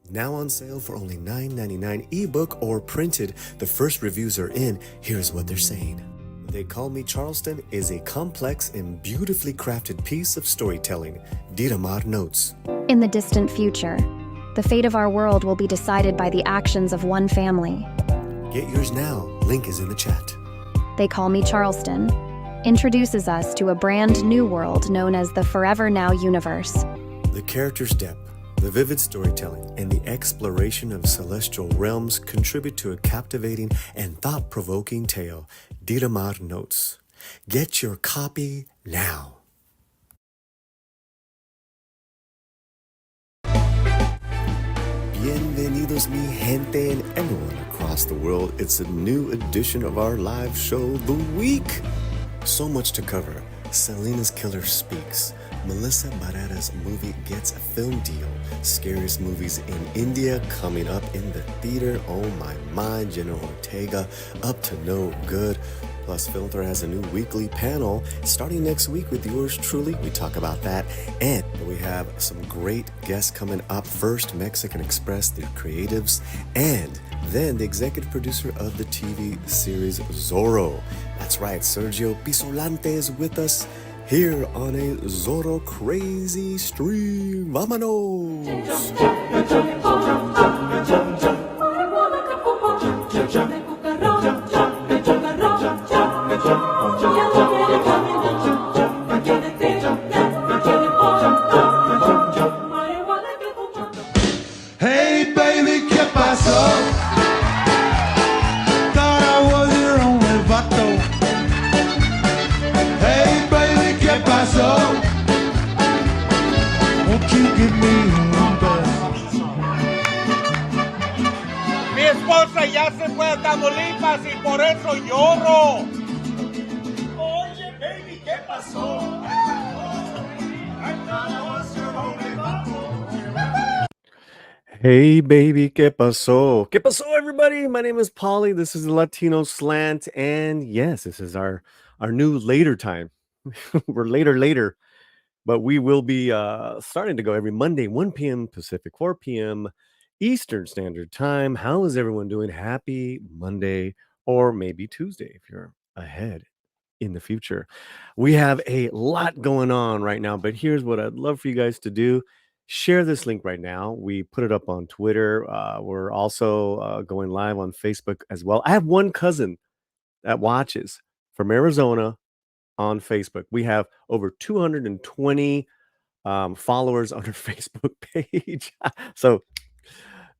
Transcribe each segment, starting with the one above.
Now on sale for only $9.99 ebook or printed. The first reviews are in. Here's what they're saying. They Call Me Charleston is a complex and beautifully crafted piece of storytelling. Diramar notes. In the distant future, the fate of our world will be decided by the actions of one family. Get yours now. Link is in the chat. They Call Me Charleston introduces us to a brand new world known as the Forever Now universe. The character's depth, the vivid storytelling, and the exploration of celestial realms contribute to a captivating and thought-provoking tale. Diramar notes. Get your copy now. Bienvenidos mi gente and everyone across the world. It's a new edition of our live show, The Week. So much to cover. Selena's Killer Speaks. Melissa Barrera's movie gets a film deal. Scariest movies in India coming up in the theater. Oh my mind, General Ortega up to no good. Plus, Filter has a new weekly panel starting next week with yours truly. We talk about that. And we have some great guests coming up. First, Mexican Express, the creatives, and then the executive producer of the TV series Zorro. That's right, Sergio Pizzolante is with us here on a Zoro crazy stream. Vámonos! Hey baby, ¿qué pasó? Thought I was your only vato. Hey baby, ¿qué pasó? Won't you give me un beso? Mi esposa ya se fue a Tamaulipas y por eso lloro. Oye, baby, ¿qué pasó? I thought I was your only vato. Hey baby, ¿qué pasó? ¿Qué pasó, everybody? My name is Polly. This is the Latino Slant, and yes, this is our new later time. We're later, but we will be starting to go every Monday, 1 p.m. Pacific, 4 p.m. Eastern Standard Time. How is everyone doing? Happy Monday, or maybe Tuesday if you're ahead in the future. We have a lot going on right now, but here's what I'd love for you guys to do. Share this link right now. We put it up on Twitter. We're also going live on Facebook as well. I have one cousin that watches from Arizona on Facebook. We have over 220 followers on our Facebook page. So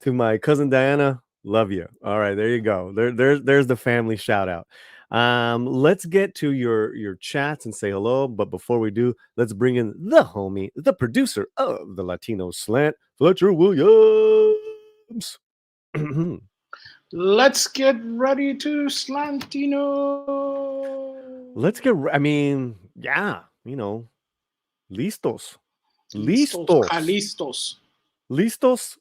to my cousin Diana, love you. All right, there you go. There's the family shout out. Let's get to your chats and say hello. But before we do, let's bring in the homie, the producer of the Latino Slant, Fletcher Williams. Let's get ready to Slantino. Let's get. I mean, yeah, listos. Listos.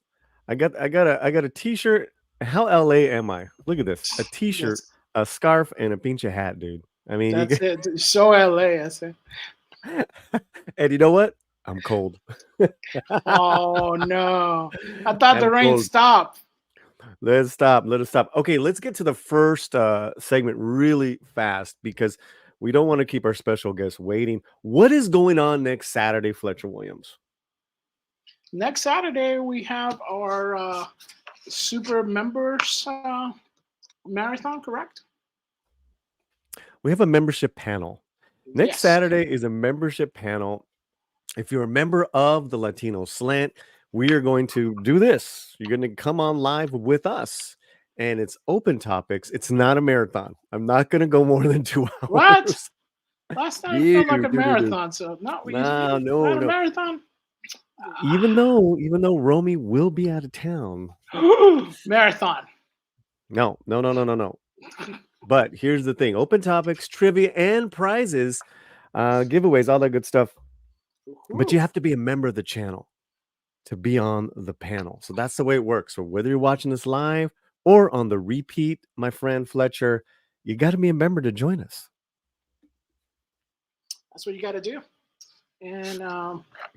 I got a t-shirt. How LA am I? Look at this. A t-shirt, Yes. a scarf, and a pinche hat, dude. I mean, That's it. So LA, I say. And you know what? I'm cold. Oh no. I thought the I'm rain cold. stopped. Let us stop. Okay, let's get to the first segment really fast because we don't want to keep our special guests waiting. What is going on next Saturday, Fletcher Williams? Next Saturday we have our super members marathon, correct? We have a membership panel. Next Yes. Saturday is a membership panel. If you're a member of the Latino Slant, we are going to do this. You're going to come on live with us, and it's open topics. It's not a marathon. I'm not going to go more than 2 hours. What? Last time it felt like a Dude. marathon, so not No. a marathon. Even though Romy will be out of town. Marathon. No. But here's the thing: open topics, trivia, and prizes, giveaways, all that good stuff. But you have to be a member of the channel to be on the panel. So that's the way it works. So whether you're watching this live or on the repeat, my friend Fletcher, you got to be a member to join us. That's what you got to do. And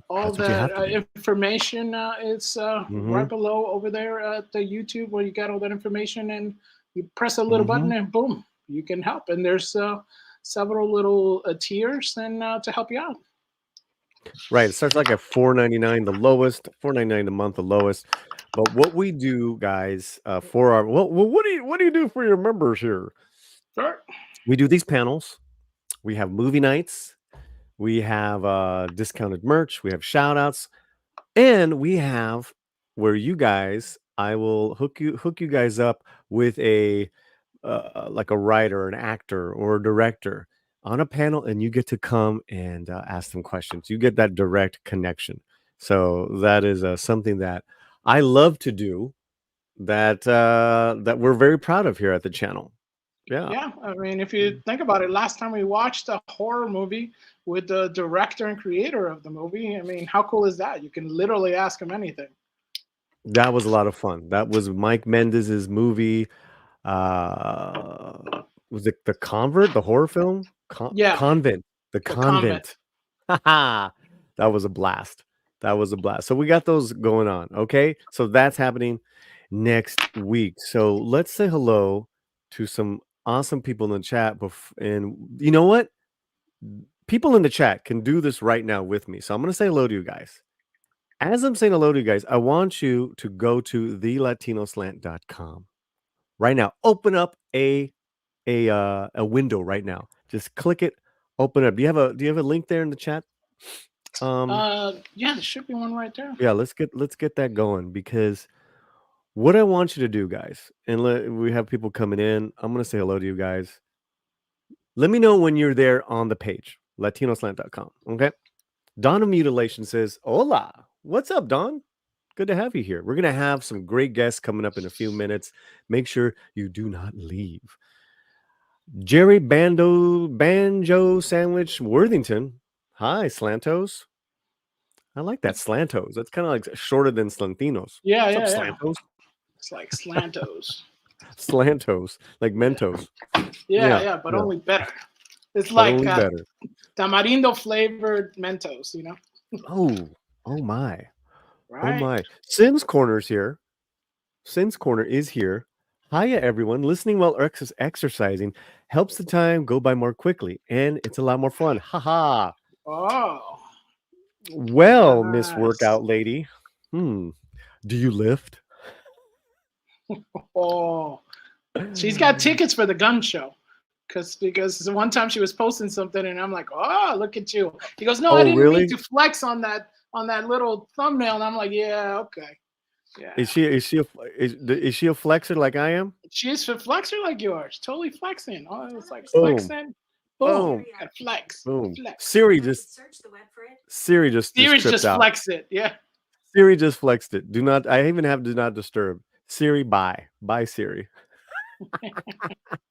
all That's what you that have to do. information is Mm-hmm. right below over there at the YouTube where you got all that information, and you press a little Mm-hmm. button and boom, you can help. And there's several little tiers and to help you out. Right. It starts like at $4.99, the lowest, $4.99 a month, the lowest. But what we do, guys, for our what do you do for your members here? Sure. We do these panels. We have movie nights. We have discounted merch. We have shout outs. And we have where you guys, I will hook you guys up with a like a writer, an actor, or a director on a panel, and you get to come and ask them questions. You get that direct connection. So that is something that I love to do. That we're very proud of here at the channel. Yeah. Yeah, I mean, if you think about it, last time we watched a horror movie with the director and creator of the movie, I mean, how cool is that? You can literally ask him anything. That was a lot of fun. That was Mike Mendez's movie. Uh, was it The Convert, the horror film? Yeah, Convent, The the convent. Convent. Haha, that was a blast. That was a blast. So we got those going on. Okay, so that's happening next week. So let's say hello to some awesome people in the chat. And you know what? People in the chat can do this right now with me. So I'm going to say hello to you guys. As I'm saying hello to you guys, I want you to go to thelatinoslant.com right now. Open up a window right now. Just click it, open it up. Do you have a link there in the chat? Yeah, there should be one right there. Yeah, let's get that going, because what I want you to do, guys, and we have people coming in. I'm gonna say hello to you guys. Let me know when you're there on the page, latinoslant.com. Okay. Dawn of Mutilation says, "Hola, what's up, Dawn? Good to have you here. We're gonna have some great guests coming up in a few minutes. Make sure you do not leave." Jerry Banjo Sandwich Worthington. Hi, Slantos. I like that, Slantos. That's kind of like shorter than Slantinos. Yeah, What's up, yeah, yeah. Slantos? It's like Slantos. Slantos, like Mentos. Yeah, Yeah, yeah, but yeah, only better. It's but like only better. tamarindo flavored Mentos, you know? Oh, oh my, oh Right? my. Sims Corner's here. Sims Corner is here. Hiya, everyone. Listening while exercising helps the time go by more quickly, and it's a lot more fun. Haha. Oh, Well, Miss nice. Workout Lady, do you lift? Oh, she's got tickets for the gun show. Because the one time she was posting something and I'm like, oh, look at you. He goes, no, I Oh, didn't mean really? to flex on that little thumbnail. And I'm like, yeah, okay. Yeah. Is she a flexer like I am? She's a flexer like yours. Totally flexing. Oh, it's like Boom, flexing. Boom. boom, Got flex. boom. Flex. Siri just Serious tripped just out. flex it. Yeah. Siri just flexed it. I even have do not disturb. Siri, bye. Bye, Siri.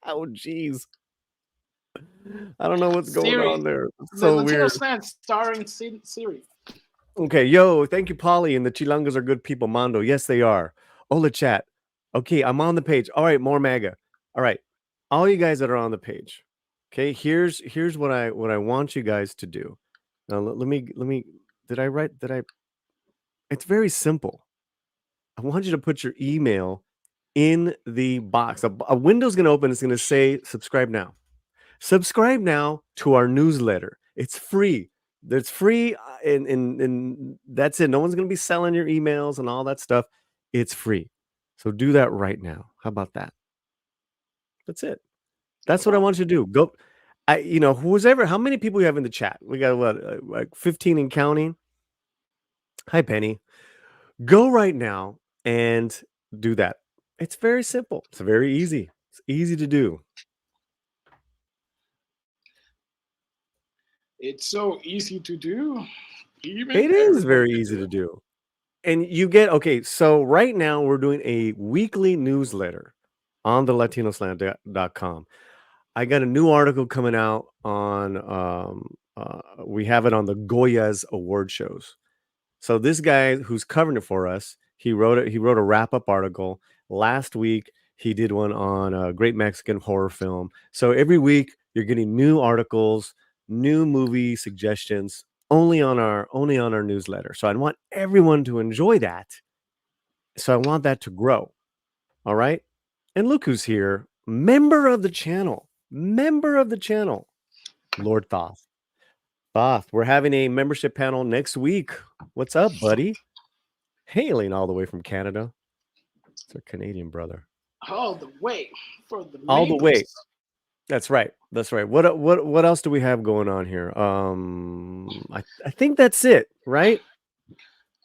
Oh, jeez. I don't know what's going on Siri. there. It's The so Latino weird. slant starring Siri. Okay, yo, thank you, Polly, and the Chilangas are good people, Mondo. Yes, they are. Hola, chat. Okay, I'm on the page. All right, more MAGA. All right, all you guys that are on the page. Okay, here's what I want you guys to do. Now, let me. Did I write? Did I? It's very simple. I want you to put your email in the box. A window's going to open. It's going to say subscribe now. Subscribe now to our newsletter. It's free. It's free, and that's it. No one's going to be selling your emails and all that stuff. It's free. So do that right now. How about that? That's it. That's what I want you to do. Go. Who's ever. How many people you have in the chat? We got what, like 15 and counting. Hi, Penny. Go right now and do that. It's very simple. It's very easy. It's easy to do. It's so easy to do. Even It is everybody very can easy do to it. do. And you get, okay, so right now we're doing a weekly newsletter on the latinoslant.com. I got a new article coming out on, we have it on the Goya's award shows. So this guy who's covering it for us, he wrote a wrap-up article. Last week, he did one on a great Mexican horror film. So every week, you're getting new articles, new movie suggestions. only on our newsletter. So I want everyone to enjoy that. So I want that to grow. All right. And look who's here. Member of the channel. Lord Thoth. We're having a membership panel next week. What's up, buddy? Hailing all the way from Canada. It's our Canadian brother. All the way for the All the way. members. That's right. What else do we have going on here? I think that's it, right?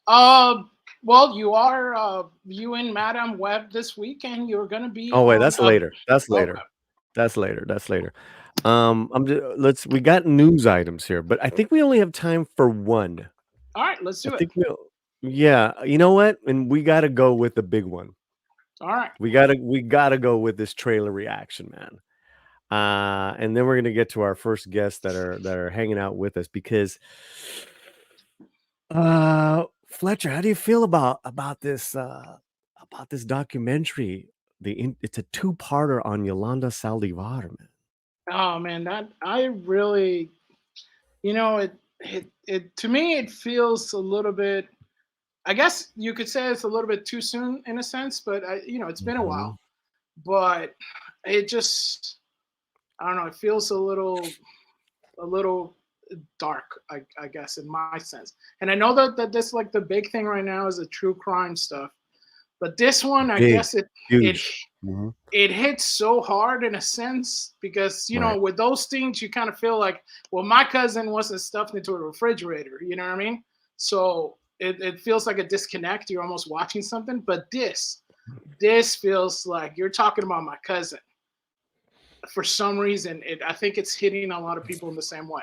Well, you are viewing Madame Web this weekend. You're gonna be. Oh wait, on, that's later. That's okay. later. That's later. We got news items here, but I think we only have time for one. All right, let's do I it. think yeah, you know what? And we got to go with the big one. All right. We got to go with this trailer reaction, man. And then we're going to get to our first guests that are hanging out with us because Fletcher, how do you feel about this documentary? It's a two-parter on Yolanda Saldivar, man. Oh man, that I really, it to me it feels a little bit. I guess you could say it's a little bit too soon in a sense, but it's been a while. But it just, I don't know. It feels a little dark, I guess, in my sense. And I know that this like the big thing right now is the true crime stuff, but this one, I guess it hits so hard in a sense because with those things you kind of feel like, well, my cousin wasn't stuffed into a refrigerator. You know what I mean? So it feels like a disconnect. You're almost watching something, but this feels like you're talking about my cousin. For some reason, I think it's hitting a lot of people in the same way.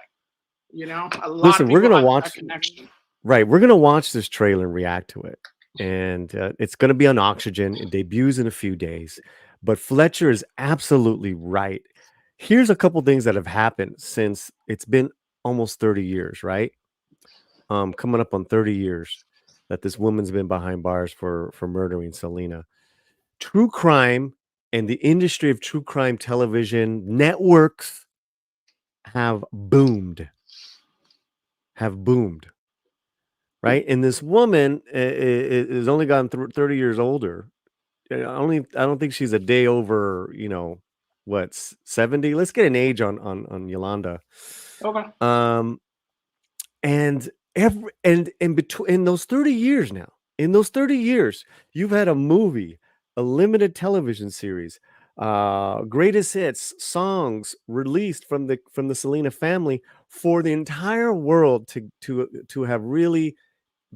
A lot of people we're gonna have watch that connection. Right, we're gonna watch this trailer and react to it, and it's gonna be on Oxygen. It debuts in a few days, but Fletcher is absolutely right. Here's a couple things that have happened since it's been almost 30 years, right? Coming up on 30 years that this woman's been behind bars for murdering Selena. True crime and the industry of true crime television networks have boomed. Right? And this woman is only gotten 30 years older. I don't think she's a day over, 70. Let's get an age on Yolanda. Okay. And in those 30 years now, you've had a movie, a limited television series, greatest hits, songs released from the Selena family for the entire world to have really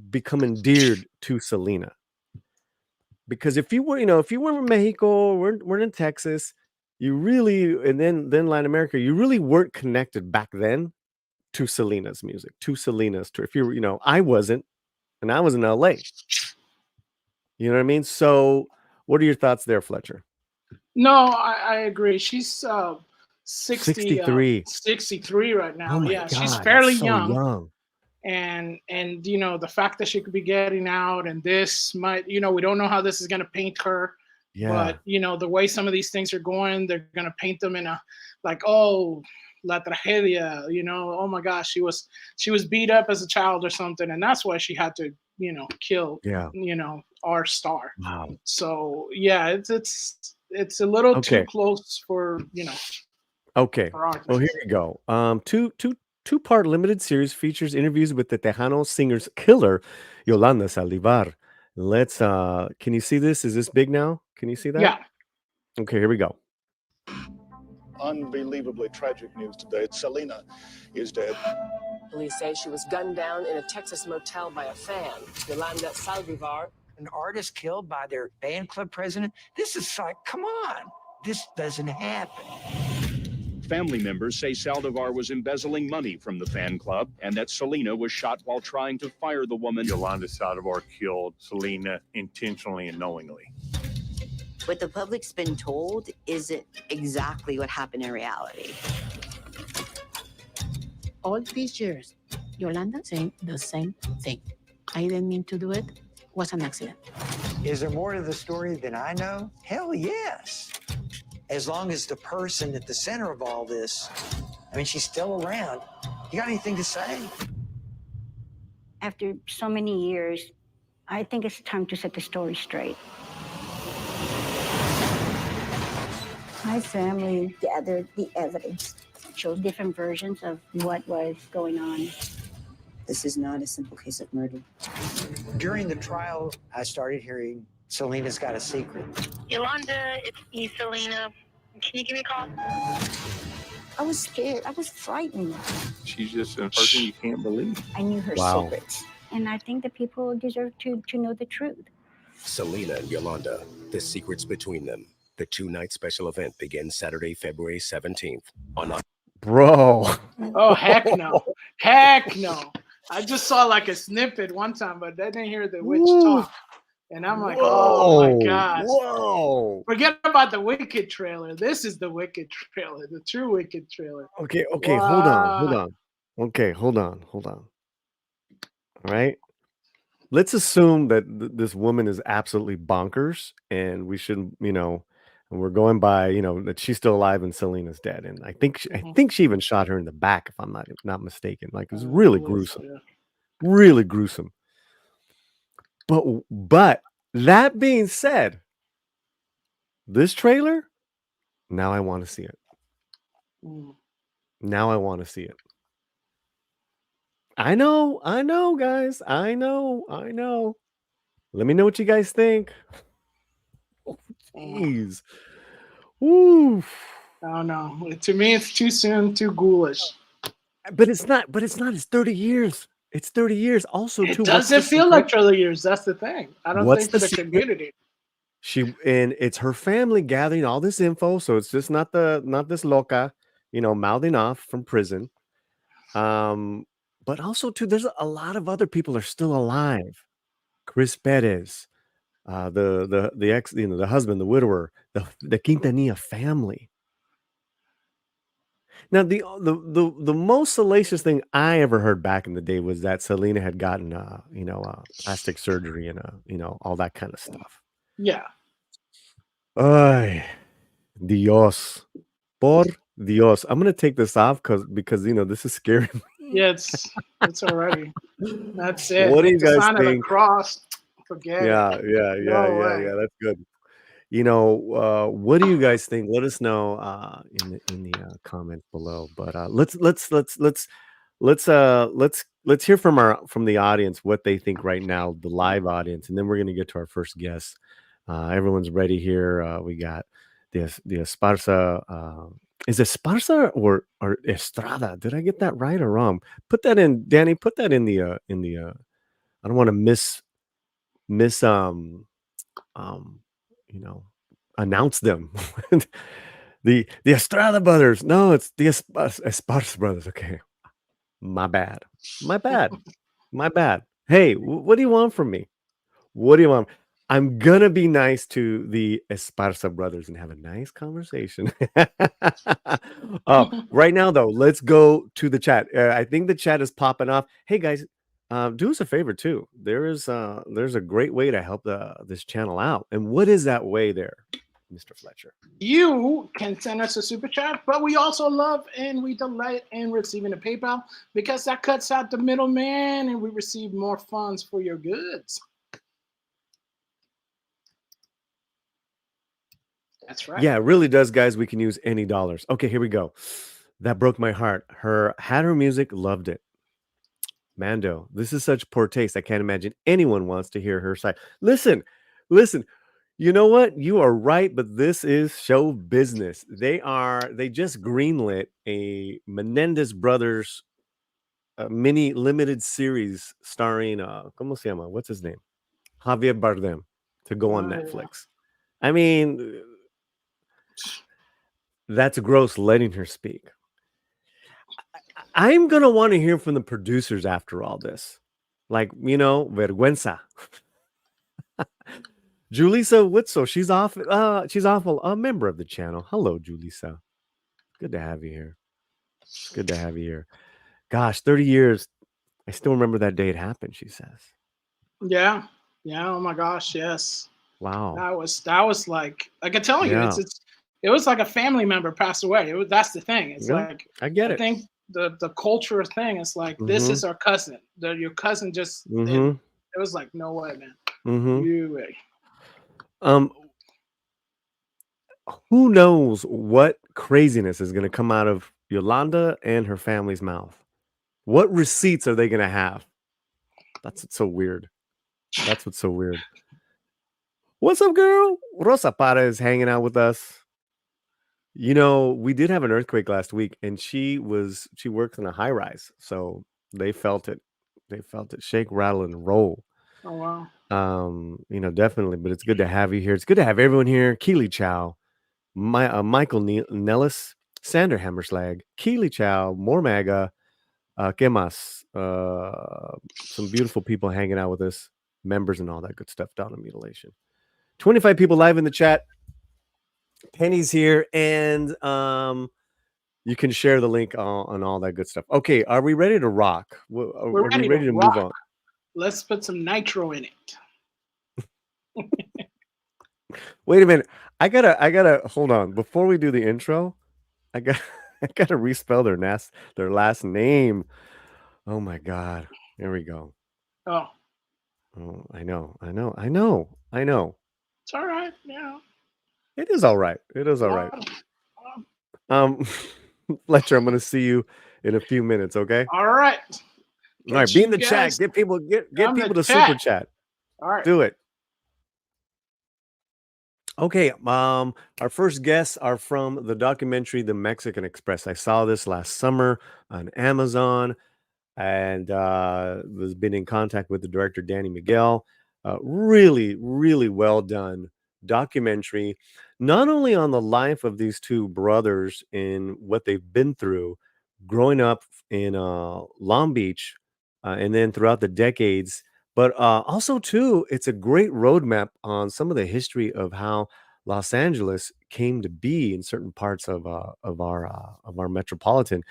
become endeared to Selena. Because if you were in Mexico, we're in Texas, you really, and then Latin America, you really weren't connected back then to Selena's music, I wasn't, and I was in LA. You know what I mean? So what are your thoughts there, Fletcher? No, I agree. She's 63 right now. Oh my Yeah, God, she's fairly so young. And the fact that she could be getting out and this might, we don't know how this is going to paint her. Yeah. But the way some of these things are going, they're going to paint them in a like, oh, la tragedia, oh my gosh, she was beat up as a child or something, and that's why she had to kill our star. Wow. So yeah, it's a little too close for Okay. Well, here we go. Two-part limited series features interviews with the Tejano singer's killer, Yolanda Saldivar. Let's can you see this? Is this big now? Can you see that? Yeah. Okay, here we go. Unbelievably tragic news today. Selena is dead. Police say she was gunned down in a Texas motel by a fan. Yolanda Saldivar. An artist killed by their fan club president? This is like, come on. This doesn't happen. Family members say Saldivar was embezzling money from the fan club and that Selena was shot while trying to fire the woman. Yolanda Saldivar killed Selena intentionally and knowingly. What the public's been told isn't exactly what happened in reality. All these years, Yolanda saying the same thing. I didn't mean to do it. It was an accident. Is there more to the story than I know? Hell yes. As long as the person at the center of all this, I mean, she's still around. You got anything to say? After so many years, I think it's time to set the story straight. My family gathered the evidence, showed different versions of what was going on. This is not a simple case of murder. During the trial, I started hearing Selena's got a secret. Yolanda, it's me, Selena. Can you give me a call? I was scared. I was frightened. She's just a person you can't believe. I knew her Wow. secrets. And I think that people deserve to know the truth. Selena and Yolanda, the secrets between them. The two-night special event begins Saturday, February 17th on. Bro. Oh, heck no. Heck no. I just saw like a snippet one time, but I didn't hear the witch talk. And I'm like, oh my gosh. Whoa. Forget about the Wicked trailer. This is the Wicked trailer, the true Wicked trailer. Okay, Wow. hold on. Okay, hold on. All right. Let's assume that this woman is absolutely bonkers, and we shouldn't, and we're going by, that she's still alive and Selena's dead. And I think she even shot her in the back, if I'm not mistaken. Like, it was really gruesome. Yeah. Really gruesome. But that being said, this trailer, now I want to see it. Now I want to see it. I know, guys. I know. Let me know what you guys think. Oh, jeez. Woo. I don't know. To me, it's too soon, too ghoulish. But it's not. It's 30 years. It's 30 years. Also, it doesn't feel like 30 years. That's the thing. I don't think for the community. And it's her family gathering all this info, so it's just not this loca, mouthing off from prison. But also too, there's a lot of other people are still alive. Chris Perez, the ex, the husband, the widower, the Quintanilla family. Now, the most salacious thing I ever heard back in the day was that Selena had gotten plastic surgery and all that kind of stuff. Yeah. Ay, Dios, por Dios. I'm gonna take this off because this is scary. Yeah, it's already. That's it. What do you guys sign think? Of the cross. Forget it. Yeah. That's good. What do you guys think? Let us know in the comments below. But let's hear from the audience what they think right now, the live audience, and then we're gonna get to our first guest. Everyone's ready here. We got the Esparza. Is it Esparza or Estrada? Did I get that right or wrong? Put that in, Danny. Put that in the. I don't want to announce them. the Estrada brothers. No, it's the Esparza brothers. Okay, my bad. Hey, what do you want from me? What do you want? I'm gonna be nice to the Esparza brothers and have a nice conversation. Right now, though, let's go to the chat. I think the chat is popping off. Hey, guys, do us a favor too. There's a great way to help this channel out. And what is that way there, Mr. Fletcher? You can send us a super chat, but we also love and we delight in receiving a PayPal because that cuts out the middleman and we receive more funds for your goods. That's right. Yeah, it really does, guys. We can use any dollars. Okay, here we go. That broke my heart. Had her music, loved it. Mando, this is such poor taste. I can't imagine anyone wants to hear her side. Listen. You know what? You are right, but this is show business. They just greenlit a Menendez Brothers mini limited series starring ¿cómo se llama? What's his name? Javier Bardem to go on Netflix. I mean, that's gross letting her speak. I'm going to want to hear from the producers after all this. Like, vergüenza. Julissa Witzel, she's awful. A member of the channel. Hello, Julissa. Good to have you here. Gosh, 30 years. I still remember that day it happened, she says. Yeah. Oh my gosh, yes. Wow. That was like I can tell you, it was like a family member passed away. That's the thing. It's like I get it. I think the culture thing. It's like this is our cousin. Your cousin just. It was like no way, man. No way. Who knows what craziness is going to come out of Yolanda and her family's mouth? What receipts are they going to have? That's what's so weird. That's what's so weird. What's up, girl? Rosa Para is hanging out with us. You know, we did have an earthquake last week, and she works in a high rise, so they felt it. They felt it shake, rattle, and roll. Oh wow. You know, definitely. But it's good to have you here. It's good to have everyone here. Keely Chow, Michael Nellis, Sander Hammerslag, Keely Chow, Mormaga, ¿qué más? Some beautiful people hanging out with us, members and all that good stuff down in Mutilation. 25 people live in the chat. Penny's here, and you can share the link on all that good stuff. Okay, are we ready to rock? Are we ready to move on? Let's put some nitro in it. Wait a minute. I gotta hold on. Before we do the intro, I gotta respell their last name. Oh my god. Here we go. Oh, I know. it's all right. Yeah. It is all right. Fletcher, I'm gonna see you in a few minutes, okay? All right. All right, be in the chat. Get people to super chat. All right. Do it. Okay, our first guests are from the documentary The Mexican Express. I saw this last summer on Amazon and was been in contact with the director, Danny Miguel. Really, really well done documentary, not only on the life of these two brothers and what they've been through growing up in Long Beach and then throughout the decades, but also too, it's a great roadmap on some of the history of how Los Angeles came to be in certain parts of our metropolitan.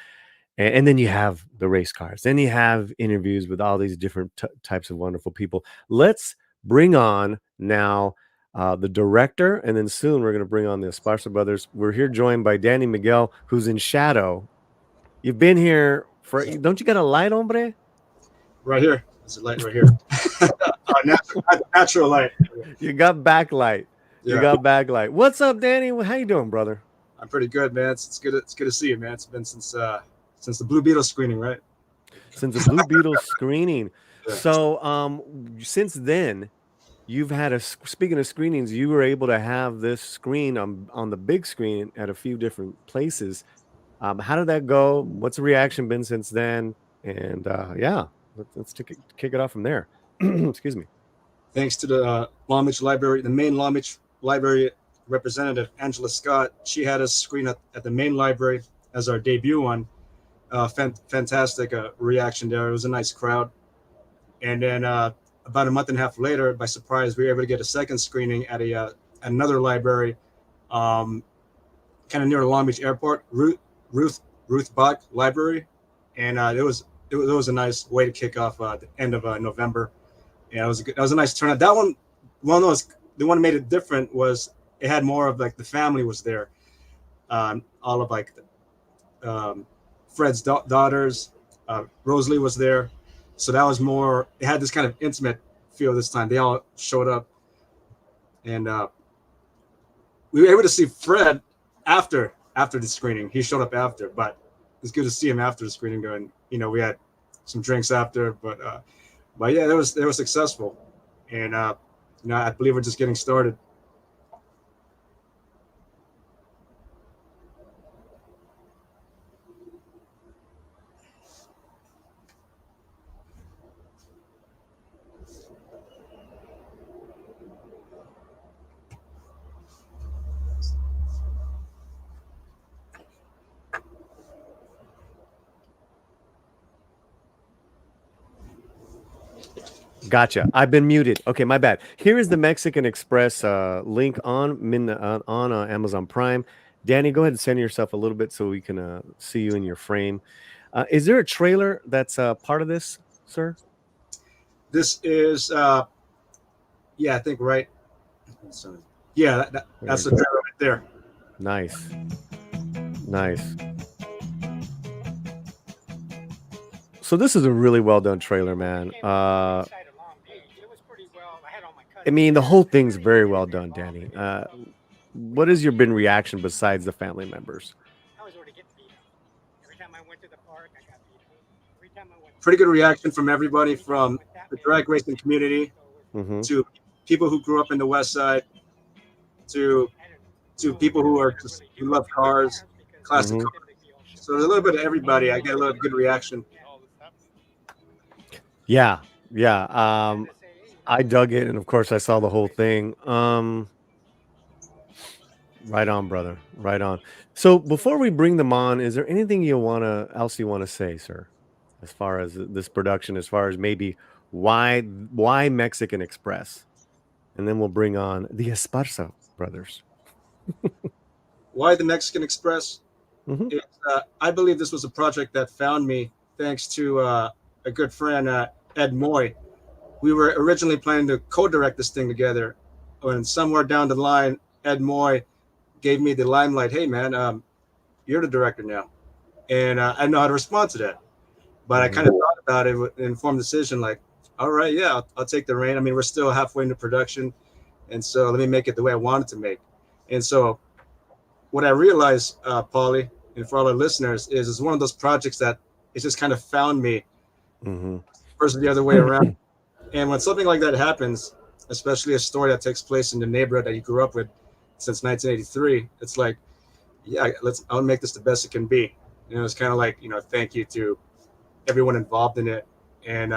And then you have the race cars. Then you have interviews with all these different types of wonderful people. Let's bring on now the director, and then soon we're going to bring on the Esparza brothers. We're here joined by Danny Miguel, who's in shadow. You've been here for. Don't you got a light, hombre? Right here. There's a light right here. Natural light. You got backlight. Yeah. You got backlight. What's up, Danny? How you doing, brother? I'm pretty good, man. It's good to see you, man. It's been since the Blue Beetle screening, right? Since the Blue Beetle screening. Yeah. So since then, you've had speaking of screenings, you were able to have this screen on the big screen at a few different places. How did that go? What's the reaction been since then? And yeah, let's kick it off from there. Excuse me. Thanks to the Long Beach Library, the main Long Beach Library representative, Angela Scott. She had us screen at the main library as our debut one. Fantastic reaction there. It was a nice crowd. And then about a month and a half later, by surprise, we were able to get a second screening at another library, kind of near the Long Beach Airport, Ruth Bach Library, and it was a nice way to kick off the end of November. Yeah, it was a nice turnout. That one, the one that made it different was it had more of like the family was there, all of like Fred's daughters, Rosalie was there, so that was more. It had this kind of intimate feel this time. They all showed up, and we were able to see Fred after the screening. He showed up after, but it's good to see him after the screening. Going, we had some drinks after, but yeah, they were successful, and I believe we're just getting started. Gotcha. I've been muted. Okay, my bad. Here is the Mexican Express link on Amazon Prime. Danny, go ahead and center yourself a little bit so we can see you in your frame. Is there a trailer that's part of this, sir? This is, I think right. Yeah, that's the trailer right there. Nice. So this is a really well done trailer, man. I mean, the whole thing's very well done, Danny. What has your been reaction besides the family members? Pretty good reaction from everybody, from the drag racing community to people who grew up in the West Side, to people who love cars, classic cars. So a little bit of everybody. I get a little good reaction. Yeah. I dug it, and of course I saw the whole thing. Right on, brother. Right on. So before we bring them on, is there anything else you wanna say, sir? As far as this production, as far as maybe why Mexican Express? And then we'll bring on the Esparza brothers. Why the Mexican Express? I believe this was a project that found me thanks to a good friend, Ed Moy. We were originally planning to co-direct this thing together, and somewhere down the line, Ed Moy gave me the limelight. Hey, man, you're the director now, and I know how to respond to that. But I kind of thought about it, with an informed decision, like, all right, yeah, I'll take the reign. I mean, we're still halfway into production, and so let me make it the way I want it to make. And so what I realized, Paulie, and for all our listeners, is it's one of those projects that it's just kind of found me versus the other way around. And when something like that happens, especially a story that takes place in the neighborhood that you grew up with since 1983, it's like, yeah, I'll make this the best it can be. You know, it's kind of like, thank you to everyone involved in it. And,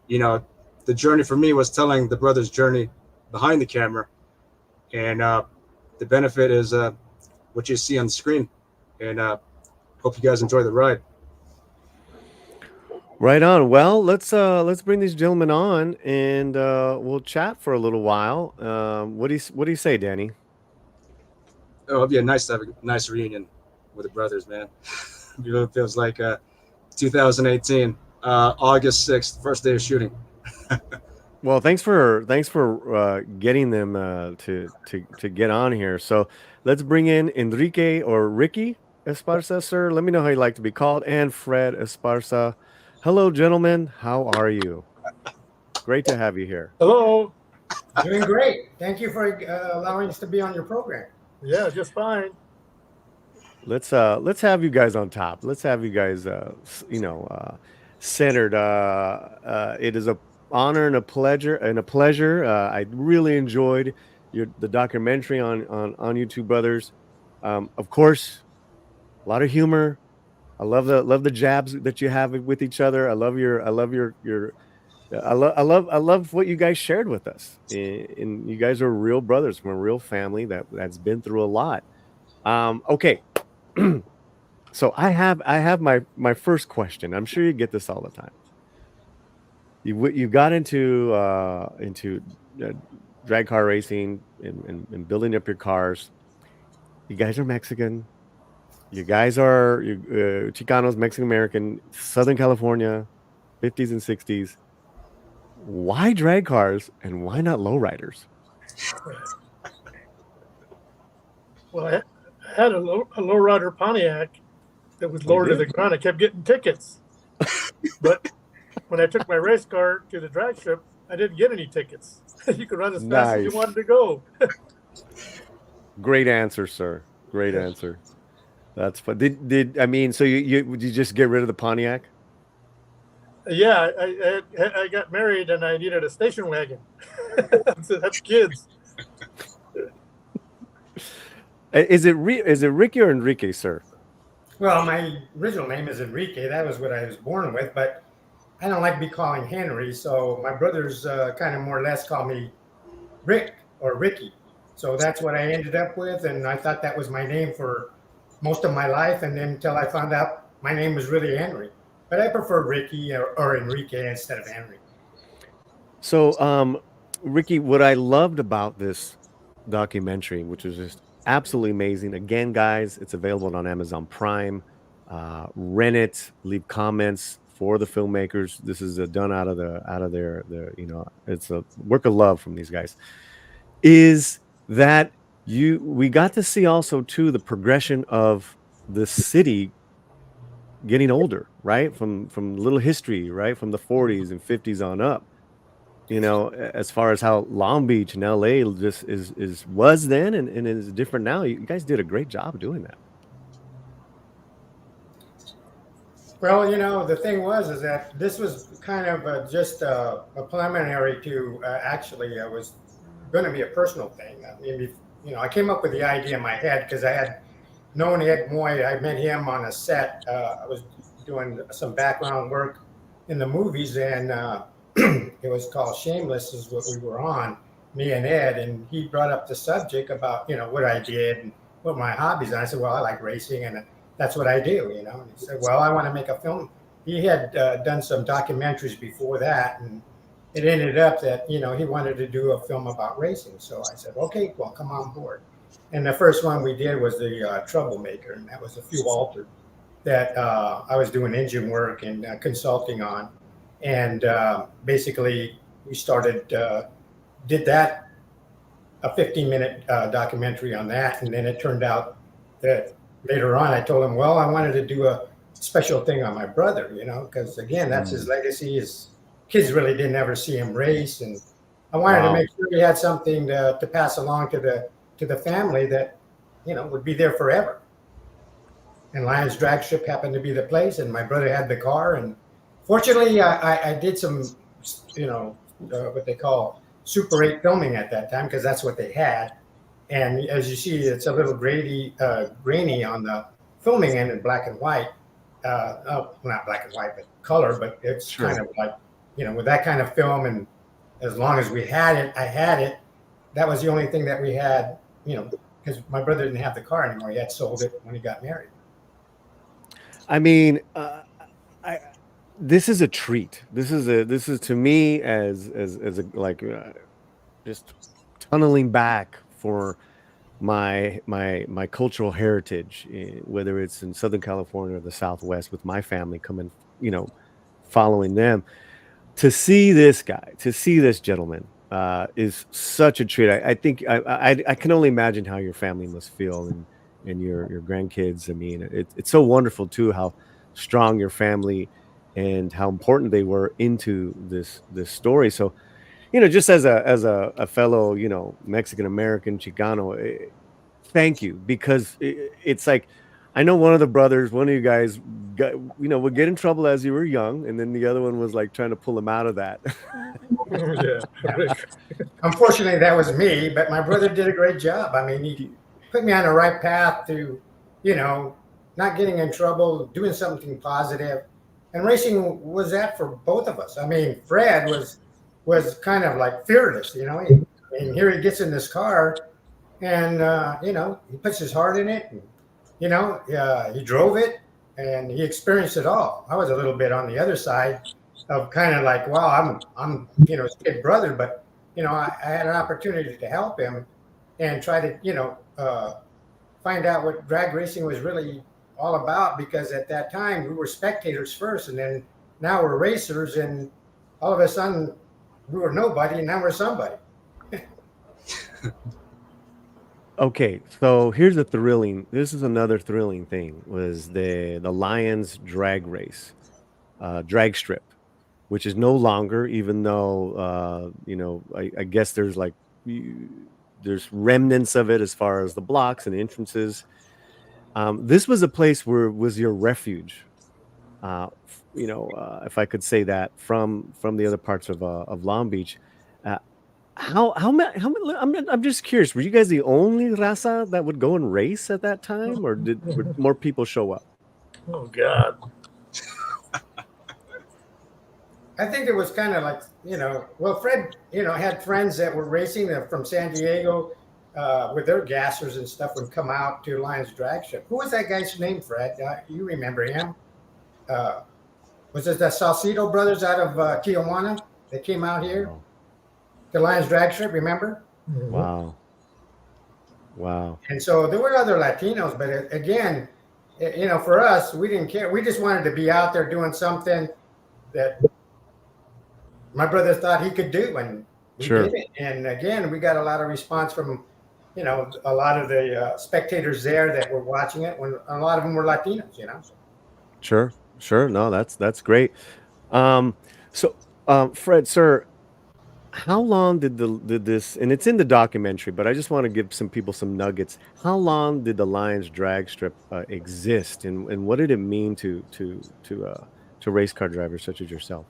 the journey for me was telling the brothers' journey behind the camera. And the benefit is what you see on the screen. And hope you guys enjoy the ride. Right on. Well, let's bring these gentlemen on, and we'll chat for a little while. What do you say, Danny? Oh, it'd be nice to have a nice reunion with the brothers, man. It feels like 2018, August 6th, first day of shooting. Well, thanks for getting them to get on here. So let's bring in Enrique or Ricky Esparza, sir. Let me know how you like to be called, and Fred Esparza. Hello, gentlemen. How are you? Great to have you here. Hello. Doing great. Thank you for allowing us to be on your program. Yeah, just fine. Let's have you guys on top. Let's have you guys centered. It is a honor and a pleasure I really enjoyed the documentary on you two brothers. Of course, a lot of humor. I love the jabs that you have with each other. I love what you guys shared with us. And you guys are real brothers from a real family that's been through a lot. Okay. So I have my first question. I'm sure you get this all the time. You got into drag car racing and building up your cars. You guys are Mexican. You guys are Chicanos, Mexican American, Southern California, 50s and 60s. Why drag cars and why not lowriders? Well, I had a lowrider Pontiac that was lowered to the ground. I kept getting tickets. But when I took my race car to the drag strip, I didn't get any tickets. You could run as fast as you wanted to go. Great answer, sir. Great answer. That's fun. So you just get rid of the Pontiac? Yeah, I got married and I needed a station wagon. So that's kids. Is it Ricky or Enrique, sir? Well, my original name is Enrique. That was what I was born with, but I don't like to be calling Henry, so my brothers kind of more or less call me Rick or Ricky. So that's what I ended up with, and I thought that was my name for most of my life, and then until I found out my name was really Henry. But I prefer Ricky or Enrique instead of Henry. So, Ricky, what I loved about this documentary, which was just absolutely amazing. Again, guys, it's available on Amazon Prime. Rent it, leave comments for the filmmakers. This is done out of their it's a work of love from these guys. Is that we got to see also too the progression of the city getting older, right? From little history, right? From the 40s and 50s on up. As far as how Long Beach and LA just is was then and is different now. You guys did a great job doing that. Well, the thing is that this was kind of just a preliminary to actually was going to be a personal thing. I mean, I came up with the idea in my head because I had known Ed Moy. I met him on a set. I was doing some background work in the movies, and it was called Shameless is what we were on, me and Ed, and he brought up the subject about, what I did and what my hobbies are. And I said, well, I like racing, and that's what I do, And he said, well, I want to make a film. He had done some documentaries before that, and it ended up that, he wanted to do a film about racing. So I said, okay, well, come on board. And the first one we did was the Troublemaker, and that was a few altered that I was doing engine work and consulting on. And basically, we started, did that, a 15-minute documentary on that. And then it turned out that later on, I told him, well, I wanted to do a special thing on my brother, because again, that's his legacy. His kids really didn't ever see him race. And I wanted to make sure he had something to pass along to the family that, would be there forever. And Lions Drag Strip happened to be the place, and my brother had the car. And fortunately, I did some, what they call Super 8 filming at that time, because that's what they had. And as you see, it's a little grainy on the filming end in black and white. Not black and white, but color. But it's kind of like, with that kind of film, and as long as we had it, I had it. That was the only thing that we had, because my brother didn't have the car anymore. He had sold it when he got married. I mean, this is a treat. This is to me as a just tunneling back for my cultural heritage, whether it's in Southern California or the Southwest, with my family coming, following them. To see this guy, to see this gentleman, is such a treat. I think I can only imagine how your family must feel, and your grandkids. I mean, it's so wonderful too how strong your family and how important they were into this story. So, just as a fellow, Mexican American Chicano, thank you, because it's like, I know one of the brothers, one of you guys would get in trouble as you were young, and then the other one was like trying to pull him out of that. Yeah. Unfortunately, that was me, but my brother did a great job. I mean, he put me on the right path to, not getting in trouble, doing something positive. And racing was that for both of us. I mean, Fred was kind of like fearless, and here he gets in this car, and he puts his heart in it, and he drove it, and he experienced it all. I was a little bit on the other side of kind of like, wow, I'm his kid brother, but I had an opportunity to help him and try to find out what drag racing was really all about, because at that time we were spectators first, and then now we're racers, and all of a sudden we were nobody, and now we're somebody. Okay, so here's this is another thrilling thing, was the Lions drag race, drag strip, which is no longer, even though, I guess there's there's remnants of it as far as the blocks and the entrances. This was a place where was your refuge, if I could say that, from the other parts of Long Beach. How many? I'm just curious. Were you guys the only raza that would go and race at that time, or would more people show up? Oh God. I think it was kind of like, well, Fred, had friends that were racing from San Diego with their gassers and stuff, would come out to Lions Drag Strip. Who was that guy's name, Fred? You remember him? Was it the Salcido brothers out of Tijuana that came out here? The Lions Drag Strip, remember? Wow. And so there were other Latinos, but again, for us, we didn't care. We just wanted to be out there doing something that my brother thought he could do, and we did it. And again, we got a lot of response from, a lot of the spectators there that were watching it, when a lot of them were Latinos, Sure, sure. No, that's great. Um, so, Fred, sir, how long did this? And it's in the documentary, but I just want to give some people some nuggets. How long did the Lions drag strip exist, and what did it mean to race car drivers such as yourself?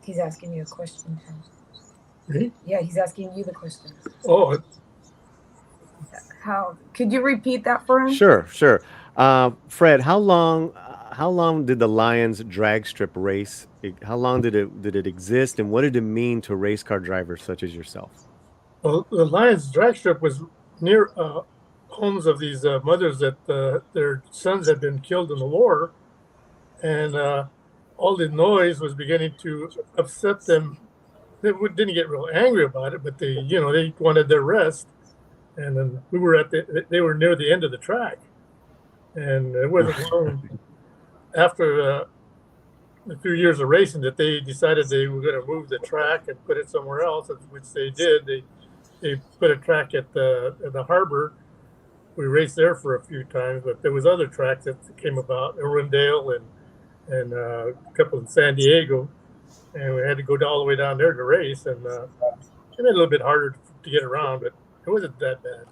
He's asking you a question. Me? Yeah, he's asking you the question. Oh, How could you repeat that for him? Sure, sure. Fred, how long did the Lions drag strip race? How long did it exist, and what did it mean to race car drivers such as yourself? well, the Lions drag strip was near homes of these mothers that their sons had been killed in the war, and all the noise was beginning to upset them. They didn't get real angry about it, but they wanted their rest. And then we were they were near the end of the track, and it wasn't long after a few years of racing that they decided they were going to move the track and put it somewhere else, which they did. They put a track at the harbor. We raced there for a few times, but there was other tracks that came about, Irwindale and a couple in San Diego, and we had to go all the way down there to race, and it made it a little bit harder to get around, but it wasn't that bad.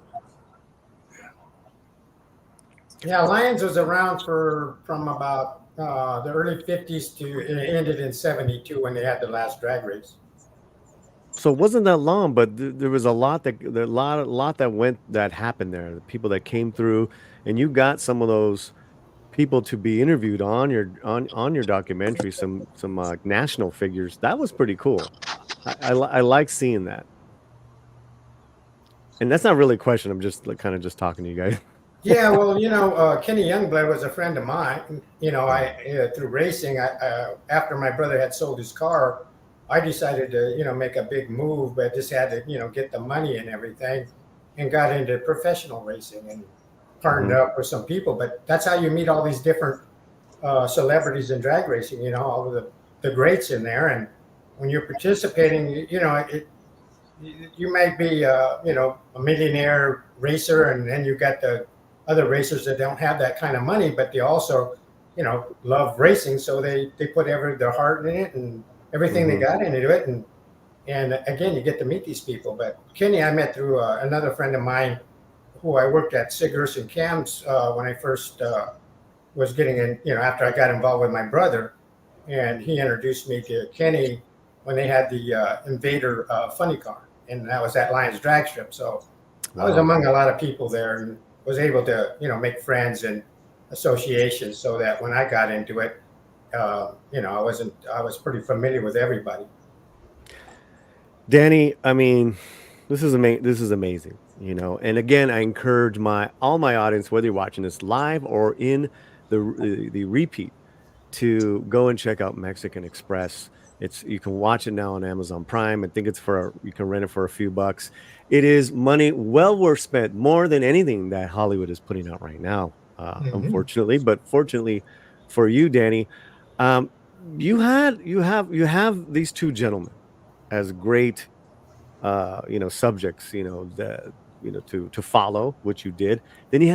Yeah, Lions was around from about the early 50s to it ended in 72 when they had the last drag race. So it wasn't that long, but there was a lot that happened there. The people that came through, and you got some of those people to be interviewed on your documentary. Some national figures. That was pretty cool. I like seeing that. And that's not really a question. I'm just kind of just talking to you guys. Yeah, well, Kenny Youngblood was a friend of mine. I through racing, after my brother had sold his car, I decided to, make a big move, but just had to, get the money and everything, and got into professional racing and partnered up with some people. But that's how you meet all these different celebrities in drag racing. All of the greats in there, and when you're participating, you might be, a millionaire racer, and then you got the other racers that don't have that kind of money, but they also, love racing, so they put their heart in it and everything they got into it, and again, you get to meet these people. But Kenny, I met through another friend of mine who I worked at Sig Urson Camps when I first was getting in, after I got involved with my brother, and he introduced me to Kenny when they had the Invader funny car, and that was at Lions Drag Strip. So I was among a lot of people there and was able to, make friends and associations, so that when I got into it, I was pretty familiar with everybody. Danny, I mean, this is amazing, And again, I encourage all my audience, whether you're watching this live or in the repeat, to go and check out Mexican Express. You can watch it now on Amazon Prime. I think you can rent it for a few bucks. It is money well worth spent, more than anything that Hollywood is putting out right now, unfortunately. But fortunately for you, Danny, you have these two gentlemen as great, subjects, to follow, which you did. Then you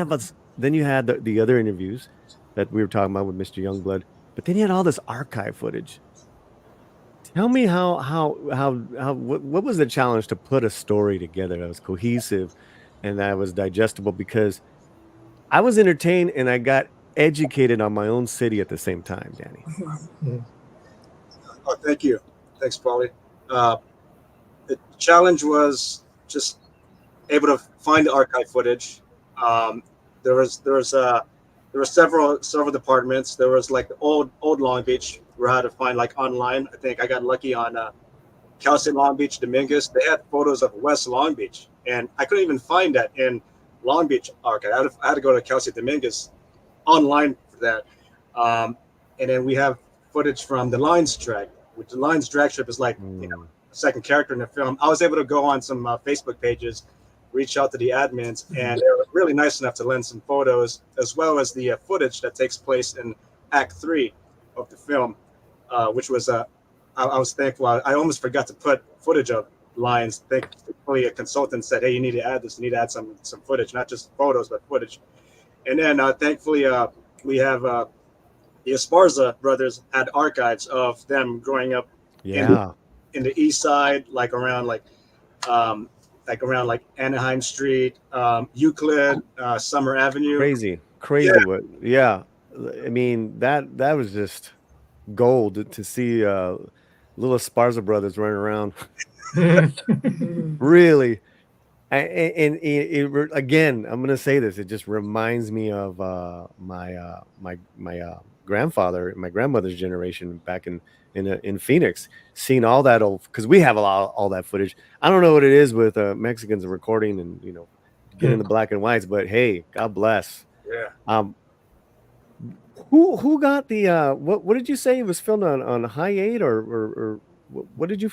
had the other interviews that we were talking about with Mr. Youngblood, but then you had all this archive footage. Tell me what was the challenge to put a story together that was cohesive and that was digestible? Because I was entertained and I got educated on my own city at the same time, Danny. Oh, thank you. Thanks, Paulie. The challenge was just able to find the archive footage. There were several departments. There was like the old Long Beach, where I had to find like online. I think I got lucky on Cal State Long Beach, Dominguez. They had photos of West Long Beach, and I couldn't even find that in Long Beach archive. I had to go to Cal State Dominguez online for that. And then we have footage from the Lions drag, which the Lions drag strip is like a second character in the film. I was able to go on some Facebook pages, reach out to the admins, and they were really nice enough to lend some photos, as well as the footage that takes place in Act 3 of the film, which was I was thankful. I almost forgot to put footage of Lions. Thankfully, a consultant said, "Hey, you need to add this. You need to add some footage, not just photos, but footage." And then thankfully we have the Esparza brothers had archives of them growing up Yeah. in the east side, like around around like Anaheim Street, Euclid, Summer Avenue. Crazy Yeah. what, yeah. I mean, that was just gold to see little Esparza brothers running around. Really. And again, I'm gonna say this. It just reminds me of my grandfather, and my grandmother's generation back in Phoenix, seeing all that old, because we have all that footage. I don't know what it is with Mexicans recording and getting the black and whites, but hey, God bless. Yeah. Who got the what did you say it was filmed on high 8 or what did you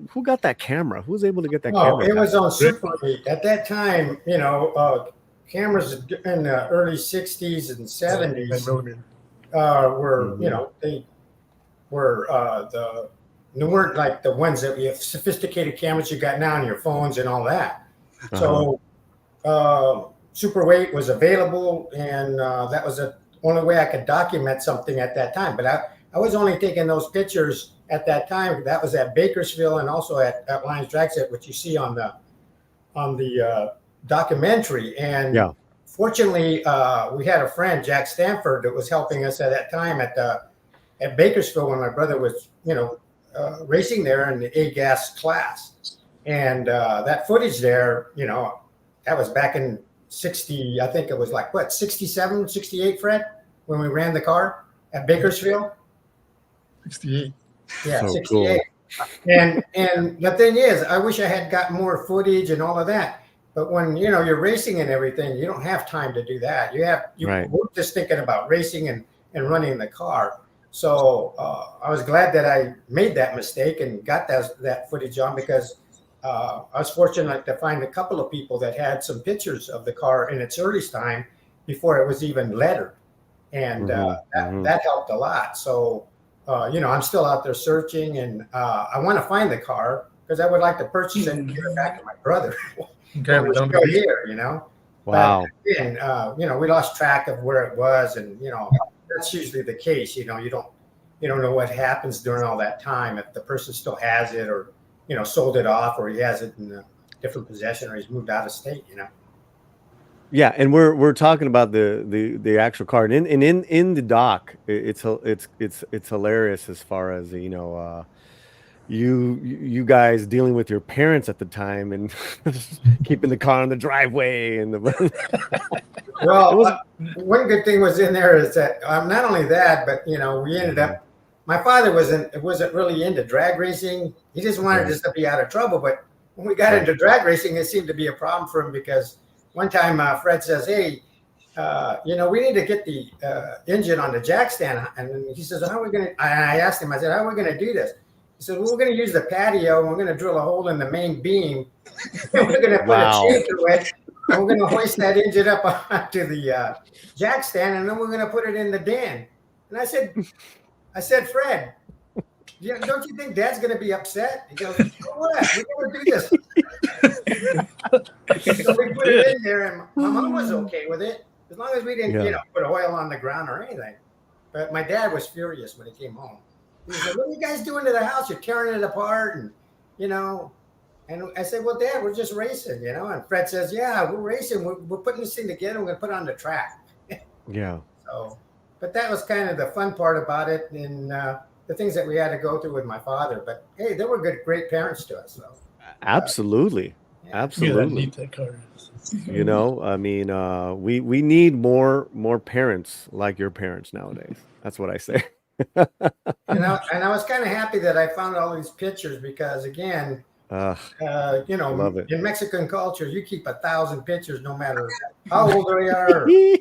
who got that camera? Who was able to get that Oh, camera? it was on Super 8 at that time. Cameras in the early '60s and '70s were they were they weren't like the ones that we have sophisticated cameras you got now on your phones and all that. So Super 8 was available, and that was the only way I could document something at that time. But I was only taking those pictures at that time. That was at Bakersfield and also at Lions Drag Set, which you see on the documentary. And fortunately, we had a friend, Jack Stanford, that was helping us at that time at Bakersfield when my brother was, racing there in the A-gas class. And that footage there, that was back in 60, I think it was 67, 68, Fred, when we ran the car at Bakersfield? 68. Yeah, So 68. Cool. And the thing is, I wish I had got more footage and all of that. But when, you're racing and everything, you don't have time to do that. We're just thinking about racing and running the car. So I was glad that I made that mistake and got that footage on, because I was fortunate to find a couple of people that had some pictures of the car in its earliest time before it was even lettered. And that helped a lot. So, I'm still out there searching, and I want to find the car because I would like to purchase it and give it back to my brother. We're still here, Wow. But again, we lost track of where it was, and that's usually the case. You don't know what happens during all that time, if the person still has it, or sold it off, or he has it in a different possession, or he's moved out of state. Yeah, and we're talking about the actual card, and in the doc, it's hilarious as far as you guys dealing with your parents at the time and keeping the car in the driveway and well, one good thing was in there is that not only that, but we ended up. My father wasn't really into drag racing. He just wanted us to be out of trouble. But when we got into drag racing, it seemed to be a problem for him, because one time Fred says, "Hey, we need to get the engine on the jack stand." And he says, "How are we going to?" I asked him, I said, "How are we going to do this?" He said, "Well, we're going to use the patio, and we're going to drill a hole in the main beam. And we're going to put a chain through it, and we're going to hoist that engine up onto the jack stand, and then we're going to put it in the den." And I said, "Fred, don't you think Dad's going to be upset?" He goes, "What? We're going to do this." So we put it in there, and my mom was okay with it, as long as we didn't, put oil on the ground or anything. But my dad was furious when he came home. He said, "What are you guys doing to the house? You're tearing it apart." And and I said, "Well, Dad, we're just racing, And Fred says, "Yeah, we're racing. We're putting this thing together. We're going to put it on the track." Yeah. So, but that was kind of the fun part about it, and the things that we had to go through with my father. But hey, they were great parents to us. So. Absolutely. Absolutely. Yeah, that car is. I mean, we need more parents like your parents nowadays. That's what I say. And I was kind of happy that I found all these pictures, because again, love it. in Mexican culture, you keep 1,000 pictures no matter how old they are. You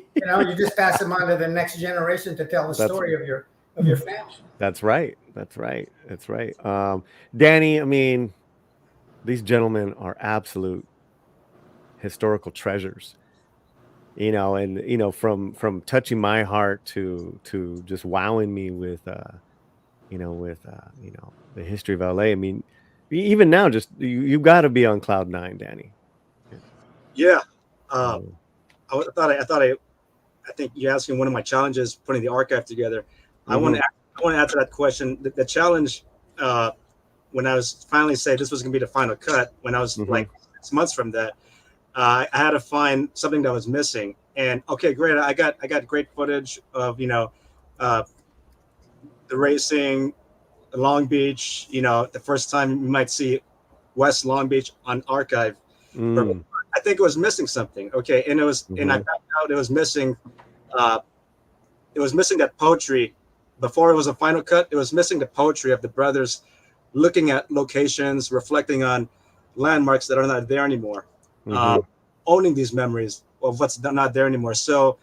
just pass them on to the next generation to tell the story of your family. That's right. Danny, I mean, these gentlemen are absolute historical treasures. And from touching my heart to just wowing me with the history of LA. I mean, even now, just you got to be on cloud 9, Danny. Yeah, I thought I think you're asking one of my challenges putting the archive together. I want to answer that question. The challenge when I was finally say this was going to be the final cut, when I was like 6 months from that, I had to find something that was missing. And okay, great. I got great footage of the racing, Long Beach. The first time you might see West Long Beach on archive. But I think it was missing something. Okay, and it was, and I found out it was missing. It was missing that poetry. Before it was a final cut, it was missing the poetry of the brothers looking at locations, reflecting on landmarks that are not there anymore, owning these memories of what's not there anymore. So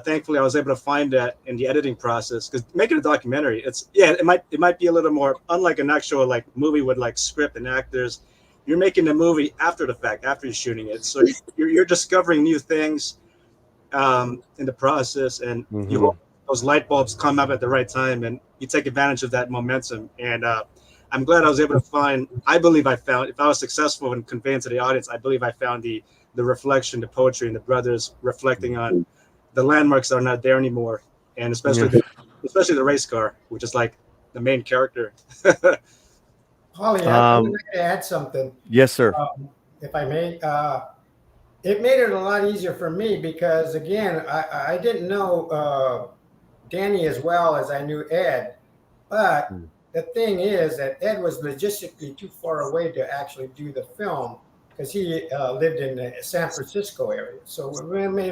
thankfully I was able to find that in the editing process, because making a documentary, it might be a little more unlike an actual like movie with like script and actors. You're making the movie after the fact, after you're shooting it. So you're discovering new things in the process, and you hope those light bulbs come up at the right time, and you take advantage of that momentum. And I'm glad I was able to find, I believe I found, if I was successful in conveying to the audience, I believe I found the reflection, the poetry, and the brothers reflecting on the landmarks that are not there anymore. And especially the race car, which is like the main character. Holly, I would like to add something. Yes, sir. If I may. It made it a lot easier for me because, again, I didn't know Danny as well as I knew Ed. But the thing is that Ed was logistically too far away to actually do the film because he lived in the San Francisco area. So it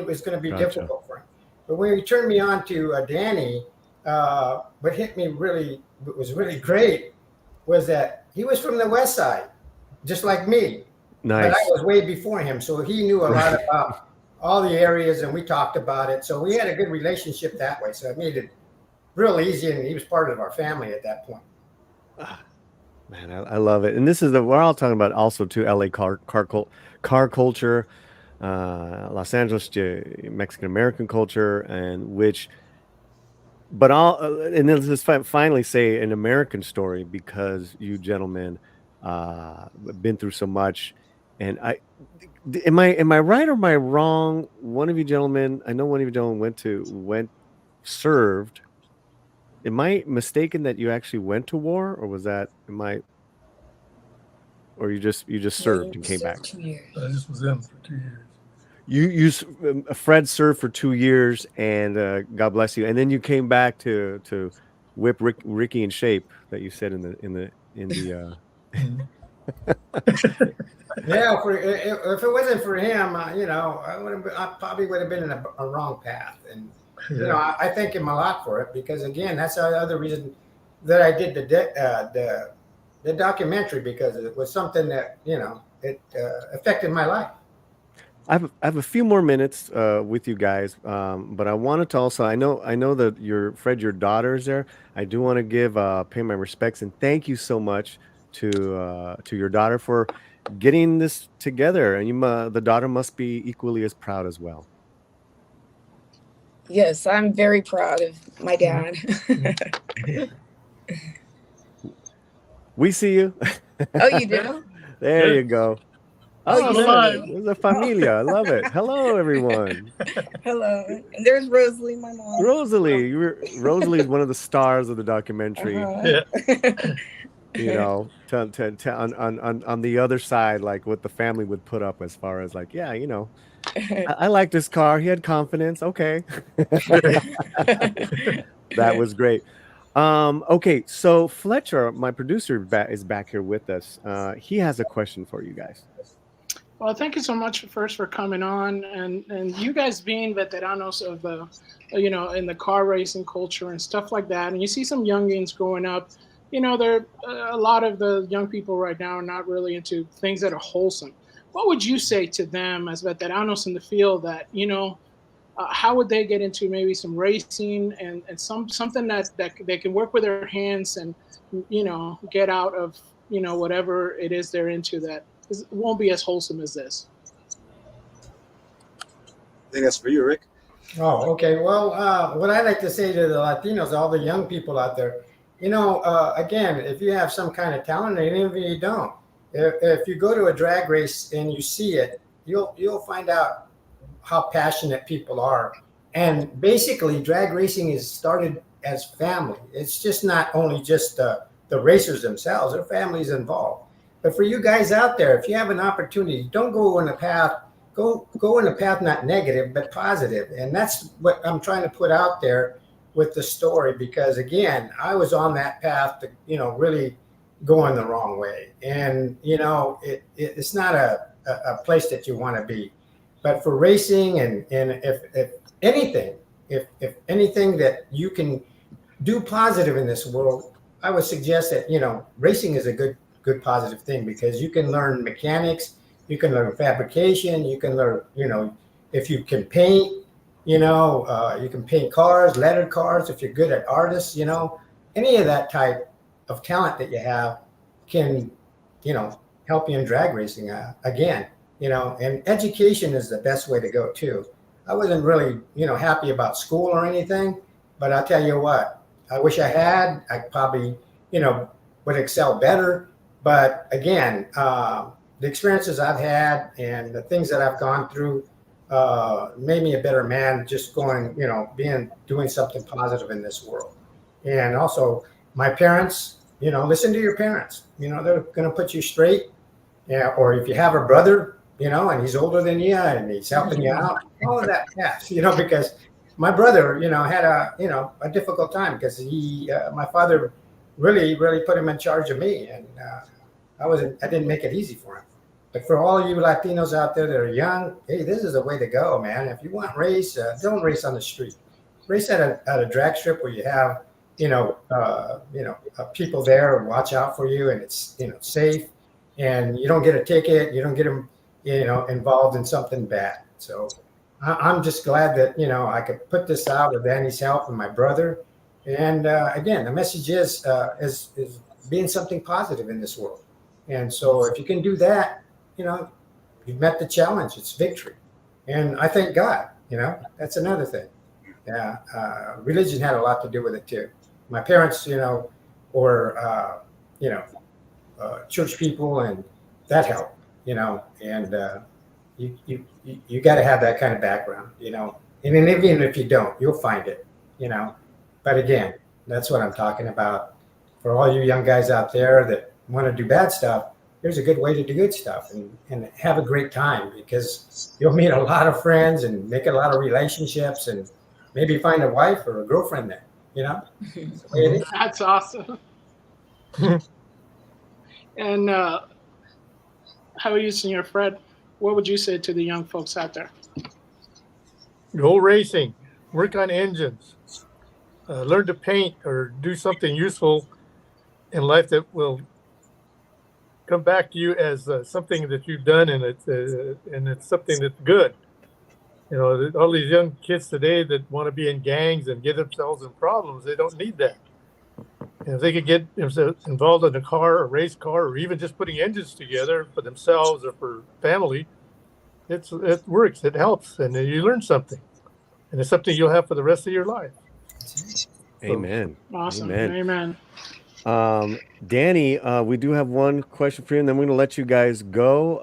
was going to be difficult for him. But when he turned me on to Danny, what hit me was really great was that he was from the West Side, just like me. Nice. But I was way before him, so he knew a lot about all the areas, and we talked about it. So we had a good relationship that way. So it made it real easy, and he was part of our family at that point. Man, I love it. And this is we're all talking about also too, LA car culture, Los Angeles Mexican American culture, and and then let's finally say an American story, because you gentlemen been through so much. And am I right or am I wrong? One of you gentlemen, I know one of you gentlemen served. Am I mistaken that you actually went to war, or or you just served and came back? 2 years. I just was in for 2 years. Fred served for 2 years, and God bless you. And then you came back to whip Ricky in shape, that you said in the Yeah, if it wasn't for him, I probably would have been in a wrong path. And I thank him a lot for it, because again, that's the other reason that I did the documentary, because it was something that it affected my life. I have a few more minutes with you guys, but I wanted to also, I know that your daughter is there. I do want to pay my respects and thank you so much to your daughter for getting this together, and the daughter must be equally as proud as well. Yes, I'm very proud of my dad. We see you. Oh, you do? There you go. Oh, there's a familia. I love it. Hello, everyone. Hello. And there's Rosalie, my mom. Rosalie is one of the stars of the documentary. On the other side, like what the family would put up as far as like, I like this car. He had confidence. Okay. That was great. Okay, so Fletcher, my producer, is back here with us. He has a question for you guys. Well, thank you so much first for coming on, and you guys being veteranos of in the car racing culture and stuff like that. And you see some youngins growing up. There a lot of the young people right now are not really into things that are wholesome. What would you say to them as veteranos in the field that how would they get into maybe some racing and something that they can work with their hands and get out of whatever it is they're into that won't be as wholesome as this? I think that's for you, Rick. Oh, okay. Well, what I like to say to the Latinos, all the young people out there, again, if you have some kind of talent, and even if you don't, if you go to a drag race and you see it, you'll find out how passionate people are And basically, drag racing is started as family. It's just not only just the racers themselves; their families involved. But for you guys out there, if you have an opportunity, don't go in a path. Go in a path not negative but positive, and that's what I'm trying to put out there with the story. Because again, I was on that path to really going the wrong way, and it's not a place that you want to be. But for racing, and if anything, if anything that you can do positive in this world, I would suggest that racing is a good positive thing, because you can learn mechanics, you can learn fabrication, you can learn if you can paint, you can paint cars, letter cars. If you're good at artists, any of that type of talent that you have can help you in drag racing again. And education is the best way to go too. I wasn't really happy about school or anything, but I'll tell you what, I wish I had. I probably would excel better. But again, the experiences I've had and the things that I've gone through made me a better man, just going doing something positive in this world. And also my parents, listen to your parents. They're going to put you straight. Yeah, or if you have a brother, and he's older than you and he's helping you out, all of that pass, because my brother, had a difficult time, because my father really put him in charge of me, and I didn't make it easy for him. But for all you Latinos out there that are young, hey, this is the way to go, man. If you want race, don't race on the street. Race at a drag strip where you have people there and watch out for you, and it's safe, and you don't get a ticket, you don't get them involved in something bad. So I'm just glad that I could put this out with Danny's help and my brother. And again, the message is being something positive in this world. And so if you can do that, you've met the challenge. It's victory. And I thank God. That's another thing. Yeah, religion had a lot to do with it too. My parents, were church people, and that helped. And you got to have that kind of background. And then even if you don't, you'll find it. But again, that's what I'm talking about. For all you young guys out there that want to do bad stuff, here's a good way to do good stuff and have a great time, because you'll meet a lot of friends and make a lot of relationships, and maybe find a wife or a girlfriend there. That's the way it is. That's awesome. And how are you, Senor Fred? What would you say to the young folks out there? Go racing, work on engines, learn to paint or do something useful in life that will come back to you as something that you've done, and it's something that's good. All these young kids today that want to be in gangs and get themselves in problems, they don't need that. If they could get involved in a car, a race car, or even just putting engines together for themselves or for family, it works, it helps, and you learn something. And it's something you'll have for the rest of your life. Amen. Awesome. Amen. Danny, we do have one question for you, and then we're going to let you guys go.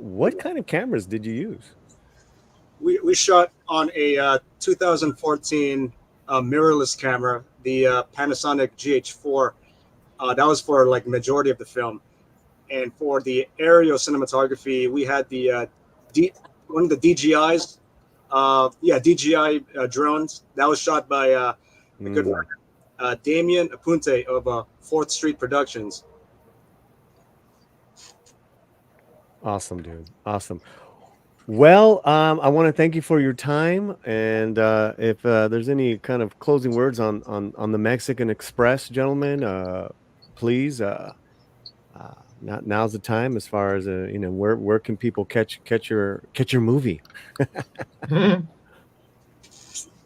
What kind of cameras did you use? We shot on a 2014 mirrorless camera, the Panasonic GH4. That was for like majority of the film. And for the aerial cinematography, we had the one of the DJIs. DJI drones. That was shot by a good one, Damien Apunte of 4th Street Productions. Awesome, dude. Awesome. Well, I want to thank you for your time, and if there's any kind of closing words on the Mexican Express, gentlemen, please. Now's the time, as far as where can people catch your movie?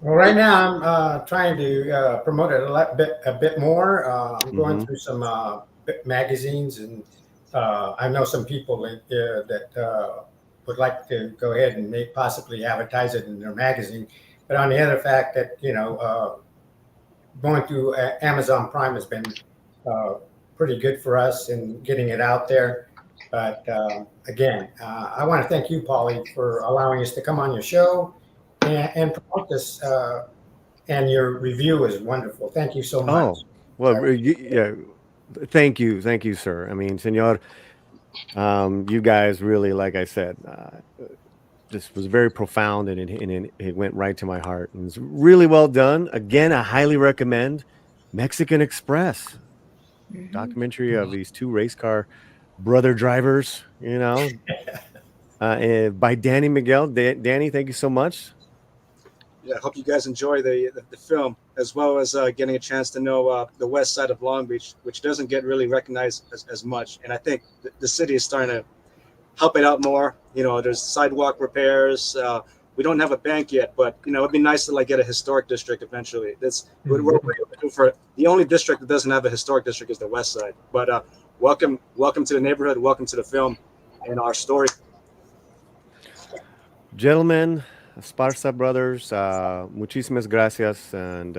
Well, right now I'm trying to promote it a bit more. I'm going through some magazines, and I know some people that would like to go ahead and possibly advertise it in their magazine. But on the other fact that going through Amazon Prime has been pretty good for us in getting it out there. But again, I want to thank you, Paulie, for allowing us to come on your show. and promote this. And your review is wonderful. Thank you so much. Oh, well, yeah. Thank you, sir. I mean, senor, you guys really, like I said, this was very profound and it went right to my heart. And it's really well done. Again, I highly recommend Mexican Express, documentary of these two race car brother drivers, by Danny Miguel. Danny, thank you so much. Yeah, I hope you guys enjoy the film, as well as getting a chance to know the west side of Long Beach, which doesn't get really recognized as much. And I think the city is starting to help it out more. There's sidewalk repairs. We don't have a bank yet, but it'd be nice to get a historic district eventually. That's what we're looking for. The only district that doesn't have a historic district is the west side. But welcome to the neighborhood. Welcome to the film and our story. Gentlemen, Esparza brothers, muchísimas gracias, and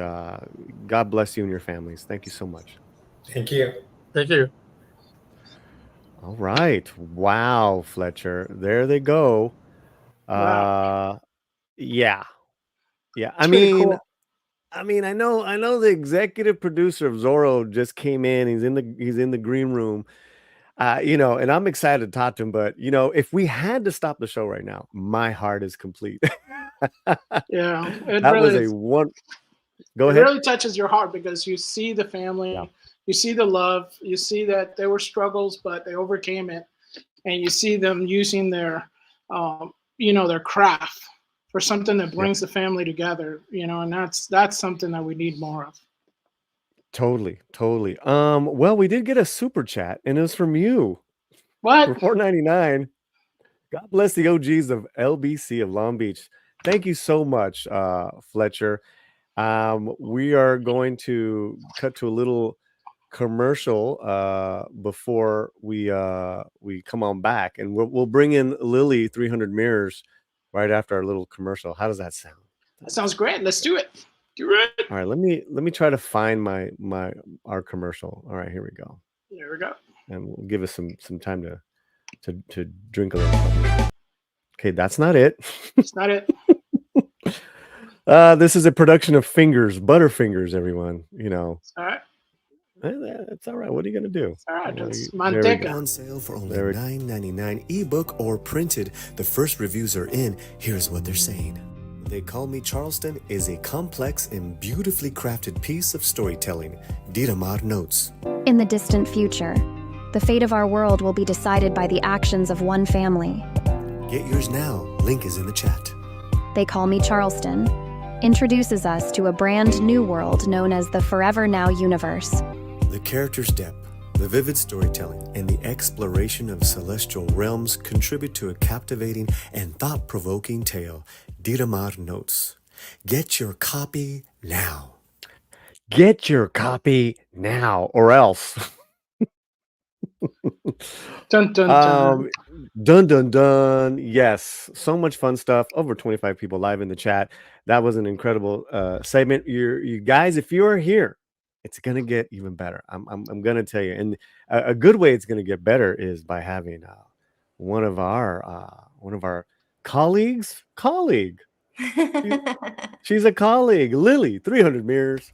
God bless you and your families. Thank you so much. Thank you. Thank you. All right. Wow, Fletcher. There they go. Wow. Yeah. It's pretty cool. I know the executive producer of Zorro just came in. He's in the green room. And I'm excited to talk to him, but if we had to stop the show right now, my heart is complete. Yeah, it That really was Go it ahead. really touches your heart because you see the family, you see the love, you see that there were struggles, but they overcame it, and you see them using their, their craft for something that brings the family together. And that's something that we need more of. Totally. Well, we did get a super chat, and it was from you. What? For $4.99. God bless the OGs of LBC of Long Beach. Thank you so much, Fletcher. We are going to cut to a little commercial before we come on back, and we'll bring in Lily 300 Mirrors right after our little commercial. How does that sound? That sounds great. Let's do it. Do it. All right, let me try to find our commercial. All right, here we go. There we go. And we'll give us some time to drink a little. Okay, that's not it. It's not it. This is a production of Butterfingers, everyone. It's all right. It's all right. What are you gonna do? All right, it's manteca. On sale for only $9.99, ebook or printed. The first reviews are in. Here's what they're saying. They Call Me Charleston is a complex and beautifully crafted piece of storytelling. Diramar notes. In the distant future, the fate of our world will be decided by the actions of one family. Get yours now. Link is in the chat. They Call Me Charleston introduces us to a brand new world known as the Forever Now universe. The character's depth, the vivid storytelling, and the exploration of celestial realms contribute to a captivating and thought-provoking tale. Diramar notes. Get your copy now. Get your copy now, or else. Dun, dun, dun. Dun dun. Yes, so much fun stuff. Over 25 people live in the chat. That was an incredible segment. You guys, if you're here, it's gonna get even better. I'm gonna tell you. And a good way it's gonna get better is by having one of our colleagues. She's a colleague, Lily 300 Mirrors.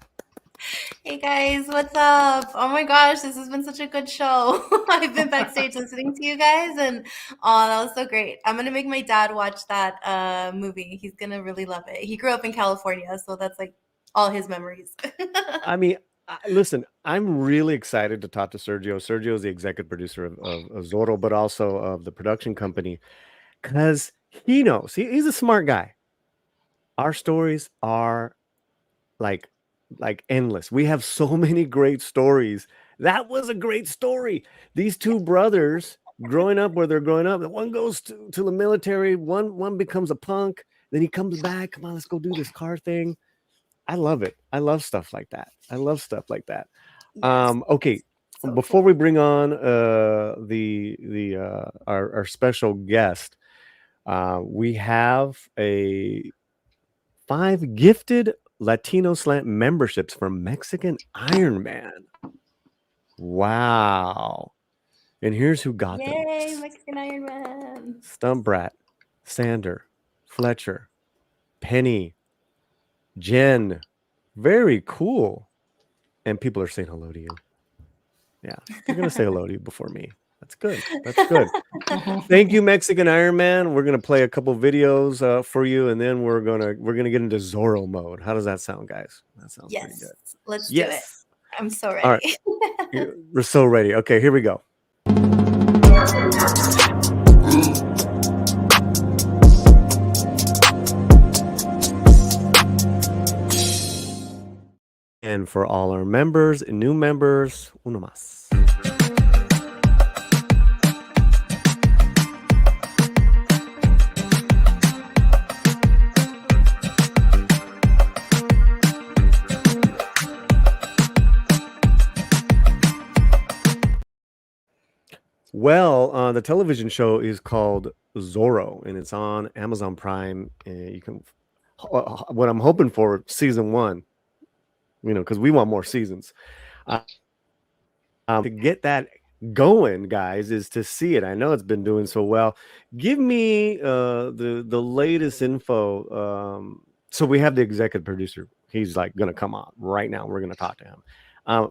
Hey guys, what's up? Oh my gosh, this has been such a good show. I've been backstage listening to you guys, and that was so great. I'm gonna make my dad watch that movie. He's gonna really love it. He grew up in California, so that's like all his memories. I mean, listen, I'm really excited to talk to Sergio. Sergio is the executive producer of Zoro, but also of the production company, because he knows he's a smart guy. Our stories are like endless. We have so many great stories. That was a great story. These two brothers growing up where they're growing up. One goes to the military. One becomes a punk. Then he comes back. Come on, let's go do this car thing. I love it. I love stuff like that. Okay. So before we bring on our special guest, we have 5 gifted Latino Slant memberships from Mexican Iron Man. Wow. And here's who got them. Yay, Mexican Iron Man. Stump Brat, Sander, Fletcher, Penny, Jen, very cool. And people are saying hello to you. Yeah, they're gonna say hello to you before me. That's good. That's good. Thank you, Mexican Iron Man. We're gonna play a couple videos for you, and then we're gonna get into Zorro mode. How does that sound, guys? That sounds pretty good. Let's do it. I'm so ready. All right, we're so ready. Okay, here we go. And for all our members and new members, uno más. Well, the television show is called Zorro, and it's on Amazon Prime. And you can, what I'm hoping for, season 1. You know, because we want more seasons. To get that going, guys, is to see it. I know it's been doing so well. Give me the latest info. So we have the executive producer. He's like going to come on right now. We're going to talk to him.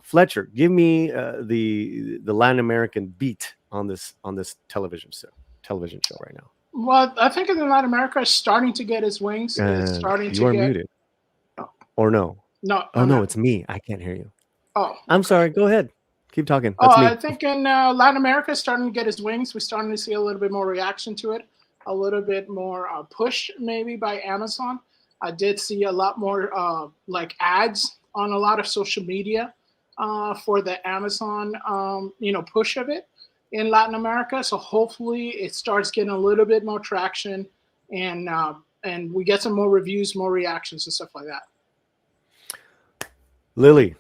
Fletcher, give me the Latin American beat on this television show right now. Well, I think in Latin America is starting to get his wings. It's starting to you are get muted. Or no? No. Oh no, it's me. I can't hear you. Oh, I'm sorry. Go ahead. Keep talking. That's me. I think in Latin America is starting to get his wings. We're starting to see a little bit more reaction to it, a little bit more push maybe by Amazon. I did see a lot more like ads on a lot of social media for the Amazon push of it in Latin America. So hopefully it starts getting a little bit more traction, and we get some more reviews, more reactions, and stuff like that. Lily,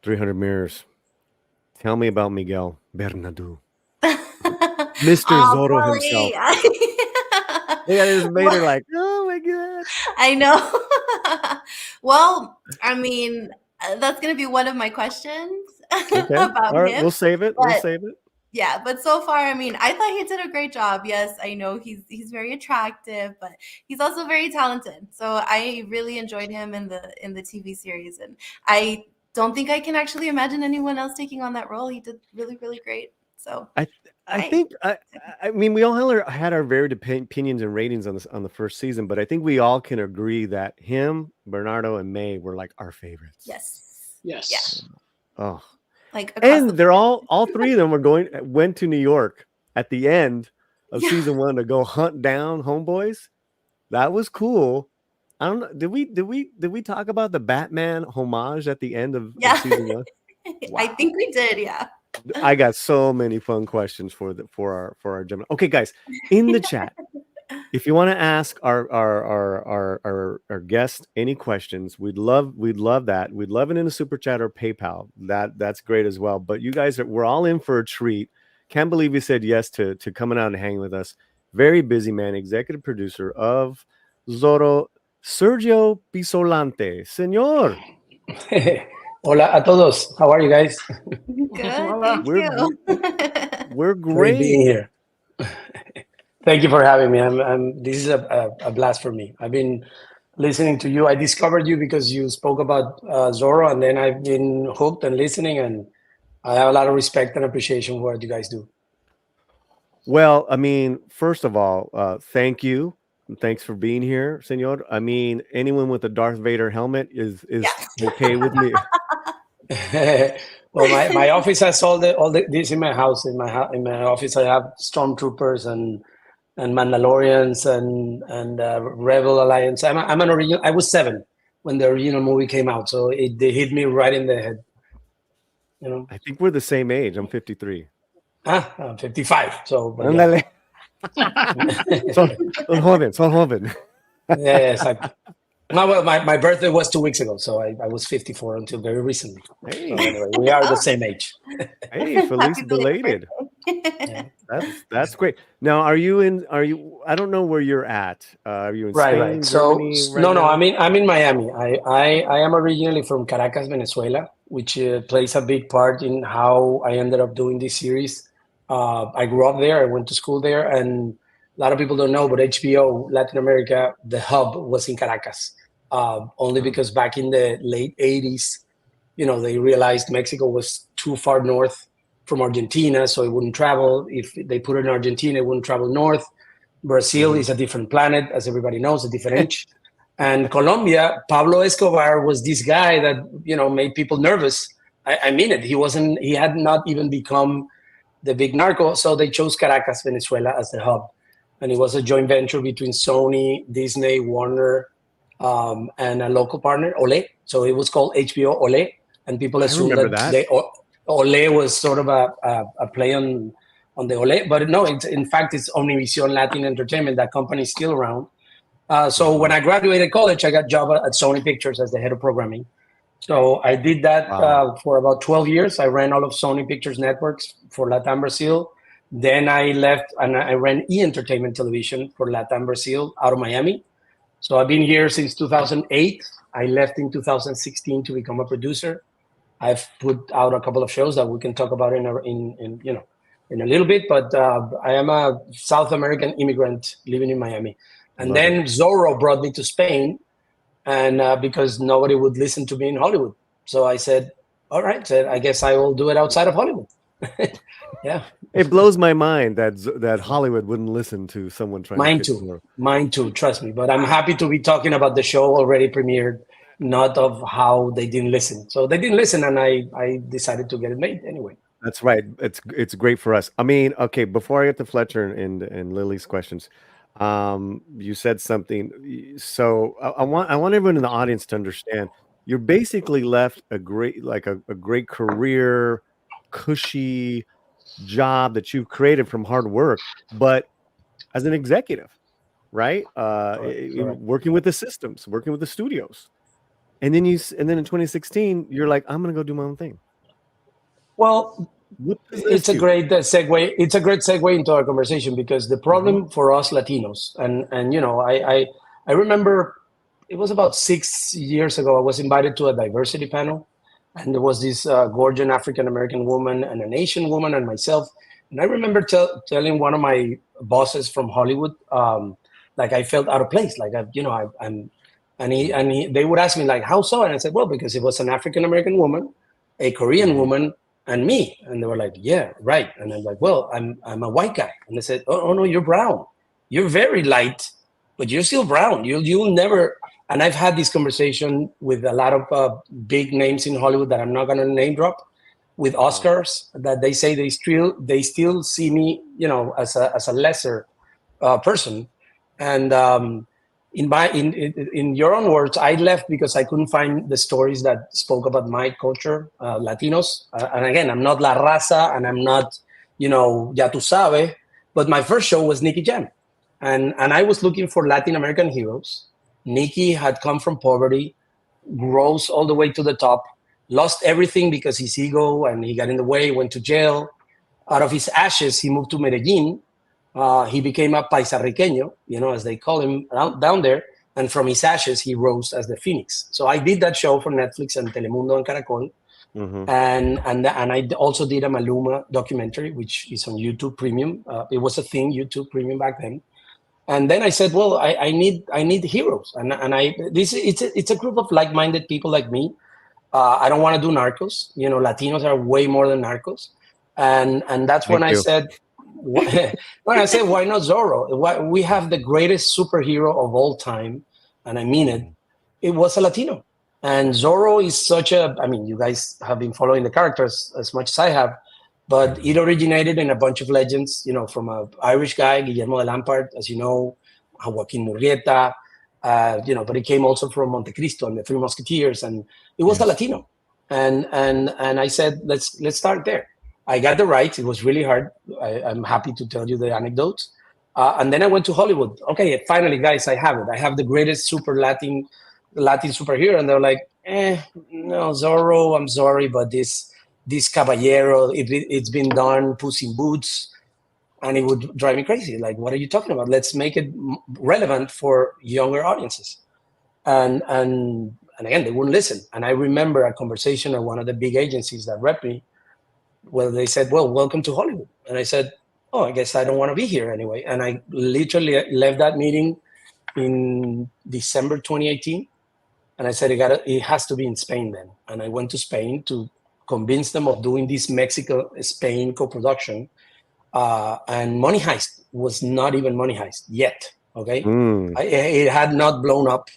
300 Mirrors. Tell me about Miguel Bernardo. Mr. Zoro himself. Yeah, it just made her like, oh my God. I know. Well, I mean, that's going to be one of my questions Okay. about All right, him. we'll save it. We'll save it. Yeah, but so far, I mean, I thought he did a great job. Yes, I know he's very attractive, but he's also very talented. So I really enjoyed him in the TV series, and I don't think I can actually imagine anyone else taking on that role. He did really, really great. So I think I mean we all had our varied opinions and ratings on the first season, but I think we all can agree that him, Bernardo, and May were like our favorites. Yes. Yes. Yeah. Oh. Like And they're all three of them went to New York at the end of season 1 to go hunt down homeboys. That was cool. I don't know. Did we talk about the Batman homage at the end of season 1? Wow. I think we did. Yeah. I got so many fun questions for our Gemini. Okay, guys, in the chat, if you want to ask our guest any questions, we'd love that. We'd love it in a super chat or PayPal. That's great as well. But you guys we're all in for a treat. Can't believe you said yes to coming out and hanging with us. Very busy man, executive producer of Zoro, Sergio Pizzolante. Señor. Hola a todos. How are you guys? Good. Thank you. We're great. Great being here. Thank you for having me. This is a blast for me. I've been listening to you. I discovered you because you spoke about Zorro, and then I've been hooked and listening, and I have a lot of respect and appreciation for what you guys do. Well, I mean, first of all, thank you. Thanks for being here, senor. I mean, anyone with a Darth Vader helmet is okay with me. Well, my office has all this in my house. In my office, I have stormtroopers and Mandalorians and Rebel Alliance. I'm an original. I was 7 when the original movie came out, so they hit me right in the head. You know. I think we're the same age. I'm 53. I'm 55. So. Ándale. Son joven. Yeah, exactly. No, well, my birthday was 2 weeks ago, so I was 54 until very recently. Hey. So anyway, we are the same age. Hey, Feliz belated. Yeah. That's great. Now, are you? I don't know where you're at. Are you in Spain? Right. So Germany, no, now? I'm in Miami. I am originally from Caracas, Venezuela, which plays a big part in how I ended up doing this series. I grew up there. I went to school there, and lot of people don't know, but HBO Latin America, the hub was in Caracas. Only because back in the late 80s, they realized Mexico was too far north from Argentina, so it wouldn't travel. If they put it in Argentina, it wouldn't travel north. Brazil is a different planet, as everybody knows, a different inch. And Colombia, Pablo Escobar was this guy that, made people nervous. I mean it. He had not even become the big narco. So they chose Caracas, Venezuela as the hub. And it was a joint venture between Sony, Disney, Warner, and a local partner, Ole. So it was called HBO Ole. And people assumed that Ole was sort of a play on the Ole. But no, in fact, it's Univision Latin Entertainment. That company is still around. So when I graduated college, I got a job at Sony Pictures as the head of programming. So I did that for about 12 years. I ran all of Sony Pictures networks for Latam Brazil. Then I left and I ran E-Entertainment Television for Latam Brazil out of Miami. So I've been here since 2008. I left in 2016 to become a producer. I've put out a couple of shows that we can talk about in a little bit. But I am a South American immigrant living in Miami. And then Zorro brought me to Spain, and because nobody would listen to me in Hollywood. So I said, all right, I guess I will do it outside of Hollywood. Yeah. It blows my mind that Hollywood wouldn't listen to someone trying Mine too, trust me. But I'm happy to be talking about the show already premiered, not of how they didn't listen. So they didn't listen, and I decided to get it made anyway. That's right. It's great for us. I mean, okay, before I get to Fletcher and Lily's questions, you said something. So I want everyone in the audience to understand. You're basically left a great career, cushy job that you've created from hard work, but as an executive, right? Working with the systems, working with the studios, and then in 2016, you're like, I'm gonna go do my own thing. Well, it's a great segue. It's a great segue into our conversation, because the problem for us Latinos, and I remember it was about 6 years ago. I was invited to a diversity panel, and there was this gorgeous African American woman and an Asian woman and myself. And I remember telling one of my bosses from Hollywood, like I felt out of place, like they would ask me like, how so? And I said, well, because it was an African American woman, a Korean woman, and me. And they were like, yeah, right. And I'm like, well, I'm a white guy. And they said, oh no, you're brown. You're very light, but you're still brown. You'll never. And I've had this conversation with a lot of big names in Hollywood that I'm not going to name drop, with Oscars, that they say they still see me, as a lesser person. And in your own words, I left because I couldn't find the stories that spoke about my culture, Latinos. And again, I'm not La Raza, and I'm not, Ya Tu Sabe, but my first show was Nicky Jam. And I was looking for Latin American heroes. Nicky had come from poverty, rose all the way to the top, lost everything because his ego, and he got in the way, went to jail. Out of his ashes, he moved to Medellin. He became a paisarriqueño, as they call him down there. And from his ashes, he rose as the Phoenix. So I did that show for Netflix and Telemundo and Caracol. And I also did a Maluma documentary, which is on YouTube Premium. It was a thing, YouTube Premium back then. And then I said, well, I need heroes. And it's a group of like-minded people like me. I don't want to do Narcos. Latinos are way more than Narcos. And that's when I said, why not Zorro? We have the greatest superhero of all time, and I mean it. It was a Latino. And Zorro is you guys have been following the characters as much as I have, but it originated in a bunch of legends, from an Irish guy, Guillermo de Lampard, as you know, Joaquin Murrieta, but it came also from Montecristo and the Three Musketeers, and it was a Latino. And I said, let's start there. I got the rights. It was really hard. I'm happy to tell you the anecdotes. And then I went to Hollywood. Okay, finally, guys, I have it. I have the greatest super Latin superhero. And they're like, no, Zorro, I'm sorry, but this Caballero, it's been done, Puss in Boots. And it would drive me crazy. Like, what are you talking about? Let's make it relevant for younger audiences. And again, they wouldn't listen. And I remember a conversation at one of the big agencies that rep me, where they said, well, welcome to Hollywood. And I said, oh, I guess I don't want to be here anyway. And I literally left that meeting in December 2018. And I said, it has to be in Spain then. And I went to Spain to convince them of doing this Mexico-Spain co-production. And Money Heist was not even Money Heist yet, okay? It had not blown up,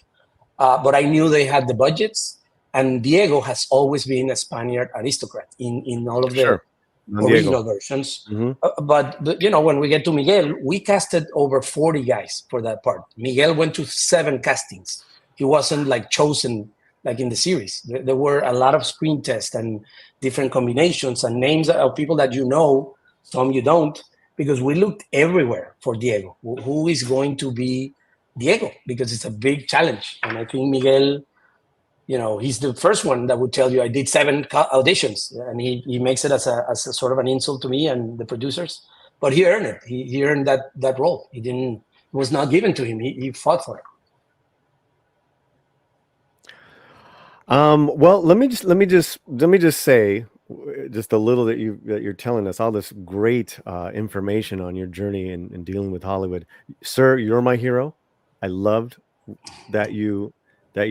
but I knew they had the budgets. And Diego has always been a Spaniard aristocrat in all of the original versions. But, when we get to Miguel, we casted over 40 guys for that part. Miguel went to 7 castings. He wasn't like chosen like in the series. There were a lot of screen tests and different combinations and names of people that you know, some you don't, because we looked everywhere for Diego. Who is going to be Diego? Because it's a big challenge. And I think Miguel, he's the first one that would tell you I did 7 auditions, and he makes it as a sort of an insult to me and the producers. But he earned it. He earned that role. It was not given to him. He fought for it. Well, let me just say, just a little that you're telling us all this great information on your journey in dealing with Hollywood, sir. You're my hero. I loved that you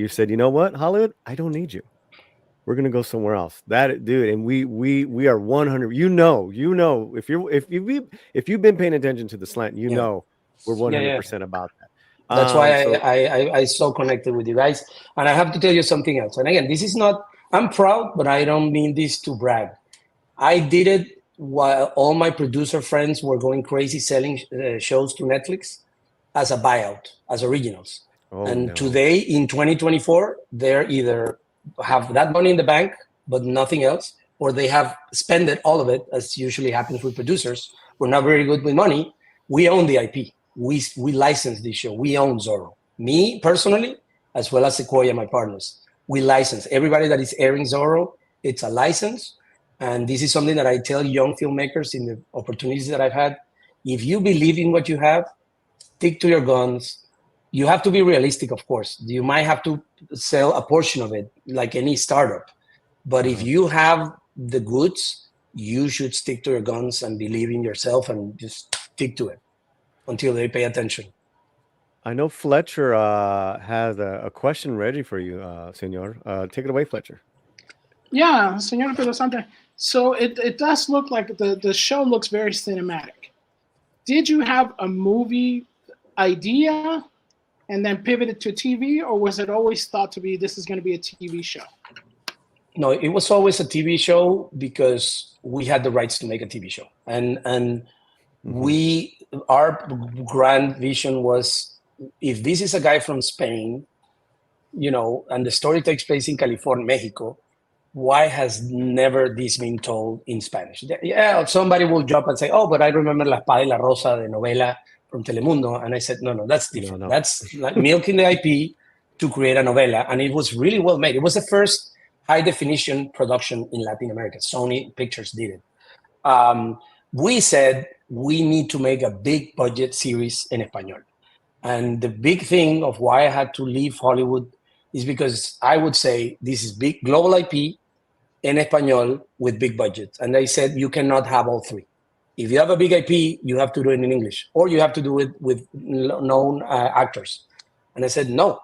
said, you know what, Hollywood, I don't need you. We're gonna go somewhere else. That dude, and we are 100. If you've been paying attention to the slant, we're 100% about that. That's why I so connected with you guys. And I have to tell you something else. And again, this is not, I'm proud, but I don't mean this to brag. I did it while all my producer friends were going crazy selling shows to Netflix as a buyout, as originals. Today in 2024, they're either have that money in the bank, but nothing else, or they have spent it, all of it, as usually happens with producers. We're not very good with money. We own the IP. We license this show. We own Zorro. Me personally, as well as Sequoia, my partners. We license. Everybody that is airing Zorro, it's a license. And this is something that I tell young filmmakers in the opportunities that I've had. If you believe in what you have, stick to your guns. You have to be realistic, of course. You might have to sell a portion of it, like any startup. But if you have the goods, you should stick to your guns and believe in yourself and just stick to it until they pay attention. I know Fletcher has a question ready for you, Senor. Take it away, Fletcher. Yeah, Senor Pizzolante. So it does look like the show looks very cinematic. Did you have a movie idea and then pivoted to TV, or was it always thought to be this is going to be a TV show? No, it was always a TV show because we had the rights to make a TV show. And our grand vision was, if this is a guy from Spain, and the story takes place in California, Mexico, why has never this been told in Spanish? Yeah, somebody will jump and say, oh, but I remember La Espada y la Rosa, the novela from Telemundo. And I said, no, that's different. No. That's like milking the IP to create a novela. And it was really well made. It was the first high-definition production in Latin America. Sony Pictures did it. We said, we need to make a big budget series in Espanol. And the big thing of why I had to leave Hollywood is because I would say this is big global IP in Espanol with big budgets. And they said, you cannot have all three. If you have a big IP, you have to do it in English, or you have to do it with known actors. And I said, no,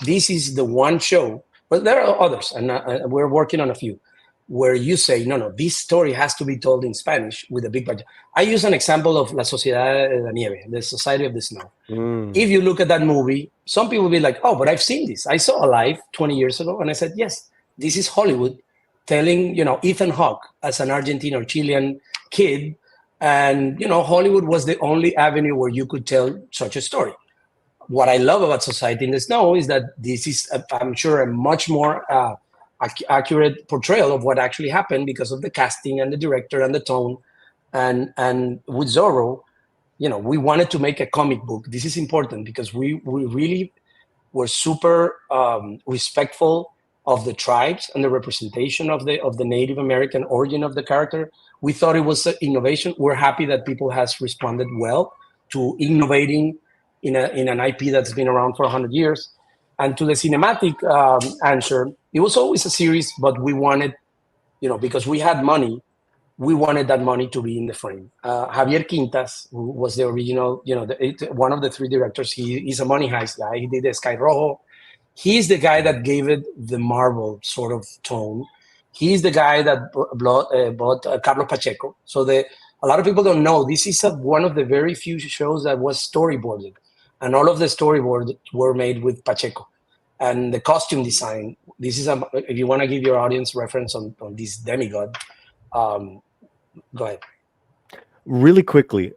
this is the one show, but there are others, and we're working on a few, where you say, no, this story has to be told in Spanish with a big budget. I use an example of La Sociedad de la Nieve, the Society of the Snow. If you look at that movie, some people will be like, oh, but I've seen this. I saw Alive 20 years ago. And I said, yes, this is Hollywood telling, Ethan Hawke as an Argentine or Chilean kid. And, Hollywood was the only avenue where you could tell such a story. What I love about Society in the Snow is that this is, I'm sure, a much more accurate portrayal of what actually happened because of the casting and the director and the tone. And with Zorro, we wanted to make a comic book. This is important because we really were super respectful of the tribes and the representation of the Native American origin of the character. We thought it was an innovation. We're happy that people has responded well to innovating in an IP that's been around for 100 years. And to the cinematic answer, it was always a series, but we wanted, because we had money, we wanted that money to be in the frame. Javier Quintas, who was the original, one of the three directors, he's a Money Heist guy. He did the Sky Rojo. He's the guy that gave it the Marvel sort of tone. He's the guy that bought Carlos Pacheco. So a lot of people don't know, this is one of the very few shows that was storyboarded. And all of the storyboards were made with Pacheco. And the costume design, this is, if you want to give your audience reference on this demigod, go ahead. Really quickly,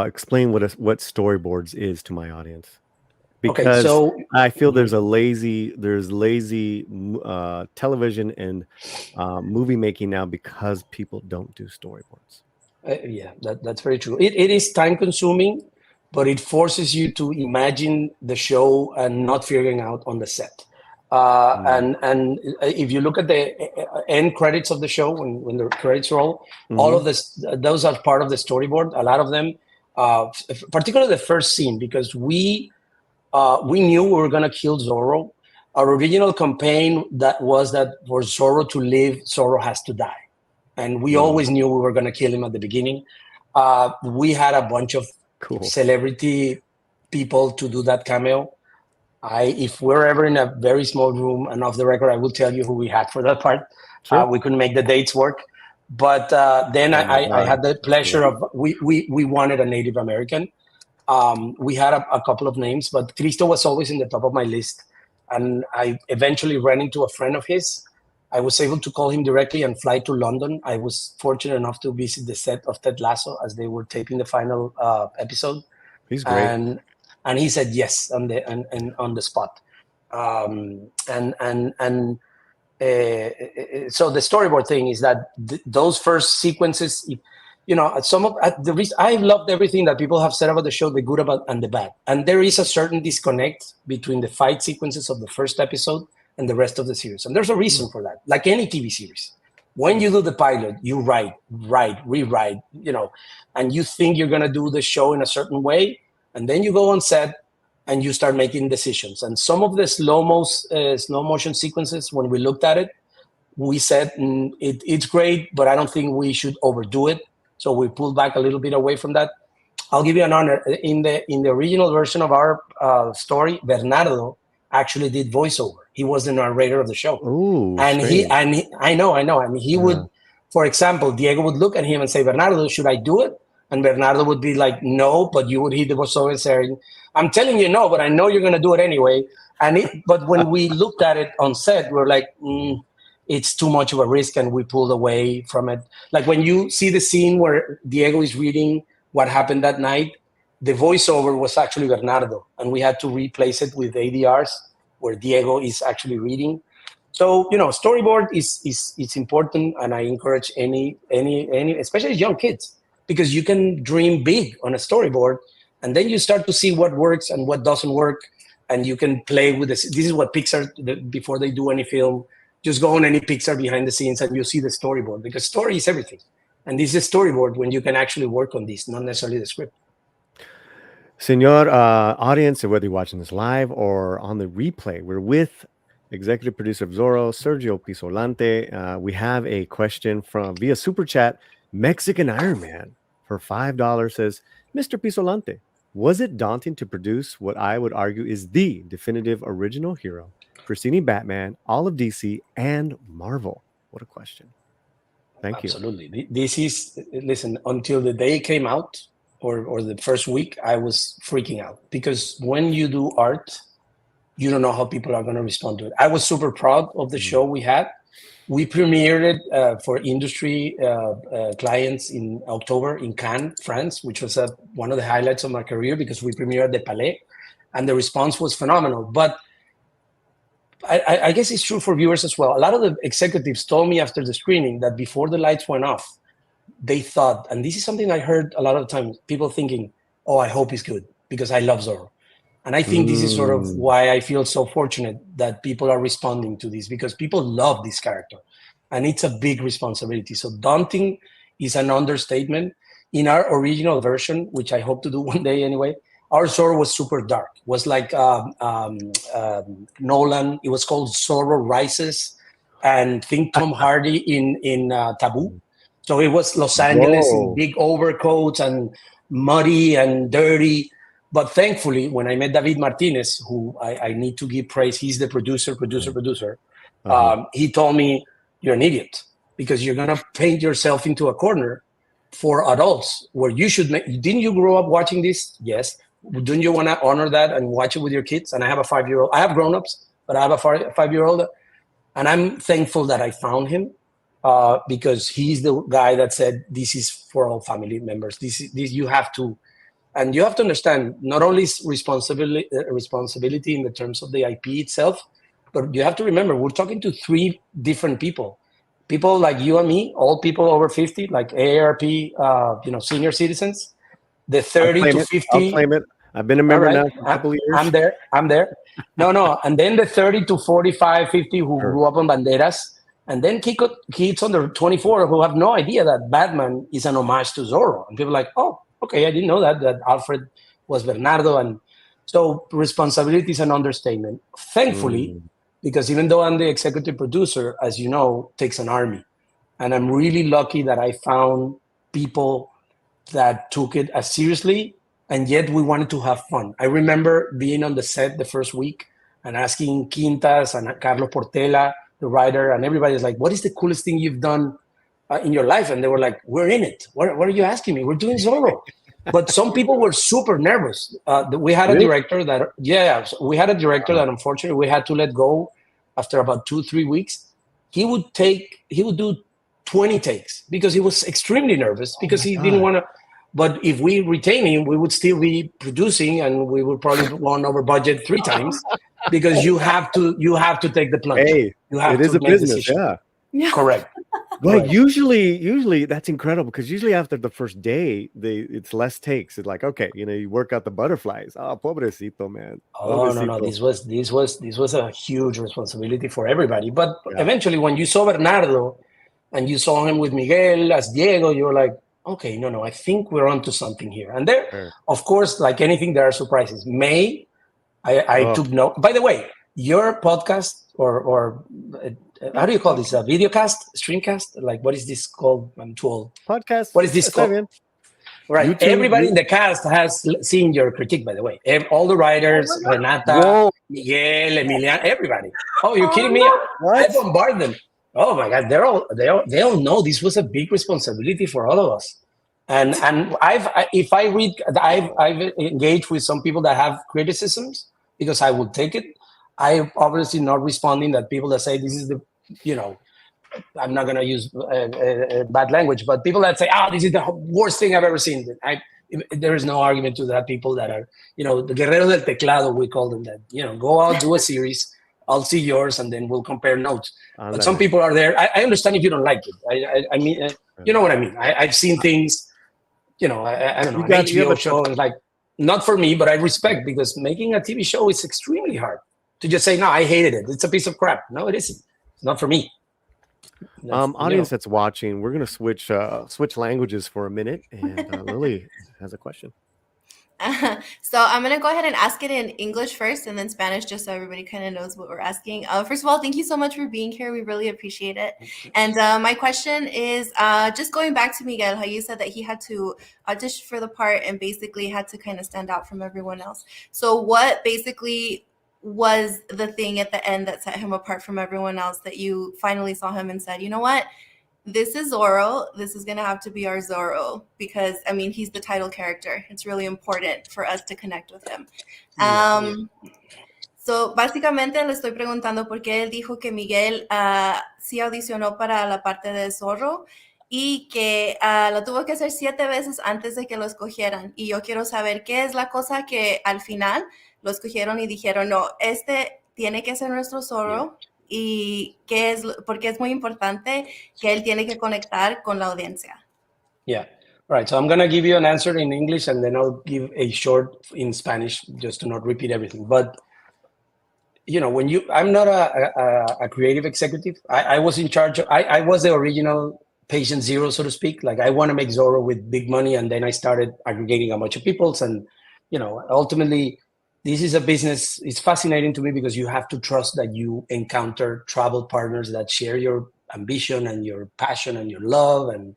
explain what storyboards is to my audience, because I feel there's lazy television and movie making now because people don't do storyboards. Yeah, that's very true. It is time consuming, but it forces you to imagine the show and not figuring out on the set. And if you look at the end credits of the show, when the credits roll, all of those are part of the storyboard. A lot of them, particularly the first scene, because we knew we were going to kill Zorro. Our original campaign was that for Zorro to live, Zorro has to die. And we always knew we were going to kill him at the beginning. We had a bunch of celebrity people to do that cameo. If we're ever in a very small room and off the record, I will tell you who we had for that part. Sure. We couldn't make the dates work. But then I had the pleasure of, we wanted a Native American. We had a couple of names, but Cristo was always in the top of my list. And I eventually ran into a friend of his. I was able to call him directly and fly to London. I was fortunate enough to visit the set of Ted Lasso as they were taping the final episode. He's great. And he said yes on the spot. So the storyboard thing is that those first sequences, some of the reason I loved everything that people have said about the show, the good about and the bad. And there is a certain disconnect between the fight sequences of the first episode and the rest of the series. And there's a reason for that. Like any TV series, when you do the pilot, you write, rewrite, and you think you're going to do the show in a certain way. And then you go on set and you start making decisions. And some of the slow motion sequences, when we looked at it, we said, it's great, but I don't think we should overdo it. So we pulled back a little bit away from that. I'll give you an honor. In the original version of our story, Bernardo actually did voiceover. He was the narrator of the show. Ooh, and I know. And he would, for example, Diego would look at him and say, Bernardo, should I do it? And Bernardo would be like, no, but you would hear the voiceover saying, I'm telling you no, but I know you're going to do it anyway. But when we looked at it on set, we're like, it's too much of a risk, and we pulled away from it. Like when you see the scene where Diego is reading what happened that night, the voiceover was actually Bernardo, and we had to replace it with ADRs where Diego is actually reading. So, storyboard is important, and I encourage any, especially young kids, because you can dream big on a storyboard, and then you start to see what works and what doesn't work, and you can play with this. This is what Pixar, before they do any film, just go on any Pixar behind the scenes and you see the storyboard, because story is everything. And this is a storyboard when you can actually work on this, not necessarily the script. Senor audience, whether you're watching this live or on the replay, we're with executive producer of Zoro, Sergio Pizzolante. We have a question from via Super Chat. Mexican Iron Man for $5 says, Mr. Pizzolante, was it daunting to produce what I would argue is the definitive original hero, preceding Batman, all of DC, and Marvel? What a question. Thank you. Absolutely. This is, listen, until the day it came out, or the first week, I was freaking out, because when you do art, you don't know how people are going to respond to it. I was super proud of the show we had. We premiered it for industry clients in October in Cannes, France, which was one of the highlights of my career, because we premiered the Palais, and the response was phenomenal. But I guess it's true for viewers as well. A lot of the executives told me after the screening that before the lights went off, they thought, and this is something I heard a lot of times, people thinking, oh, I hope he's good because I love Zorro. And I think this is sort of why I feel so fortunate that people are responding to this, because people love this character and it's a big responsibility. So daunting is an understatement. In our original version, which I hope to do one day anyway, our Zorro was super dark. It was like Nolan. It was called Zorro Rises, and think Tom Hardy in Taboo. So it was Los Angeles in big overcoats and muddy and dirty. But thankfully, when I met David Martinez, who I need to give praise, he's the producer. He told me, you're an idiot because you're going to paint yourself into a corner for adults where you should make. Didn't you grow up watching this? Yes. Don't you want to honor that and watch it with your kids? And I have a 5-year-old. I have grown-ups, but I have a 5-year-old. And I'm thankful that I found him because he's the guy that said, this is for all family members. This you have to. And you have to understand, not only responsibility in the terms of the IP itself, but you have to remember, we're talking to 3 different people. People like you and me, all people over 50, like AARP, senior citizens. The 30 to 50. I'll claim it. I've been a member now for a couple of years. I'm there. No. And then the 30 to 45, 50 who grew up on Banderas. And then kids under 24 who have no idea that Batman is an homage to Zorro. And people are like, oh, okay, I didn't know that Alfred was Bernardo. And so responsibility is an understatement. Thankfully, because even though I'm the executive producer, as you know, takes an army. And I'm really lucky that I found people that took it as seriously, and yet we wanted to have fun. I remember being on the set the first week and asking Quintas and Carlos Portela, the writer, and everybody's like, what is the coolest thing you've done in your life? And they were like, we're in it. What are you asking me? We're doing Zorro. But some people were super nervous. We had a director that, that unfortunately we had to let go after about 2-3 weeks. He would do 20 takes because he was extremely nervous because he didn't want to. But if we retain him, we would still be producing and we would probably run over budget 3 times because you have to take the plunge. Hey, it is a business, yeah. Correct. Well, usually that's incredible because usually after the first day, it's less takes. It's like, okay, you work out the butterflies. Oh, pobrecito, man. Pobrecito. No. This was a huge responsibility for everybody. But eventually, when you saw Bernardo and you saw him with Miguel as Diego, you were like, okay, no, I think we're onto something here. And there, of course, like anything, there are surprises. I took note. By the way, your podcast or how do you call this? A videocast, streamcast? Like, what is this called? I'm too old. Podcast. What is this called? Right. YouTube, everybody in the cast has seen your critique, by the way. All the writers, Renata, Miguel, Emiliano, everybody. Oh, you're kidding me? I bombard them. Oh my God, they all know this was a big responsibility for all of us. And I've engaged with some people that have criticisms because I would take it. I obviously not responding that people that say this is the, I'm not going to use bad language, but people that say, this is the worst thing I've ever seen. There is no argument to that. People that are, the guerreros del teclado, we call them that, go out, do a series. I'll see yours and then we'll compare notes. But some people are there. I understand if you don't like it. I mean, you know what I mean? I've seen things, I don't know, an HBO show is like, not for me, but I respect because making a TV show is extremely hard. To just say, no, I hated it. It's a piece of crap. No, it isn't. It's not for me. Audience that's watching, we're going to switch languages for a minute. And Lily has a question. So I'm going to go ahead and ask it in English first and then Spanish, just so everybody kind of knows what we're asking. First of all, thank you so much for being here. We really appreciate it. And my question is just going back to Miguel, how you said that he had to audition for the part and basically had to kind of stand out from everyone else. So what basically was the thing at the end that set him apart from everyone else that you finally saw him and said, you know what? This is Zorro. This is going to have to be our Zorro because, I mean, he's the title character. It's really important for us to connect with him. So, básicamente le estoy preguntando porque él dijo que Miguel sí audicionó para la parte de Zorro y que lo tuvo que hacer 7 veces antes de que lo escogieran. Y yo quiero saber qué es la cosa que al final lo escogieron y dijeron, no, este tiene que ser nuestro Zorro. Y qué es, porque es muy importante que él tiene que conectar con la audiencia. Yeah, right. So I'm going to give you an answer in English and then I'll give a short in Spanish just to not repeat everything. But, I'm not a creative executive. I was in charge. I was the original patient zero, so to speak. Like I want to make Zorro with big money. And then I started aggregating a bunch of peoples. And, ultimately, this is a business. It's fascinating to me because you have to trust that you encounter travel partners that share your ambition and your passion and your love. And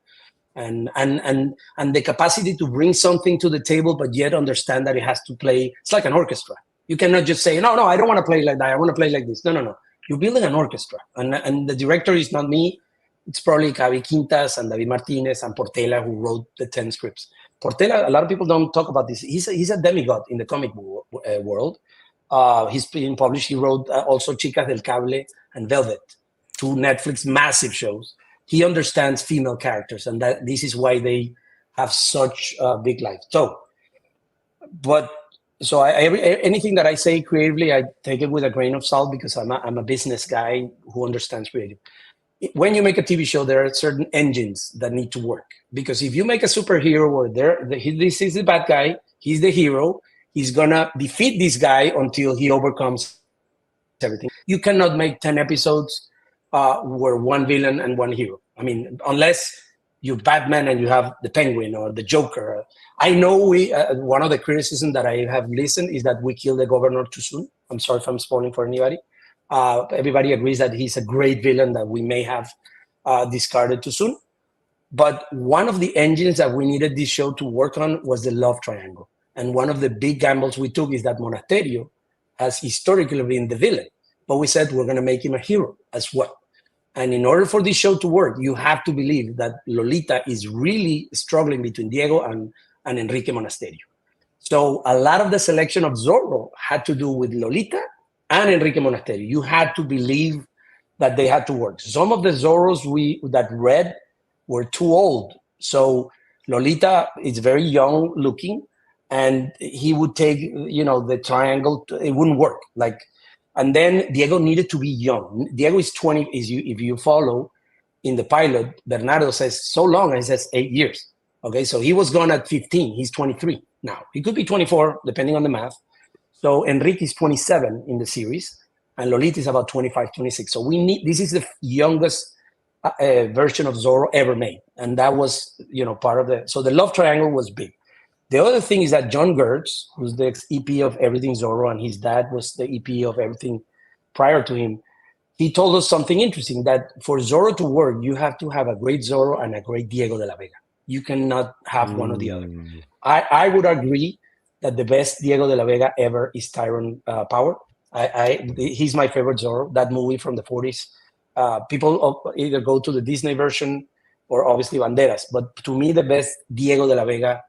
and the capacity to bring something to the table, but yet understand that it has to play. It's like an orchestra. You cannot just say, no, I don't want to play like that. I want to play like this. No. You're building an orchestra, and the director is not me. It's probably Cavi Quintas and David Martinez and Portela, who wrote the 10 scripts. Portela, a lot of people don't talk about this. He's a demigod in the comic world. He's been published. He wrote also Chicas del Cable and Velvet, 2 Netflix massive shows. He understands female characters, and that this is why they have such big life. So anything that I say creatively, I take it with a grain of salt because I'm a business guy who understands creative. When you make a TV show, there are certain engines that need to work. Because if you make a superhero where this is the bad guy, he's the hero, he's gonna defeat this guy until he overcomes everything. You cannot make 10 episodes where one villain and one hero. I mean, unless you're Batman and you have the Penguin or the Joker. I know one of the criticisms that I have listened is that we killed the governor too soon. I'm sorry if I'm spoiling for anybody. Everybody agrees that he's a great villain that we may have discarded too soon. But one of the engines that we needed this show to work on was the love triangle. And one of the big gambles we took is that Monasterio has historically been the villain. But we said we're going to make him a hero as well. And in order for this show to work, you have to believe that Lolita is really struggling between Diego and Enrique Monasterio. So a lot of the selection of Zorro had to do with Lolita and Enrique Monasterio. You had to believe that they had to work. Some of the Zorros that read were too old. So Lolita is very young looking, and he would take, the triangle. It wouldn't work. And then Diego needed to be young. Diego is 20. If you follow in the pilot, Bernardo says so long, and he says 8 years. Okay, so he was gone at 15. He's 23 now. He could be 24, depending on the math. So Enrique is 27 in the series, and Lolita is about 25, 26. So this is the youngest version of Zorro ever made. And that was, part of so the love triangle was big. The other thing is that John Gertz, who's the EP of everything Zorro, and his dad was the EP of everything prior to him, he told us something interesting, that for Zorro to work, you have to have a great Zorro and a great Diego de la Vega. You cannot have one or the other. I would agree that the best Diego de la Vega ever is Tyrone Power. He's my favorite Zorro, that movie from the 40s. People either go to the Disney version or obviously Banderas. But to me, the best Diego de la Vega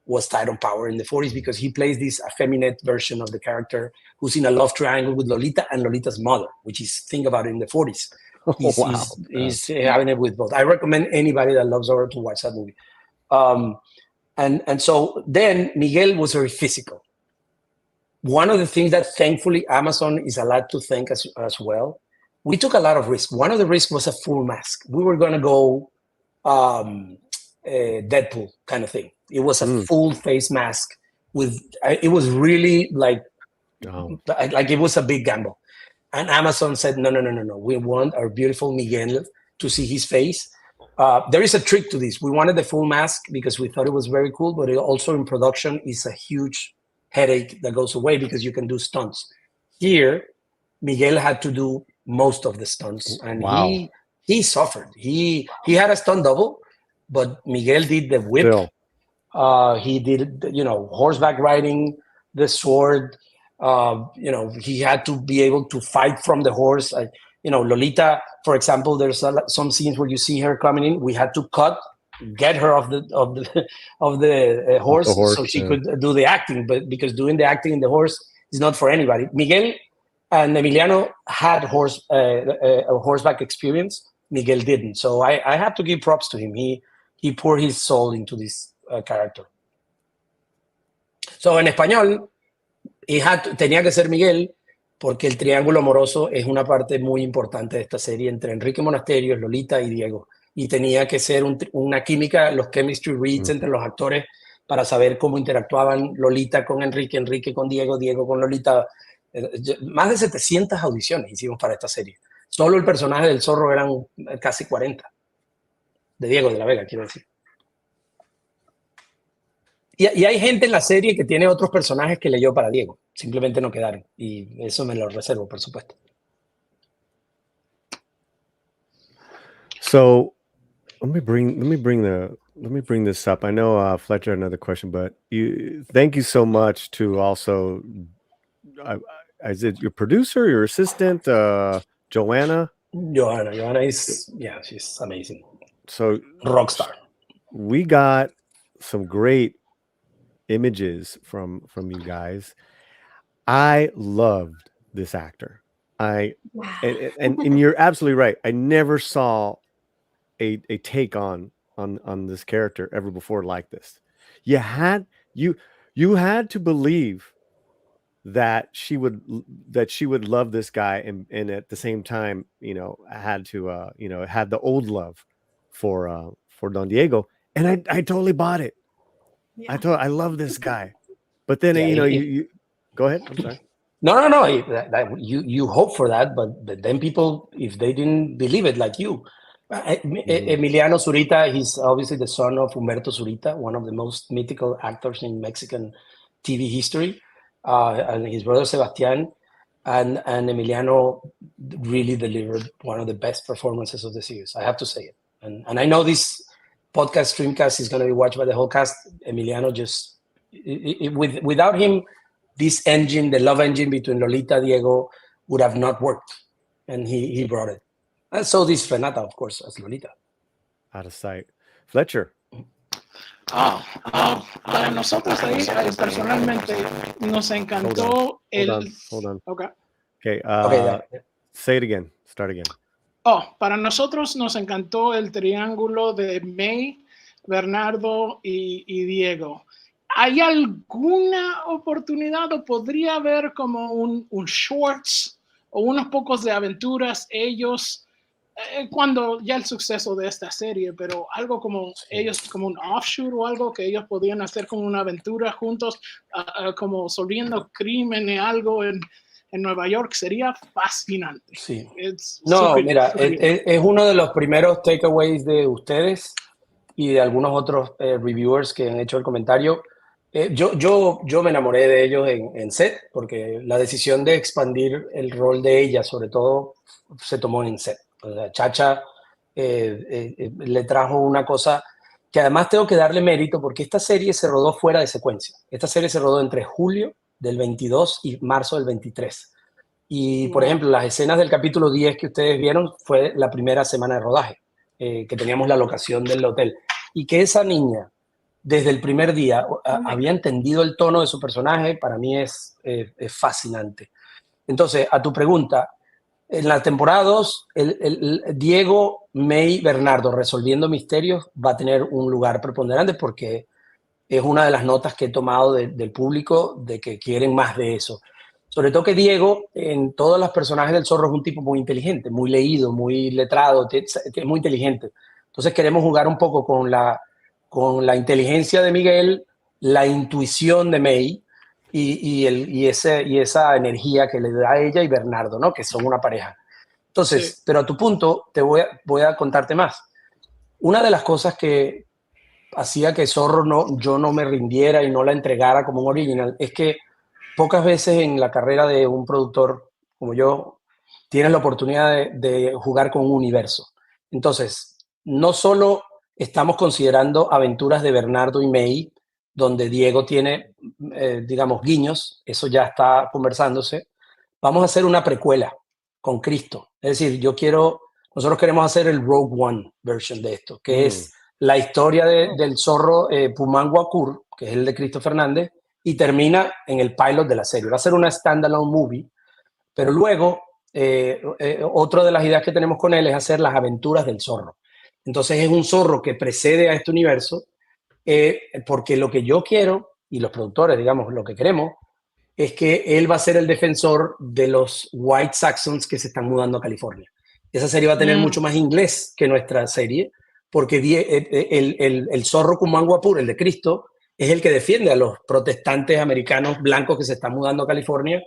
was Tyrone Power in the 40s, because he plays this effeminate version of the character who's in a love triangle with Lolita and Lolita's mother, which is, think about it, in the 40s. He's having it with both. I recommend anybody that loves Zorro to watch that movie. And so then Miguel was very physical. One of the things that thankfully Amazon is allowed to thank as well, we took a lot of risk. One of the risks was a full mask. We were going to go Deadpool kind of thing. It was a full face mask it was really like it was a big gamble. And Amazon said, no. We want our beautiful Miguel to see his face. There is a trick to this. We wanted the full mask because we thought it was very cool, but it also in production is a huge headache that goes away because you can do stunts. Here, Miguel had to do most of the stunts, and he suffered. He had a stunt double, but Miguel did the whip. He did, horseback riding, the sword. He had to be able to fight from the horse. Lolita, for example, there's some scenes where you see her coming in. We had to get her off the horse so she could do the acting. But because doing the acting in the horse is not for anybody. Miguel and Emiliano had horseback experience. Miguel didn't. So I have to give props to him. He poured his soul into this character. So en español, tenía que ser Miguel, porque el triángulo amoroso es una parte muy importante de esta serie entre Enrique Monasterio, Lolita y Diego. Y tenía que ser una química, los chemistry reads entre los actores para saber cómo interactuaban Lolita con Enrique, Enrique con Diego, Diego con Lolita. Más de 700 audiciones hicimos para esta serie. Solo el personaje del Zorro eran casi 40. De Diego de la Vega, quiero decir. Y hay gente en la serie que tiene otros personajes que leyó para Diego. Simplemente no quedaron. Y eso me lo reservo, por supuesto. So let me bring let me bring this up. I know Fletcher had another question, but thank you so much to also, is it your producer, your assistant, Joanna? Joanna is, yeah, she's amazing. So rock star. We got some great images from you guys. I loved this actor. And you're absolutely right. I never saw a take on this character ever before like this. You had to believe that she would love this guy, and at the same time, had to had the old love for Don Diego, and I totally bought it. Yeah. I love this guy, but then you go ahead. I'm sorry. No. You hope for that, but then people, if they didn't believe it, like you, Emiliano Zurita, he's obviously the son of Humberto Zurita, one of the most mythical actors in Mexican TV history, and his brother Sebastián, and Emiliano really delivered one of the best performances of the series. I have to say it, and I know this podcast streamcast is going to be watched by the whole cast. Emiliano just without him, this engine, the love engine between Lolita Diego, would have not worked, and he brought it. And so this Renata, of course, as Lolita. Out of sight. Fletcher. Para nosotros ahí, personalmente, nos encantó Hold on. Okay. Okay. Say it again. Start again. Para nosotros nos encantó el triángulo de May, Bernardo y Diego. ¿Hay alguna oportunidad o podría haber como un shorts o unos pocos de aventuras ellos cuando ya el suceso de esta serie, pero algo como ellos como un offshoot o algo que ellos podían hacer como una aventura juntos, como solviendo crímenes, algo en Nueva York, sería fascinante. Sí. No, mira, es uno de los primeros takeaways de ustedes y de algunos otros reviewers que han hecho el comentario. Yo me enamoré de ellos en set, porque la decisión de expandir el rol de ella, sobre todo, se tomó en set. O sea, Chacha le trajo una cosa que además tengo que darle mérito, porque esta serie se rodó fuera de secuencia. Esta serie se rodó entre julio del 22 y marzo del 23. Y, por ejemplo, las escenas del capítulo 10 que ustedes vieron fue la primera semana de rodaje, que teníamos la locación del hotel. Y que esa niña, desde el primer día, había entendido el tono de su personaje, para mí es fascinante. Entonces, a tu pregunta, en la temporada 2, el Diego, May, Bernardo resolviendo misterios va a tener un lugar preponderante, porque es una de las notas que he tomado del público de que quieren más de eso. Sobre todo que Diego, en todos los personajes del Zorro, es un tipo muy inteligente, muy leído, muy letrado, es muy inteligente. Entonces queremos jugar un poco con la inteligencia de Miguel, la intuición de May y esa energía que le da a ella y Bernardo, ¿no? Que son una pareja. Entonces, sí. Pero a tu punto, voy a contarte más. Una de las cosas que hacía que Zorro yo no me rindiera y no la entregara como un original es que pocas veces en la carrera de un productor como yo tienes la oportunidad de jugar con un universo. Entonces, no solo estamos considerando aventuras de Bernardo y May, donde Diego tiene, digamos, guiños, eso ya está conversándose. Vamos a hacer una precuela con Cristo. Es decir, nosotros queremos hacer el Rogue One version de esto, que es la historia del zorro Pumán Guacur, que es el de Cristo Fernández, y termina en el pilot de la serie. Va a ser una standalone movie, pero luego otra de las ideas que tenemos con él es hacer las aventuras del zorro. Entonces es un zorro que precede a este universo, porque lo que yo quiero, y los productores, digamos, lo que queremos, es que él va a ser el defensor de los White Saxons que se están mudando a California. Esa serie va a tener mucho más inglés que nuestra serie, porque el zorro Kumanguapur, el de Cristo, es el que defiende a los protestantes americanos blancos que se están mudando a California.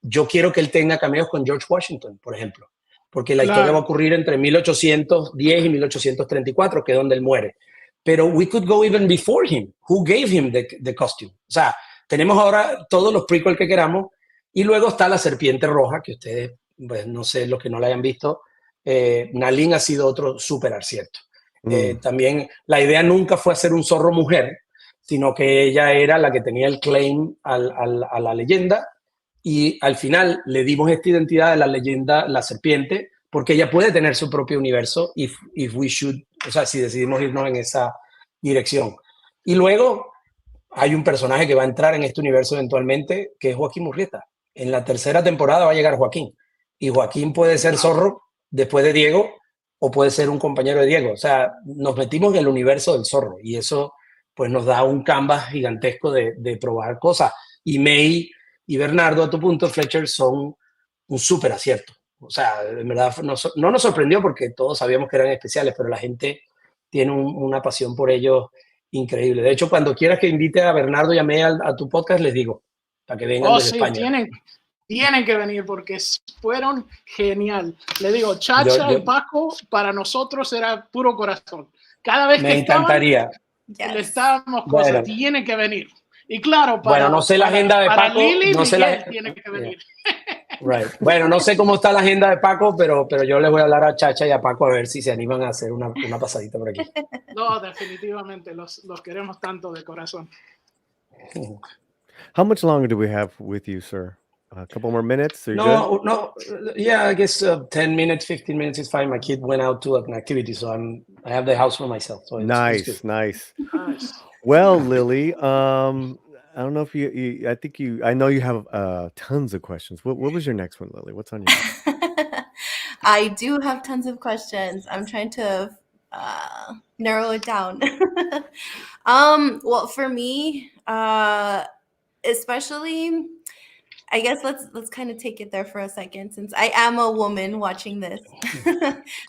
Yo quiero que él tenga cameos con George Washington, por ejemplo, porque la historia va a ocurrir entre 1810 y 1834, que es donde él muere. Pero we could go even before him. Who gave him the costume? O sea, tenemos ahora todos los prequels que queramos, y luego está la serpiente roja, que ustedes, pues, no sé, los que no la hayan visto, Nalin ha sido otro súper acierto. También la idea nunca fue hacer un Zorro mujer, sino que ella era la que tenía el claim a la leyenda, y al final le dimos esta identidad de la leyenda, la serpiente, porque ella puede tener su propio universo if we should, o sea, si decidimos irnos en esa dirección. Y luego hay un personaje que va a entrar en este universo eventualmente, que es Joaquín Murrieta. En la tercera temporada va a llegar Joaquín, y Joaquín puede ser Zorro después de Diego, o puede ser un compañero de Diego. O sea, nos metimos en el universo del Zorro, y eso pues nos da un canvas gigantesco de probar cosas. Y May y Bernardo, a tu punto, Fletcher, son un súper acierto. O sea, en verdad no nos sorprendió porque todos sabíamos que eran especiales, pero la gente tiene una pasión por ellos increíble. De hecho, cuando quieras que invite a Bernardo y a May a tu podcast, les digo, para que vengan desde España. Tienen que venir porque fueron genial. Le digo, Chacha y Paco, para nosotros era puro corazón. Cada vez que encantaría. Le estábamos cosas, tienen que venir. Y claro, para, no sé la agenda de Paco, Lili, no sé Miguel tiene que venir. Right. Bueno, no sé cómo está la agenda de Paco, pero yo les voy a hablar a Chacha y a Paco a ver si se animan a hacer una pasadita por aquí. No, definitivamente, los queremos tanto de corazón. How much longer do we have with you, sir? A couple more minutes? No. Yeah, I guess 10 minutes, 15 minutes is fine. My kid went out to an activity, so I have the house for myself. So nice. Well, Lily, I don't know if I know you have tons of questions. What was your next one, Lily? What's on your list? I do have tons of questions. I'm trying to narrow it down. Well, for me, especially, I guess let's kind of take it there for a second, since I am a woman watching this.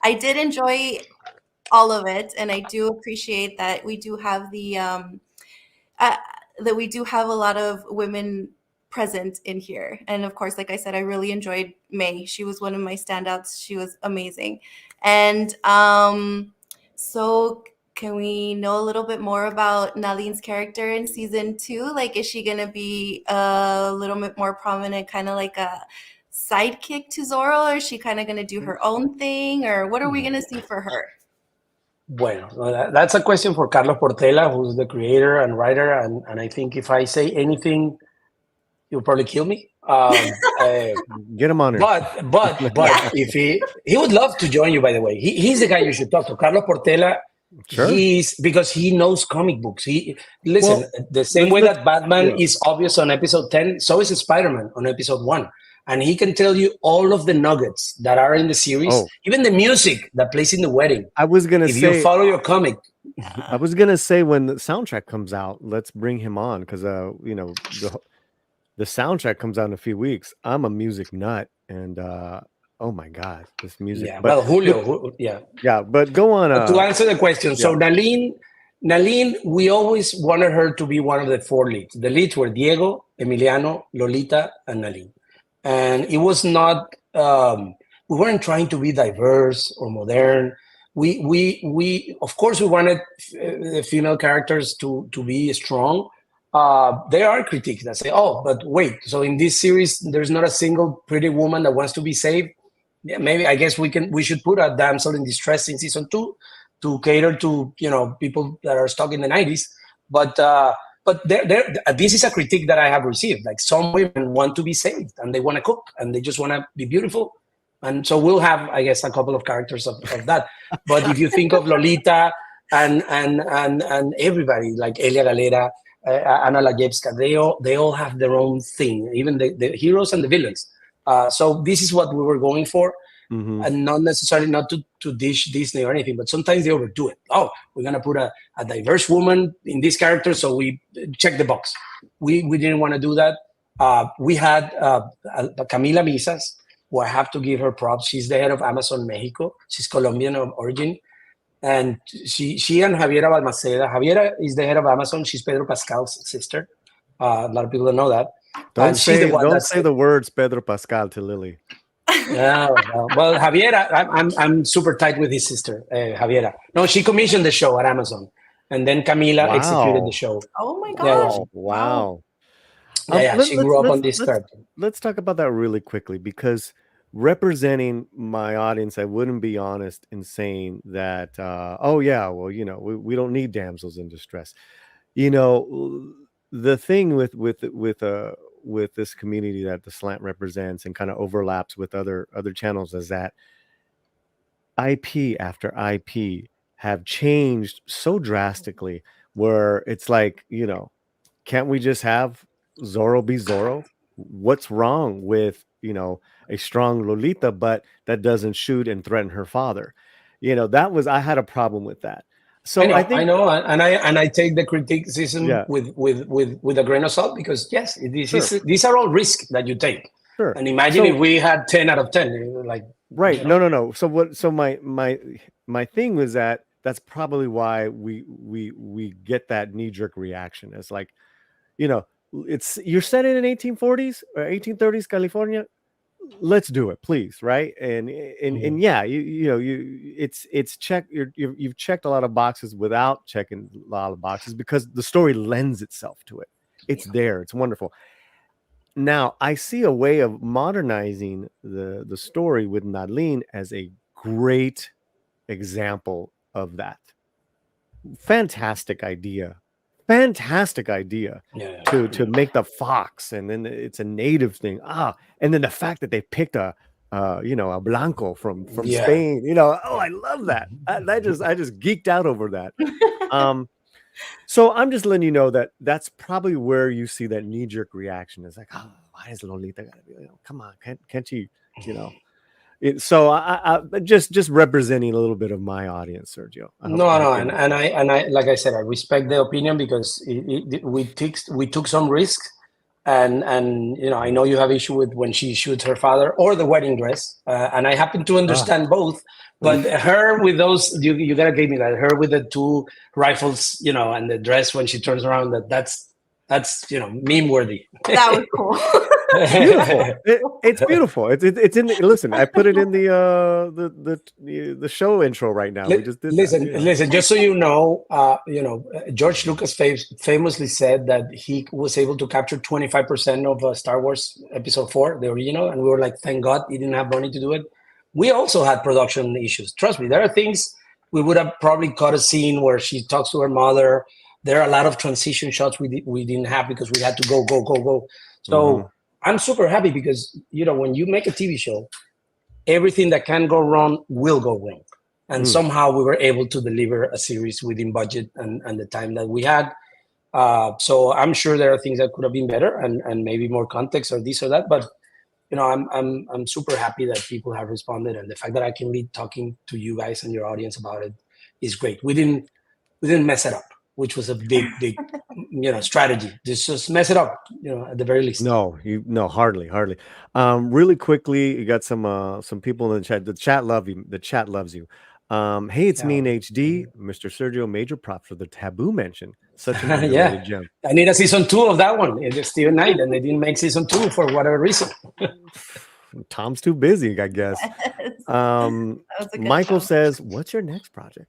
I did enjoy all of it, and I do appreciate that we do have that we do have a lot of women present in here. And of course, like I said, I really enjoyed May. She was one of my standouts. She was amazing. And so can we know a little bit more about Naline's character in season 2? Like, is she going to be a little bit more prominent, kind of like a sidekick to Zoro? Or is she kind of going to do her own thing? Or what are we going to see for her? Bueno, that's a question for Carlos Portela, who's the creator and writer. And I think if I say anything, you'll probably kill me. Get him on here. But if he would love to join you, by the way. He's the guy you should talk to. Carlos Portela. Sure. Because he knows comic books. The same way that Batman is obvious on episode 10, so is Spider-Man on episode 1. And he can tell you all of the nuggets that are in the series, even the music that plays in the wedding. I was going to say, if you follow your comic. I was going to say, when the soundtrack comes out, let's bring him on, because, the soundtrack comes out in a few weeks. I'm a music nut, and oh my God, this music. Yeah, but, Julio, Yeah, but go on. To answer the question, so Naline, we always wanted her to be one of the 4 leads. The leads were Diego, Emiliano, Lolita, and Naline. And it was not, we weren't trying to be diverse or modern. We of course, we wanted the female characters to be strong. There are critiques that say, oh, but wait, so in this series, there's not a single pretty woman that wants to be saved. Yeah, maybe, I guess we should put a damsel in distress in season 2 to cater to, people that are stuck in the 90s. But this is a critique that I have received. Like, some women want to be saved and they want to cook and they just want to be beautiful. And so we'll have, I guess, a couple of characters of that. But if you think of Lolita and everybody, like Elia Galera, Ana Lajewska, they all have their own thing, even the heroes and the villains. So this is what we were going for. Mm-hmm. And not necessarily not to dish Disney or anything, but sometimes they overdo it. Oh, we're going to put a diverse woman in this character, so we check the box. We didn't want to do that. We had Camila Misas, who I have to give her props. She's the head of Amazon Mexico. She's Colombian of origin. And she and Javiera Balmaceda. Javiera is the head of Amazon. She's Pedro Pascal's sister. A lot of people don't know that. Don't say the words Pedro Pascal to Lily. Yeah, well, Javiera, I'm super tight with his sister, Javiera. No, she commissioned the show at Amazon, and then Camila executed the show. Oh my gosh! Wow. Yeah, she grew up on this character. Let's talk about that really quickly, because representing my audience, I wouldn't be honest in saying that, oh yeah, well, we don't need damsels in distress. The thing with this community that the slant represents and kind of overlaps with other channels is that IP after IP have changed so drastically where it's like, can't we just have Zorro be Zorro? What's wrong with, a strong Lolita, but that doesn't shoot and threaten her father? I had a problem with that. So I think I know, and I take the criticism with a grain of salt, because yes, these are all risks that you take. Sure. And imagine if we had 10 out of 10, like right. No. So my thing was that's probably why we get that knee-jerk reaction. It's like, you're set in 1840s or 1830s California. Let's do it, please, right? And yeah, it's check. You've checked a lot of boxes without checking a lot of boxes because the story lends itself to it. It's there. It's wonderful. Now I see a way of modernizing the story with Nadine as a great example of that. Fantastic idea to make the fox, and then it's a native thing. And then the fact that they picked a blanco from Spain. I love that. I just geeked out over that. So I'm just letting you know that that's probably where you see that knee-jerk reaction. Is like, why is Lolita gotta be? Come on, can't you? So I just representing a little bit of my audience, Sergio. And I like I said, I respect the opinion because we took some risks, and I know you have issue with when she shoots her father or the wedding dress, and I happen to understand both. But her with those, you gotta give me that. Her with the two rifles, and the dress when she turns around, that's meme worthy. That was cool. Beautiful. It's beautiful. It's in the, listen. I put it in the show intro right now. We just did listen. Just so you know, George Lucas famously said that he was able to capture 25% of Star Wars Episode 4, the original, and we were like, thank God he didn't have money to do it. We also had production issues. Trust me, there are things we would have probably cut a scene where she talks to her mother. There are a lot of transition shots we didn't have because we had to go. So I'm super happy because, when you make a TV show, everything that can go wrong will go wrong. And somehow we were able to deliver a series within budget and the time that we had. So I'm sure there are things that could have been better and maybe more context or this or that. But, I'm super happy that people have responded. And the fact that I can be talking to you guys and your audience about it is great. We didn't mess it up, which was a big strategy. Just mess it up, at the very least. No, hardly. Really quickly, you got some people in the chat. The chat loves you. Hey, it's me in HD, Mr. Sergio. Major props for the taboo mention. Such an underrated gem. I need a season 2 of that one. It's Steven Knight, and they didn't make season 2 for whatever reason. Tom's too busy, I guess. Michael says, "What's your next project?"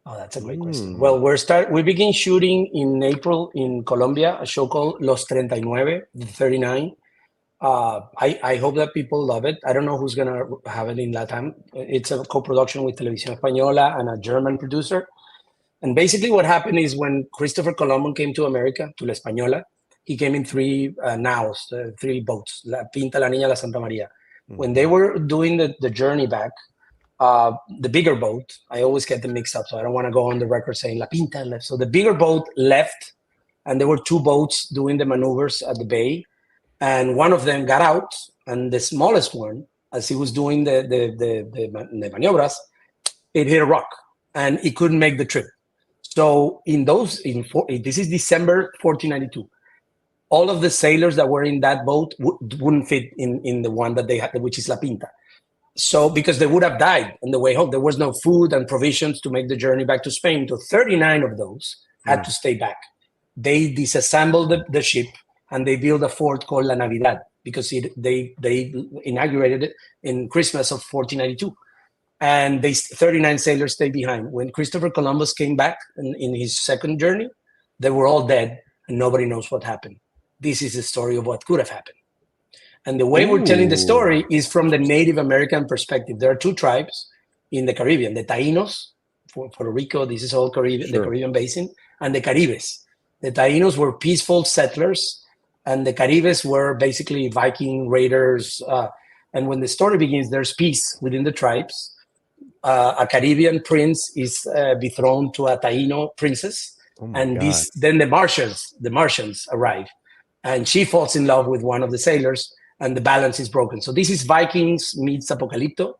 Oh, that's a great question. Well, we begin shooting in April in Colombia, a show called Los 39, the 39. I hope that people love it. I don't know who's going to have it in Latam. It's a co-production with Televisión Española and a German producer. And basically what happened is when Christopher Columbus came to America, to La Española, he came in 3 naos, 3 boats, La Pinta, La Niña, La Santa Maria. When they were doing the journey back, the bigger boat, I always get them mixed up, so I don't want to go on the record saying La Pinta left. So the bigger boat left, and there were 2 boats doing the maneuvers at the bay, and one of them got out, and the smallest one, as he was doing the maniobras, it hit a rock, and it couldn't make the trip. So this is December 1492. All of the sailors that were in that boat wouldn't fit in the one that they had, which is La Pinta. So because they would have died on the way home, there was no food and provisions to make the journey back to Spain. So 39 of those had to stay back. They disassembled the ship and they built a fort called La Navidad because they inaugurated it in Christmas of 1492. And 39 sailors stayed behind. When Christopher Columbus came back in his second journey, they were all dead and nobody knows what happened. This is the story of what could have happened. And the way we're telling the story is from the Native American perspective. There are two tribes in the Caribbean, the Taínos, Puerto Rico, this is all Caribbean, the Caribbean basin, and the Caribes. The Taínos were peaceful settlers, and the Caribes were basically Viking raiders. And when the story begins, there's peace within the tribes. A Caribbean prince is betrothed to a Taíno princess, and then the Martians arrive, and she falls in love with one of the sailors, and the balance is broken. So this is Vikings meets Apocalipto.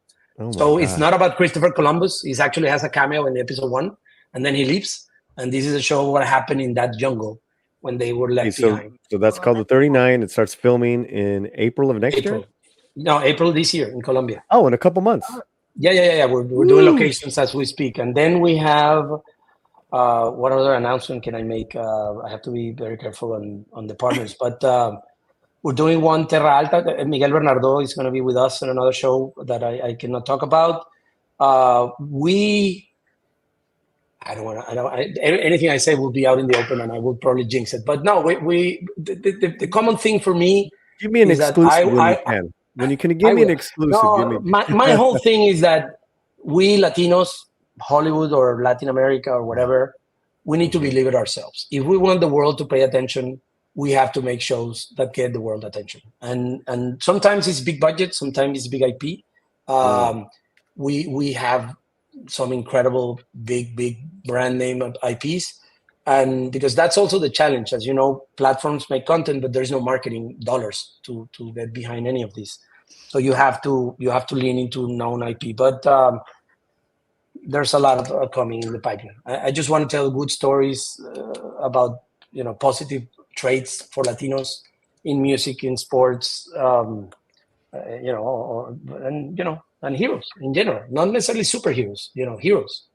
So it's not about Christopher Columbus. He actually has a cameo in episode 1, and then he leaves. And this is a show what happened in that jungle when they were left behind. So that's called the 39. It starts filming in April of next year? No, April this year in Colombia. Oh, in a couple months. Yeah. We're doing locations as we speak. And then we have, what other announcement can I make? I have to be very careful on the partners. But we're doing one Terra Alta. Miguel Bernardo is going to be with us in another show that I cannot talk about. Anything I say will be out in the open, and I will probably jinx it. But no, the common thing for me. Give me an exclusive when you can. When you can give me an exclusive. No, my whole thing is that we Latinos, Hollywood or Latin America or whatever, we need to believe it ourselves. If we want the world to pay attention, we have to make shows that get the world attention. And sometimes it's big budget, sometimes it's big IP. We have some incredible big brand name IPs, and because that's also the challenge. As you know, platforms make content, but there's no marketing dollars to get behind any of this. So you have to lean into known IP. But there's a lot of coming in the pipeline. I just want to tell good stories about positive traits for Latinos in music, in sports, and heroes in general, not necessarily superheroes, heroes,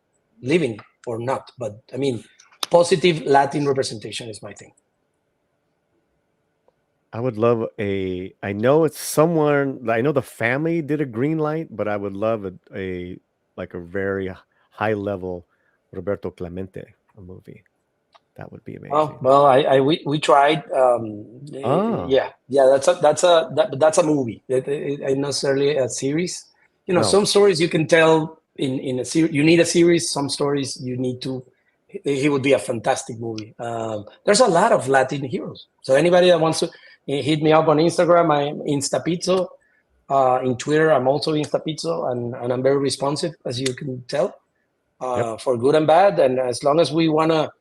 living or not, but I mean, positive Latin representation is my thing. I would love I know it's someone, I know the family did a green light, but I would love a very high level Roberto Clemente movie. That would be amazing. Oh, well, we tried. Yeah, that's a movie. It necessarily a series. Some stories you can tell in a series. You need a series. Some stories you need to. He would be a fantastic movie. There's a lot of Latin heroes. So anybody that wants to hit me up on Instagram, I'm Instapizzo. In Twitter, I'm also Instapizzo, and I'm very responsive, as you can tell, for good and bad. And as long as we wanna,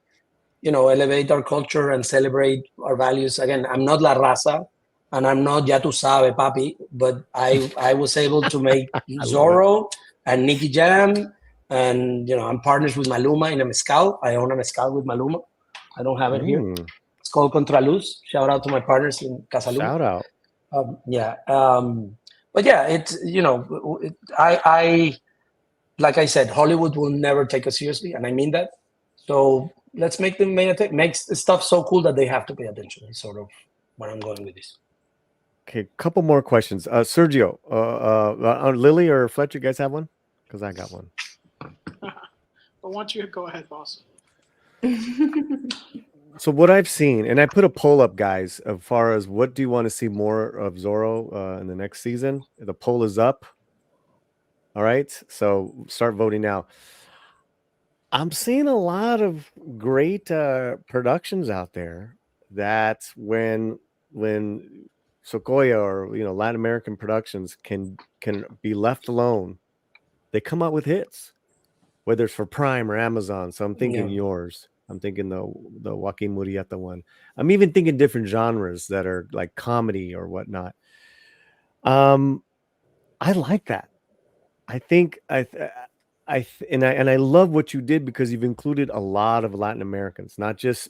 elevate our culture and celebrate our values. Again, I'm not La Raza, and I'm not Ya Tu Sabe, Papi, but I was able to make Zorro and Nicky Jam, and I'm partners with Maluma in a mezcal. I own a mezcal with Maluma. I don't have it here. It's called Contraluz. Shout out to my partners in Casaluna. Shout out. But yeah, it's I like I said, Hollywood will never take us seriously, and I mean that. So let's make them make stuff so cool that they have to pay attention. It's sort of where I'm going with this. Okay, couple more questions. Sergio, Lily or Fletcher, you guys have one? Because I got one. But once you go ahead, boss. So what I've seen, and I put a poll up, guys, as far as what do you want to see more of Zorro in the next season? The poll is up. All right, so start voting now. I'm seeing a lot of great productions out there that when Sequoia or Latin American productions can be left alone, they come out with hits, whether it's for Prime or Amazon. So I'm thinking yours. I'm thinking the Joaquin Murrieta one. I'm even thinking different genres that are like comedy or whatnot. I like that. I think I love what you did, because you've included a lot of Latin Americans, not just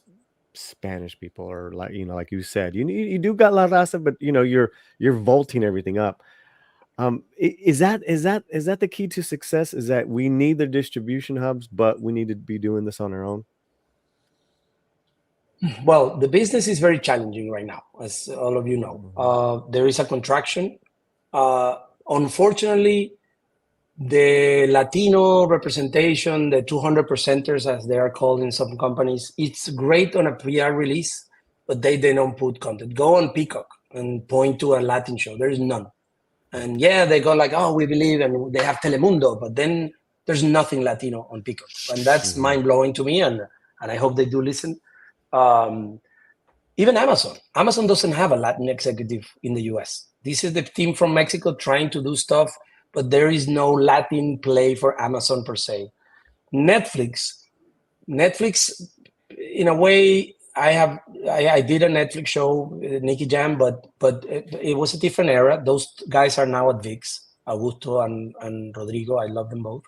Spanish people, or like you said, you do got La Raza, but you're vaulting everything up. Is that the key to success? Is that we need the distribution hubs, but we need to be doing this on our own? Well, the business is very challenging right now, as all of you know. There is a contraction. Unfortunately, the Latino representation, the 200%ers, as they are called in some companies, it's great on a PR release, but they don't put content. Go on Peacock. and point to a Latin show. There is none. And yeah, they go like, oh, we believe, and they have Telemundo, but then there's nothing Latino on Peacock. And that's mind-blowing to me, and I hope they do listen. Even Amazon. Amazon doesn't have a Latin executive in the US. This is the team from Mexico trying to do stuff, but there is no Latin play for Amazon per se. Netflix, in a way, I did a Netflix show, Nicky Jam, but it was a different era. Those guys are now at VIX, Augusto and Rodrigo. I love them both.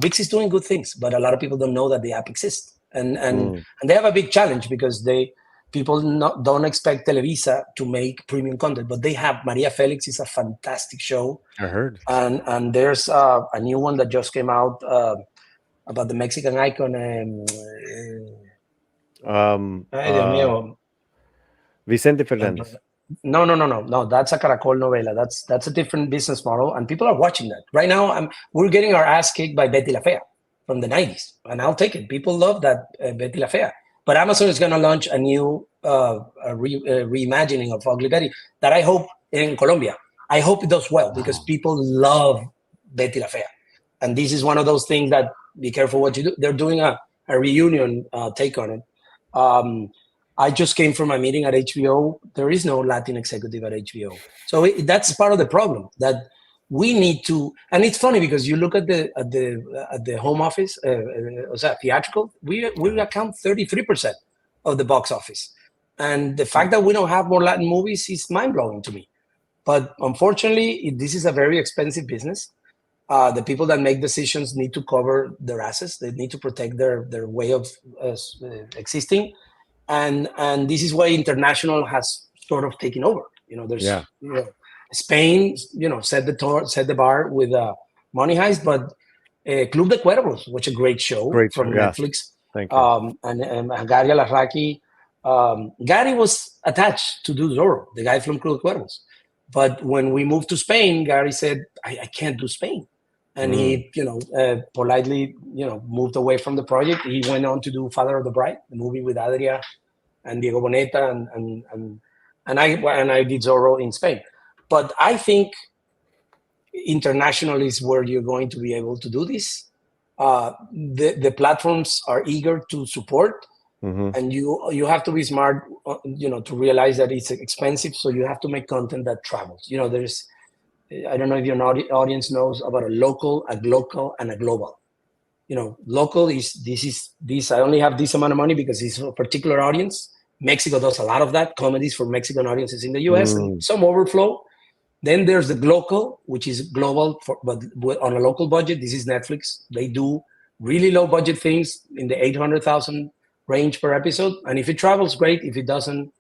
VIX is doing good things, but a lot of people don't know that the app exists, and they have a big challenge because people don't expect Televisa to make premium content, but they have. Maria Felix is a fantastic show. I heard. And there's a new one that just came out about the Mexican icon. Vicente Fernandez. No. That's a Caracol novela. That's a different business model, and people are watching that right now. We're getting our ass kicked by Betty La Fea from the 90s, and I'll take it. People love that Betty La Fea. But Amazon is going to launch a new reimagining of Ugly Betty that I hope in Colombia. I hope it does well because people love Betty La Fea, and this is one of those things that be careful what you do. They're doing a reunion take on it. I just came from a meeting at HBO. There is no Latin executive at HBO. So that's part of the problem that we need to, and it's funny because you look at the home office, theatrical, we account 33% of the box office. And the fact that we don't have more Latin movies is mind-blowing to me. But unfortunately, this is a very expensive business. The people that make decisions need to cover their assets. They need to protect their way of existing. And this is why international has sort of taken over. There's Spain, set the bar with Money Heist, but Club de Cuervos, which is a great show from Netflix. Thank you. And Gary Alarraqui. Gary was attached to do Zoro, the guy from Club de Cuervos. But when we moved to Spain, Gary said, I can't do Spain. And he, politely, moved away from the project. He went on to do Father of the Bride, the movie with Adria and Diego Boneta, and I did Zorro in Spain. But I think international is where you're going to be able to do this. The platforms are eager to support, and you have to be smart, to realize that it's expensive. So you have to make content that travels. There's, I don't know if your audience knows about a local, a glocal, and a global. Local is this. I only have this amount of money because it's a particular audience. Mexico does a lot of that, comedies for Mexican audiences in the US, and some overflow. Then there's the glocal, which is global, but on a local budget. This is Netflix. They do really low budget things in the 800,000 range per episode. And if it travels, great. If it doesn't,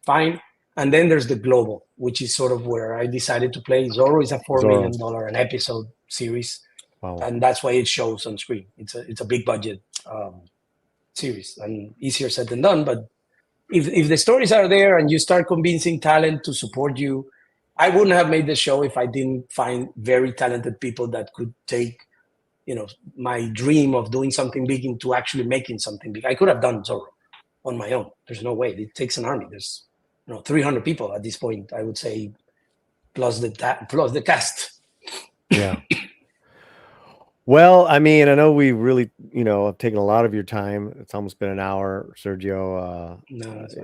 fine. And then there's the global, which is sort of where I decided to play. Zorro is a $4 million an episode series. Wow. And that's why it shows on screen. It's a big budget series, and easier said than done. But if the stories are there and you start convincing talent to support you, I wouldn't have made the show if I didn't find very talented people that could take, my dream of doing something big into actually making something big. I could have done Zorro on my own. There's no way. It takes an army. There's 300 people at this point, I would say, plus the cast. Yeah. Well, I mean, I know we really, have taken a lot of your time. It's almost been an hour, Sergio. No, that's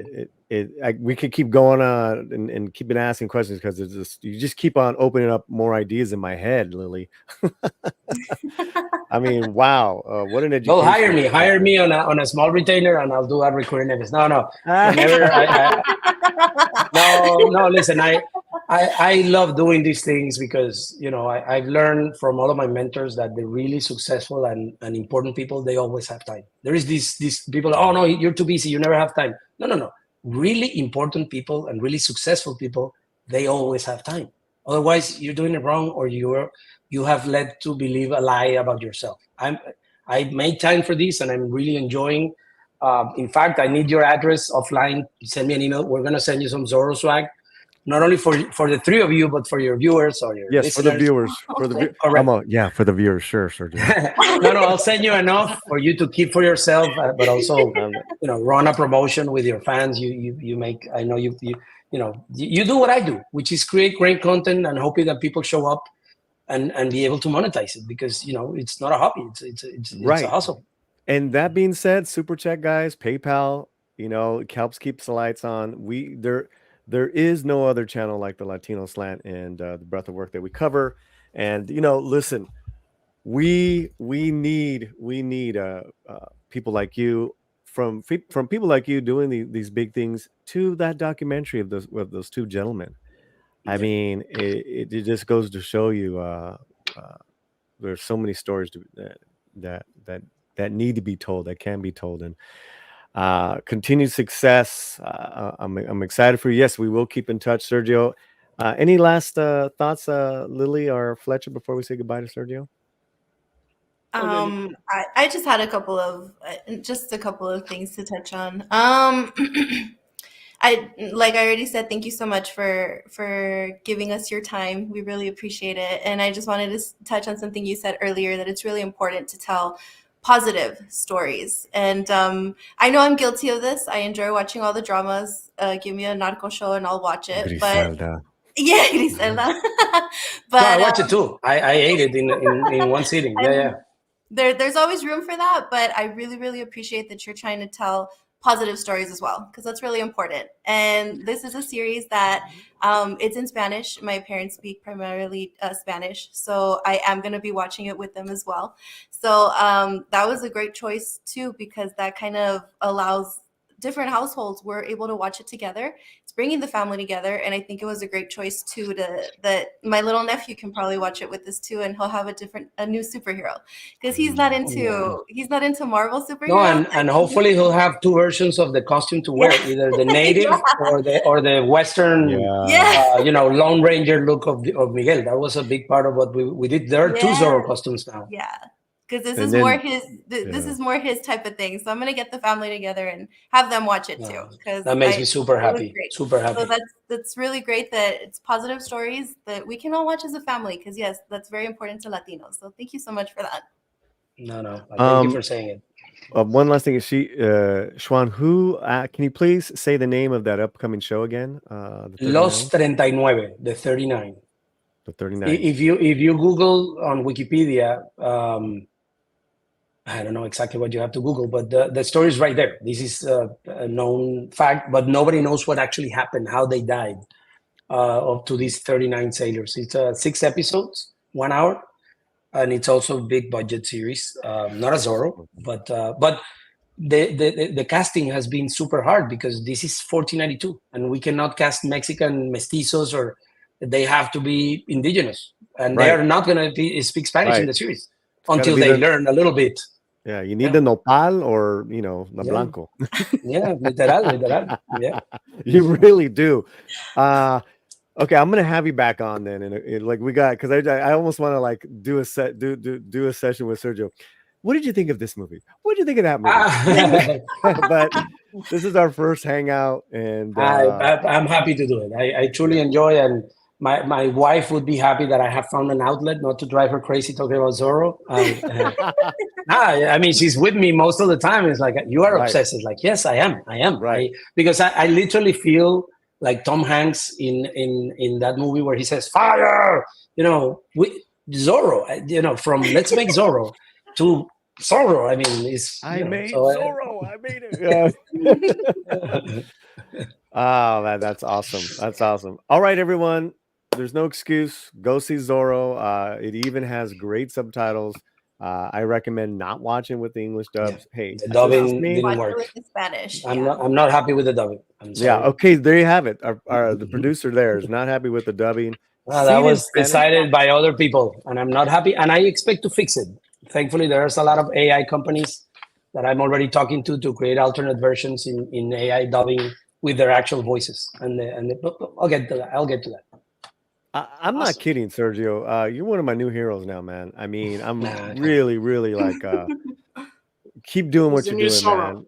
we could keep going on and keep asking questions because you just keep on opening up more ideas in my head, Lily. I mean, wow, what an education! Well, hire me on a small retainer, and I'll do a recurring episode. No. No. Listen, I love doing these things because I've learned from all of my mentors that the really successful and important people, they always have time. There is these people. Oh no, you're too busy. You never have time. No. Really important people and really successful people, they always have time. Otherwise, you're doing it wrong, or you have led to believe a lie about yourself. I made time for this, and I'm really enjoying. In fact, I need your address offline. Send me an email. We're gonna send you some Zorro swag. not only for the three of you, but for your viewers or your Yes, for the listeners. viewers. For the Correct. for the viewers. Sure, Sergio. No, I'll send you enough for you to keep for yourself, but also, run a promotion with your fans. You make. I know you do what I do, which is create great content and hoping that people show up and be able to monetize it, because it's not a hobby. It's Right. a hustle. And that being said, super chat guys, PayPal, it helps keeps the lights on. There is no other channel like the Latino Slant and the breadth of work that we cover. And listen, we need people like you, from people like you doing these big things, to that documentary of those two gentlemen. I mean, it just goes to show you there's so many stories that need to be told, that can be told, and continued success. I'm excited for you. Yes, we will keep in touch, Sergio. Any last thoughts, Lily or Fletcher, before we say goodbye to Sergio? I just had a couple of things to touch on. I already said, thank you so much for giving us your time. We really appreciate it. And I just wanted to touch on something you said earlier, that it's really important to tell positive stories. And I know I'm guilty of this. I enjoy watching all the dramas. Give me a narco show and I'll watch it. Griselda. Yeah, Griselda. But I watch it too. I ate it in one sitting. Yeah. There's always room for that, but I really, really appreciate that you're trying to tell positive stories as well, because that's really important. And this is a series that it's in Spanish. My parents speak primarily Spanish, so I am going to be watching it with them as well. So that was a great choice too, because that kind of allows different households were able to watch it together. It's bringing the family together, and I think it was a great choice too, that my little nephew can probably watch it with us too, and he'll have a new superhero, because he's not into Marvel superheroes. No, and hopefully he'll have two versions of the costume to wear, either the native or the Western, Lone Ranger look of Miguel. That was a big part of what we did. There are two Zorro costumes now. Yeah. Because this is more his type of thing. So I'm gonna get the family together and have them watch it too. Because that makes me super happy. Super happy. So that's really great that it's positive stories that we can all watch as a family. Because yes, that's very important to Latinos. So thank you so much for that. No. Thank you for saying it. One last thing is Schwan, who can you please say the name of that upcoming show again? Los 39, the 39. The 39. If you Google on Wikipedia, I don't know exactly what you have to Google, but the story is right there. This is a known fact, but nobody knows what actually happened, how they died, up to these 39 sailors. It's 6 episodes, 1 hour, and it's also a big budget series. Not a Zorro, but the casting has been super hard, because this is 1492, and we cannot cast Mexican mestizos, or they have to be indigenous, and they are not going to speak Spanish in the series until they learn a little bit. Yeah, you need the nopal or the blanco. Yeah, literal. Yeah, you really do. Okay, I'm gonna have you back on then, and we got, because I almost want to do a session with Sergio. What did you think of this movie? What did you think of that movie? But this is our first hangout, and I'm happy to do it. I truly enjoy, and my wife would be happy that I have found an outlet, not to drive her crazy talking about Zorro. I mean, she's with me most of the time. It's like, you are obsessed. It's like, yes, I am. Right. Because I literally feel like Tom Hanks in that movie where he says, fire, Zorro, from Let's Make Zorro to Zorro. I mean, I made it. Oh, that's awesome. That's awesome. All right, everyone. There's no excuse. Go see Zorro. It even has great subtitles. I recommend not watching with the English dubs. Yeah. Hey, the dubbing didn't work. With the Spanish. I'm not happy with the dubbing. Yeah. Okay. There you have it. The producer there is not happy with the dubbing. That was decided by other people, and I'm not happy. And I expect to fix it. Thankfully, there's a lot of AI companies that I'm already talking to create alternate versions in AI dubbing with their actual voices. And I'll get to that. I'm awesome. Not kidding, Sergio. You're one of my new heroes now, man. I mean, I'm really, really keep doing what you're doing, man.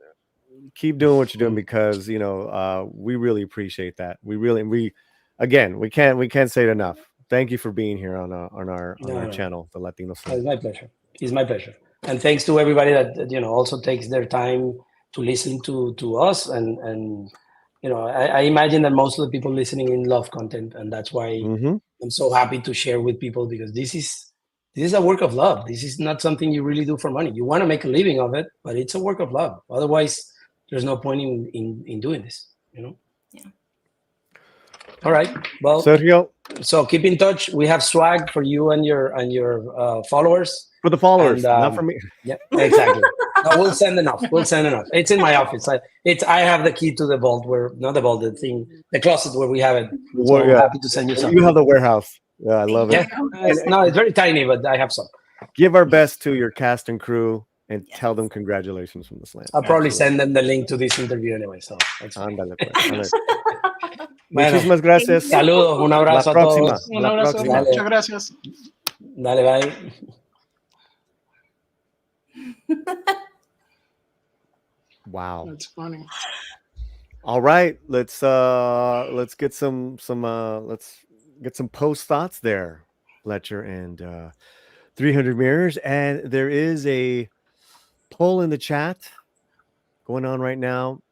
Keep doing what you're doing, because we really appreciate that. again, we can't say it enough. Thank you for being here on our channel, the Latino Slant. It's my pleasure. It's my pleasure. And thanks to everybody that also takes their time to listen to us. And I imagine that most of the people listening love content, and that's why I'm so happy to share with people, because this is a work of love. This is not something you really do for money. You want to make a living of it, but it's a work of love. Otherwise, there's no point in doing this. Yeah. All right. Well, Sergio. So keep in touch. We have swag for you and your followers. For the followers, not for me. Yeah, exactly. No, we'll send enough. It's in my office. I have the key to the vault the closet where we have it. So I'm happy to send you something. You have the warehouse. Yeah, I love it. Yeah. It's very tiny, but I have some. Give our best to your cast and crew and tell them congratulations from the Slant. I'll probably send them the link to this interview anyway. So ándale, pues. Muchísimas gracias. Saludos, un abrazo a todos. Un abrazo. Muchas gracias. Dale, bye. Wow, that's funny. All right, let's get some post thoughts there, Fletcher, and 300 Mirrors. And there is a poll in the chat going on right now.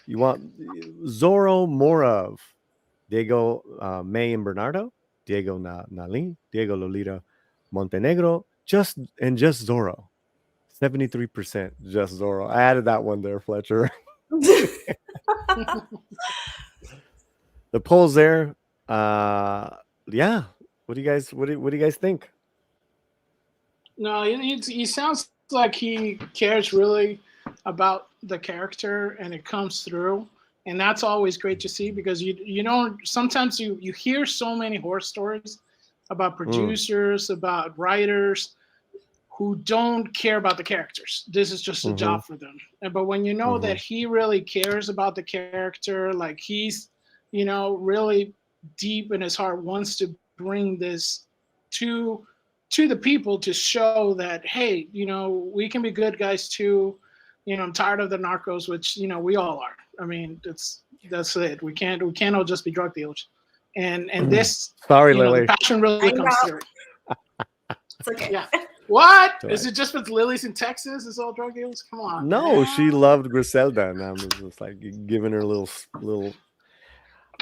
You want Zoro Morov, Diego May and Bernardo, Diego Nalin, Diego Lolita Montenegro, just Zoro. 73% just Zoro. I added that one there, Fletcher. The poll's there. Yeah. What do you guys think? No, he sounds like he cares really about the character, and it comes through. And that's always great to see, because you know sometimes you hear so many horror stories about producers, about writers who don't care about the characters. This is just a job for them. But when you know that he really cares about the character, like he's, really deep in his heart wants to bring this to the people to show that, hey, we can be good guys too. I'm tired of the narcos, which, we all are. I mean, that's it. We can't all just be drug dealers. And this, sorry, Lily. The passion really comes through. It's okay. Yeah. What? Is it just with Lily's in Texas? Is all drug dealers? Come on. No, she loved Griselda, and I'm just like giving her a little.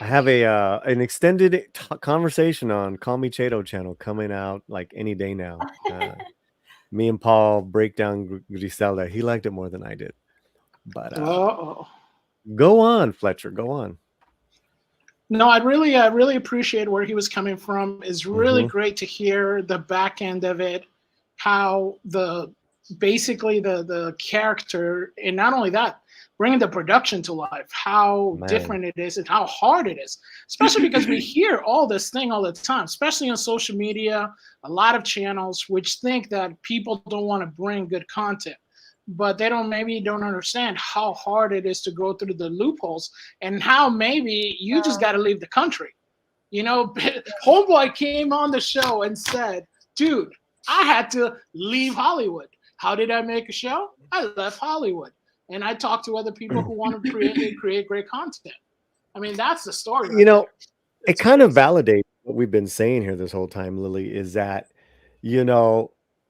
I have an extended conversation on Call Me Cheto channel coming out like any day now. Me and Paul break down Griselda. He liked it more than I did. But go on, Fletcher. Go on. No, I really appreciate where he was coming from. It's really great to hear the back end of it, how basically the character, and not only that, bringing the production to life, how different it is and how hard it is, especially because we hear all this thing all the time, especially on social media, a lot of channels which think that people don't want to bring good content, but they don't understand how hard it is to go through the loopholes, and how maybe you just got to leave the country. Homeboy came on the show and said, dude, I had to leave Hollywood. How did I make a show? I left Hollywood. And I talked to other people who want to create great content. I mean, that's the story. It kind of validates what we've been saying here this whole time, Lily, is that,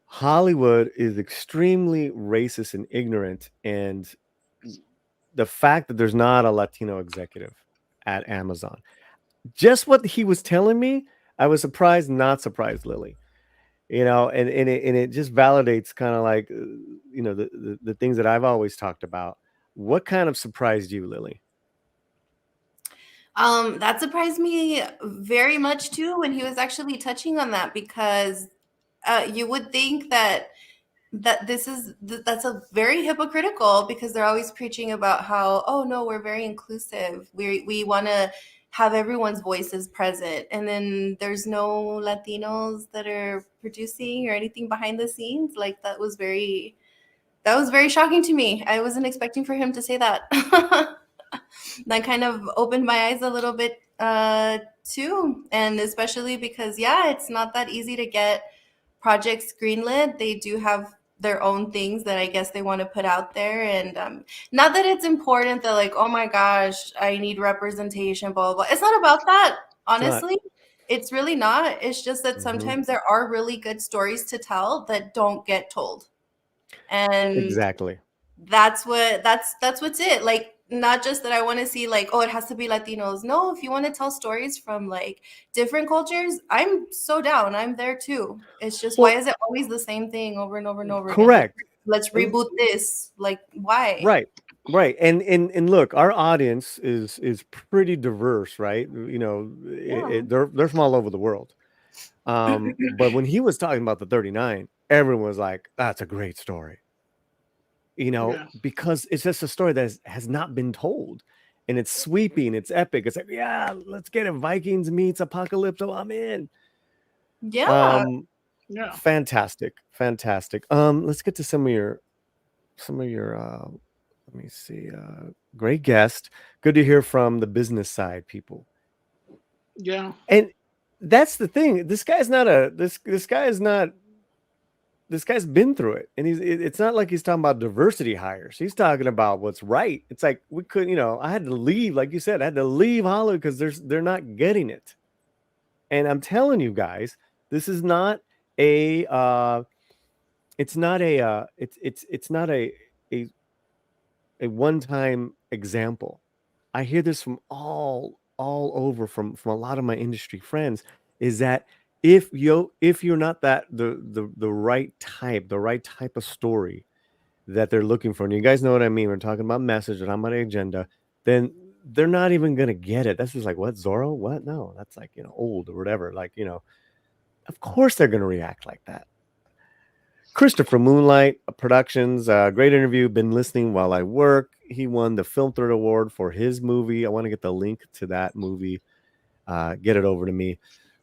Hollywood is extremely racist and ignorant. And the fact that there's not a Latino executive at Amazon, just what he was telling me, I was surprised, not surprised, Lily. And it just validates kind of like, the things that I've always talked about. What kind of surprised you, Lily? That surprised me very much too, when he was actually touching on that, because you would think that that's a very hypocritical, because they're always preaching about how, oh no, we're very inclusive. We want to have everyone's voices present, and then there's no Latinos that are producing or anything behind the scenes. Like that was very shocking to me. I wasn't expecting for him to say that. That kind of opened my eyes a little bit too, and especially because it's not that easy to get projects greenlit. They do have their own things that I guess they want to put out there, and not that it's important that like, oh my gosh, I need representation, blah blah blah. It's not about that. Honestly, it's really not. It's just that Mhm. sometimes there are really good stories to tell that don't get told. And Exactly. that's what's it. Like, not just that I want to see like, oh, it has to be Latinos. No, if you want to tell stories from like different cultures, I'm so down. I'm there too. It's just, why is it always the same thing over and over and over again? Correct. Let's reboot this. Like, why? Right. Right. And look, our audience is pretty diverse, right? You know, they're from all over the world. But when he was talking about the 39, everyone was like, that's a great story. You know, because it's just a story that has not been told. And it's sweeping, it's epic. It's like, yeah, let's get it. Vikings meets Apocalypse. Oh, I'm in. Yeah. Fantastic. Fantastic. Let's get to some of your let me see. Great guest. Good to hear from the business side people. Yeah. And that's the thing. This guy's been through it. And it's not like he's talking about diversity hires. He's talking about what's right. It's like we couldn't, I had to leave, like you said, I had to leave Hollywood because they're not getting it. And I'm telling you guys, this is not a it's not a one-time example. I hear this from all over from a lot of my industry friends, is that if you're not the right type of story that they're looking for, and you guys know what I mean, we're talking about message and I'm on an agenda, then they're not even gonna get it. That's just like, what, Zorro? What? No, that's like, old or whatever. Like, of course they're gonna react like that. Christopher Moonlight Productions, great interview. Been listening while I work. He won the Film Thread Award for his movie. I want to get the link to that movie. Get it over to me.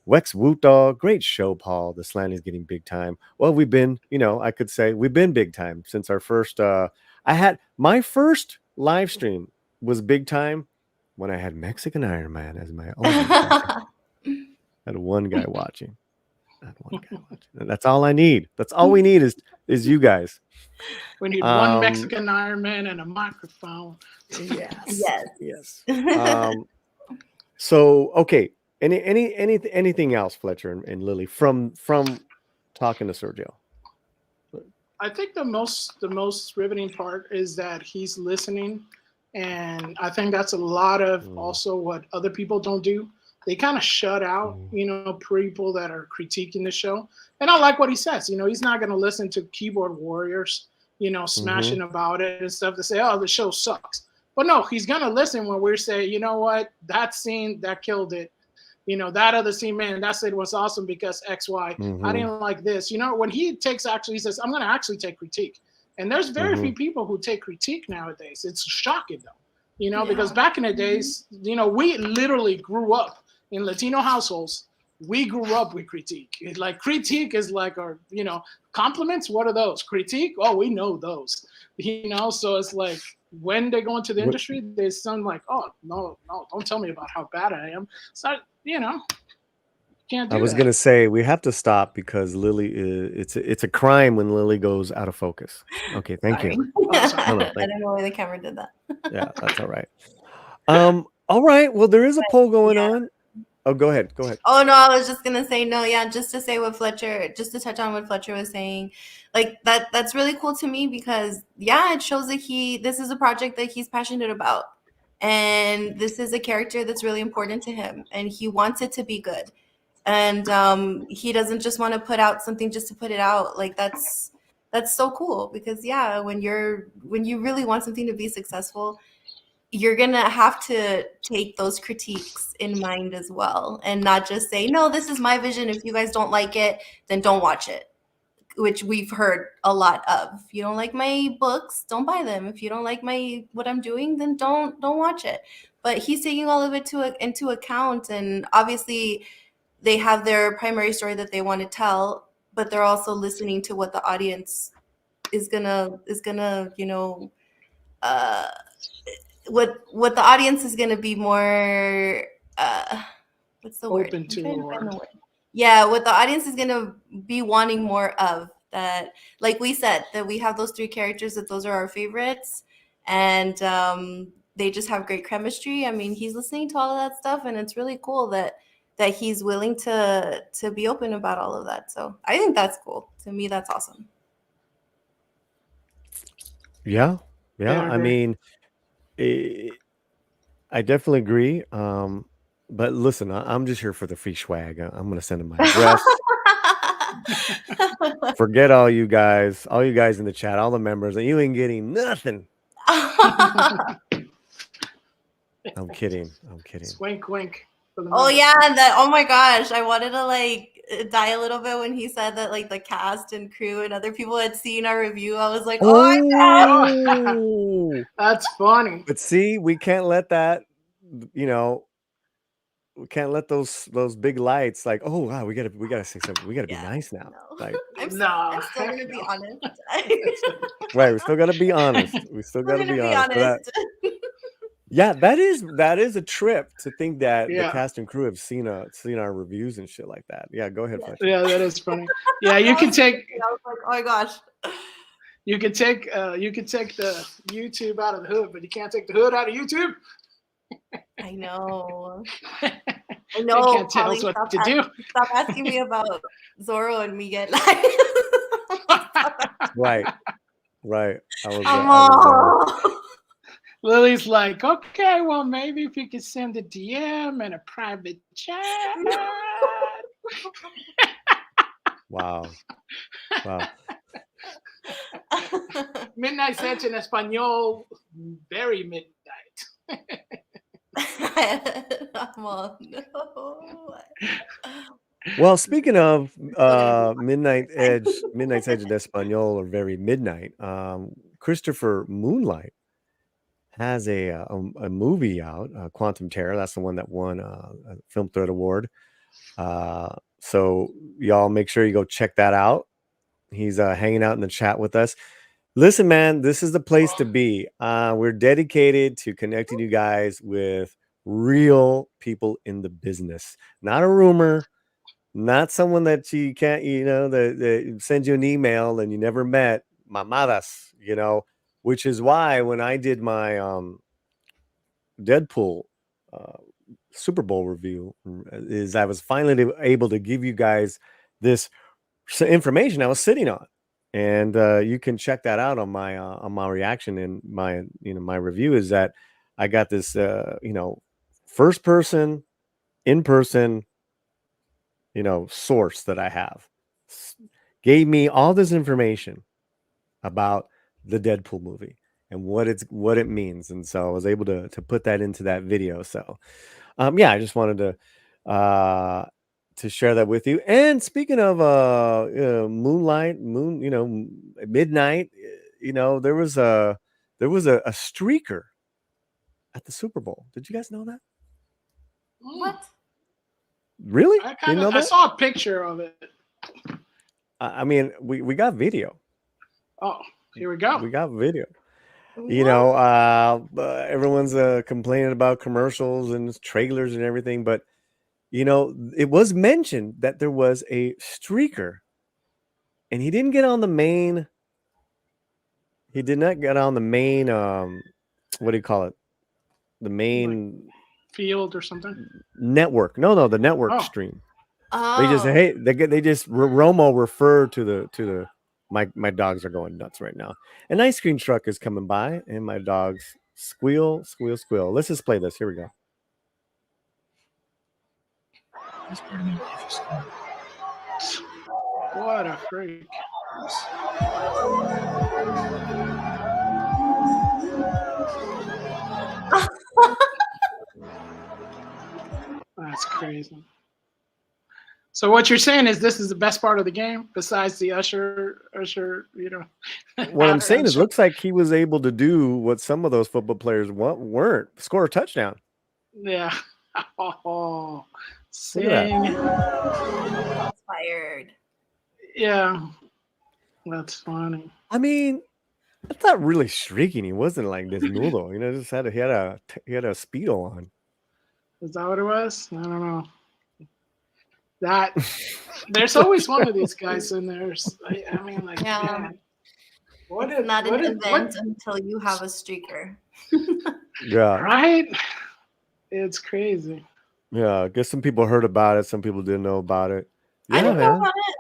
Wex Woot Dog, great show, Paul. The slant is getting big time. Well, we've been, I could say we've been big time since our first. I had my first live stream was big time when I had Mexican Iron Man as my audience. I had one guy watching. That's all I need. That's all we need is you guys. We need one Mexican Iron Man and a microphone. Yes. So okay. Anything else, Fletcher and Lily, from talking to Sergio? I think the most riveting part is that he's listening, and I think that's a lot of also what other people don't do. They kind of shut out, people that are critiquing the show. And I like what he says. He's not going to listen to keyboard warriors, smashing about it and stuff to say, oh, the show sucks. But no, he's going to listen when we're saying, you know what, that scene, that killed it. That other scene, man, that scene was awesome because X, Y. I didn't like this. When he takes he says, I'm going to actually take critique. And there's very few people who take critique nowadays. It's shocking, though, because back in the days, we literally grew up in Latino households. We grew up with critique. It's like critique is like our, compliments. What are those? Critique? Oh, we know those, so it's like when they go into the industry, they sound like, oh, no, don't tell me about how bad I am. So, can't do I was that. gonna say we have to stop because Lily it's a crime when Lily goes out of focus. Okay, thank you. I don't know why the camera did that. Yeah, that's all right. All right. Well, there is a poll going on. Oh, go ahead. Oh no, I was just gonna say no. Yeah, just to say what Fletcher, just to touch on what Fletcher was saying, like that's really cool to me because it shows that this is a project that he's passionate about, and this is a character that's really important to him, and he wants it to be good, and he doesn't just want to put out something just to put it out. Like that's so cool because when you really want something to be successful, you're gonna have to take those critiques in mind as well and not just say, no, this is my vision. If you guys don't like it, then don't watch it, which we've heard a lot of. If you don't like my books, don't buy them. If you don't like what I'm doing, then don't watch it. But he's taking all of it into account, and obviously they have their primary story that they want to tell, but they're also listening to what the audience is gonna what the audience is going to be more what's the word? Open to. Yeah, what the audience is going to be wanting more of. That, like we said, that we have those three characters, that those are our favorites, and they just have great chemistry. I mean, he's listening to all of that stuff, and it's really cool that that he's willing to be open about all of that. So I think that's cool. To me, that's awesome. Yeah. Yeah, I I agree. mean, I definitely agree. But listen, I'm just here for the free swag. I'm gonna send him my address. Forget all you guys in the chat, all the members, and you ain't getting nothing. I'm kidding. Wink, wink. For the Oh members. yeah, and that. Oh my gosh, I wanted to like die a little bit when he said that like the cast and crew and other people had seen our review. I was like, oh my god, Oh, that's funny. but see, we can't let that. We can't let those big lights. Like, oh wow, we gotta say something. We gotta be nice now. Like, I'm still gonna be honest. right, we still gotta be honest. We still We're gotta gonna be be honest. honest. Yeah, that is a trip to think that the Yeah. cast and crew have seen our reviews and shit like that. Yeah, go ahead, Fletcher. Yeah, that is funny. Yeah, you can take. I was like, oh my gosh. You can take the YouTube out of the hood, but you can't take the hood out of YouTube. I know. I They know. can't tell us what to do. Stop asking me about Zoro and Miguel. Right. I was Lily's like, okay, well, maybe if you could send a DM and a private chat. Wow. Midnight Edge in Espanol, very midnight. No. Well, speaking of Midnight's Edge in Espanol, or very midnight, Christopher Moonlight has a movie out, Quantum Terror. That's the one that won a Film Thread Award. So y'all make sure you go check that out. He's hanging out in the chat with us. Listen, man, this is the place to be. We're dedicated to connecting you guys with real people in the business, not a rumor, not someone that you can't, that sends you an email and you never met, mamadas, which is why when I did my Deadpool Super Bowl review, is I was finally able to give you guys this information I was sitting on. And you can check that out on my reaction and my review. Is that I got this first person, in person, source that I have gave me all this information about the Deadpool movie and what it means, and so I was able to put that into that video. So I just wanted to share that with you. And speaking of midnight, there was a streaker at the Super Bowl. Did you guys know that? What? Really? I saw a picture of it. I mean, we got video. Oh, here we go. We got video. Everyone's complaining about commercials and trailers and everything, but it was mentioned that there was a streaker, and he didn't get on the main. He did not get on the main. What do you call it? The main field or something. Network. No, the network stream. Oh. They just Romo referred to the. My dogs are going nuts right now. An ice cream truck is coming by, and my dogs squeal, squeal, squeal. Let's just play this. Here we go. What a freak. That's crazy. So what you're saying is this is the best part of the game, besides the Usher, What I'm saying is, looks like he was able to do what some of those football players weren't: score a touchdown. Yeah. Oh, look at that. Inspired. Yeah, that's funny. I mean, that's not really streaking. He wasn't like desnudo. Just he had a Speedo on. Is that what it was? I don't know. That there's always one of these guys in there. I mean, like, yeah. It's not an event until you have a streaker. Yeah. Right? It's crazy. Yeah, I guess some people heard about it. Some people didn't know about it. I Yeah, didn't know man. about it.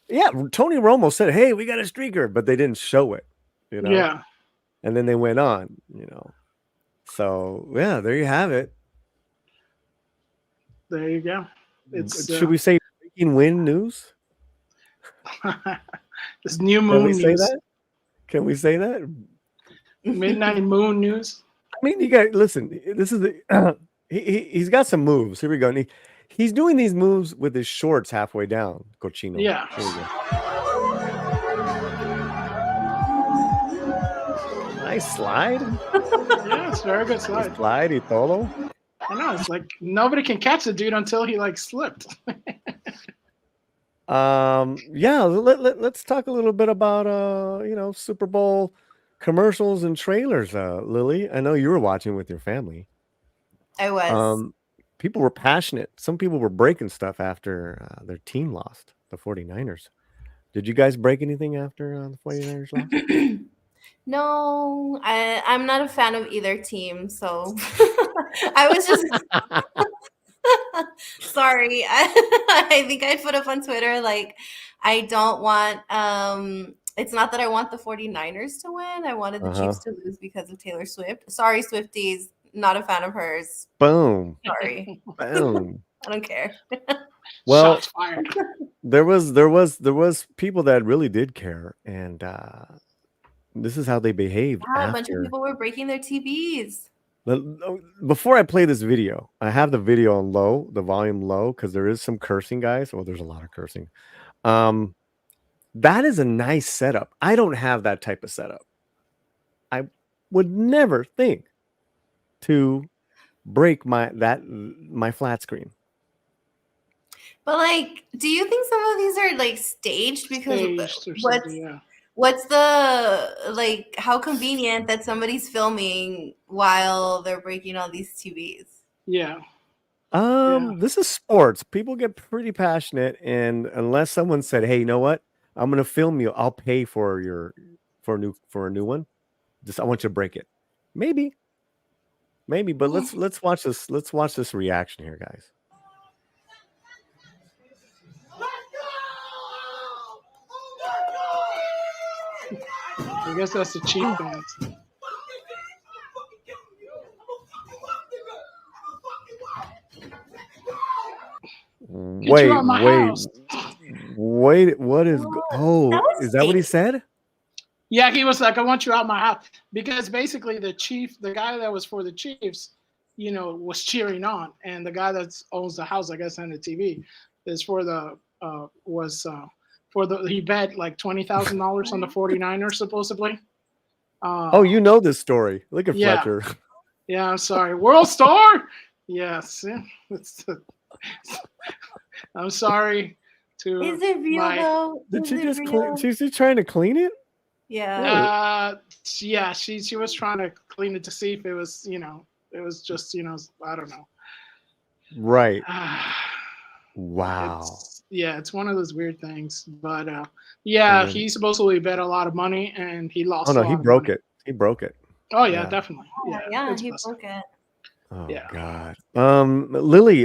Yeah, Tony Romo said, "Hey, we got a streaker," but they didn't show it. Yeah. And then they went on. So yeah, there you have it. There you go. It's Should we say breaking wind news? it's new Can moon we say news. that? Can we say that? Midnight moon news. I mean, you got listen. This is the he's got some moves. Here we go. And he's doing these moves with his shorts halfway down. Cochino. Yeah. Here we go. Nice slide. Yeah, it's a very good slide. Slide y todo. I know. It's like nobody can catch the dude until he like slipped. Yeah. Let's talk a little bit about Super Bowl commercials and trailers. Lily, I know you were watching with your family. I was. People were passionate. Some people were breaking stuff after their team lost, the 49ers. Did you guys break anything after the 49ers lost? No, I'm not a fan of either team, so I was just sorry. I think I put up on Twitter like I don't want it's not that I want the 49ers to win. I wanted the Chiefs to lose because of Taylor Swift. Sorry, Swifties, not a fan of hers. Boom. Sorry. Boom. I don't care. Well, Shots fired. there was people that really did care, and this is how they behaved Yeah, a bunch of after. people were breaking their TVs. Before I play this video, I have the video on low, the volume low, because there is some cursing, guys. Well, there's a lot of cursing. That is a nice setup. I don't have that type of setup. I would never think to break my flat screen. But like, do you think some of these are like staged? Because what's the like? How convenient that somebody's filming while they're breaking all these TVs? Yeah. This is sports. People get pretty passionate, and unless someone said, "Hey, you know what? I'm gonna film you. I'll pay for a new one. Just I want you to break it." Maybe. But let's watch this. Let's watch this reaction here, guys. I guess that's the Chief fans. Wait. What is? Is that what he said? Yeah, he was like, "I want you out my house," because basically the guy that was for the Chiefs, was cheering on, and the guy that owns the house, I guess, and the TV, is for the he bet like $20,000 on the 49ers supposedly. Oh, you know this story. Look at Fletcher. Yeah, I'm sorry. World Star. Yes. I'm sorry to. Is it real though? Did she just clean? She's trying to clean it? Yeah. Yeah. She was trying to clean it to see if it was, it was just, I don't know. Right. Wow. It's one of those weird things. But he supposedly bet a lot of money and he lost. Oh no, he broke it. He broke it. Oh yeah, definitely. Yeah, he broke it. Oh God. Lily,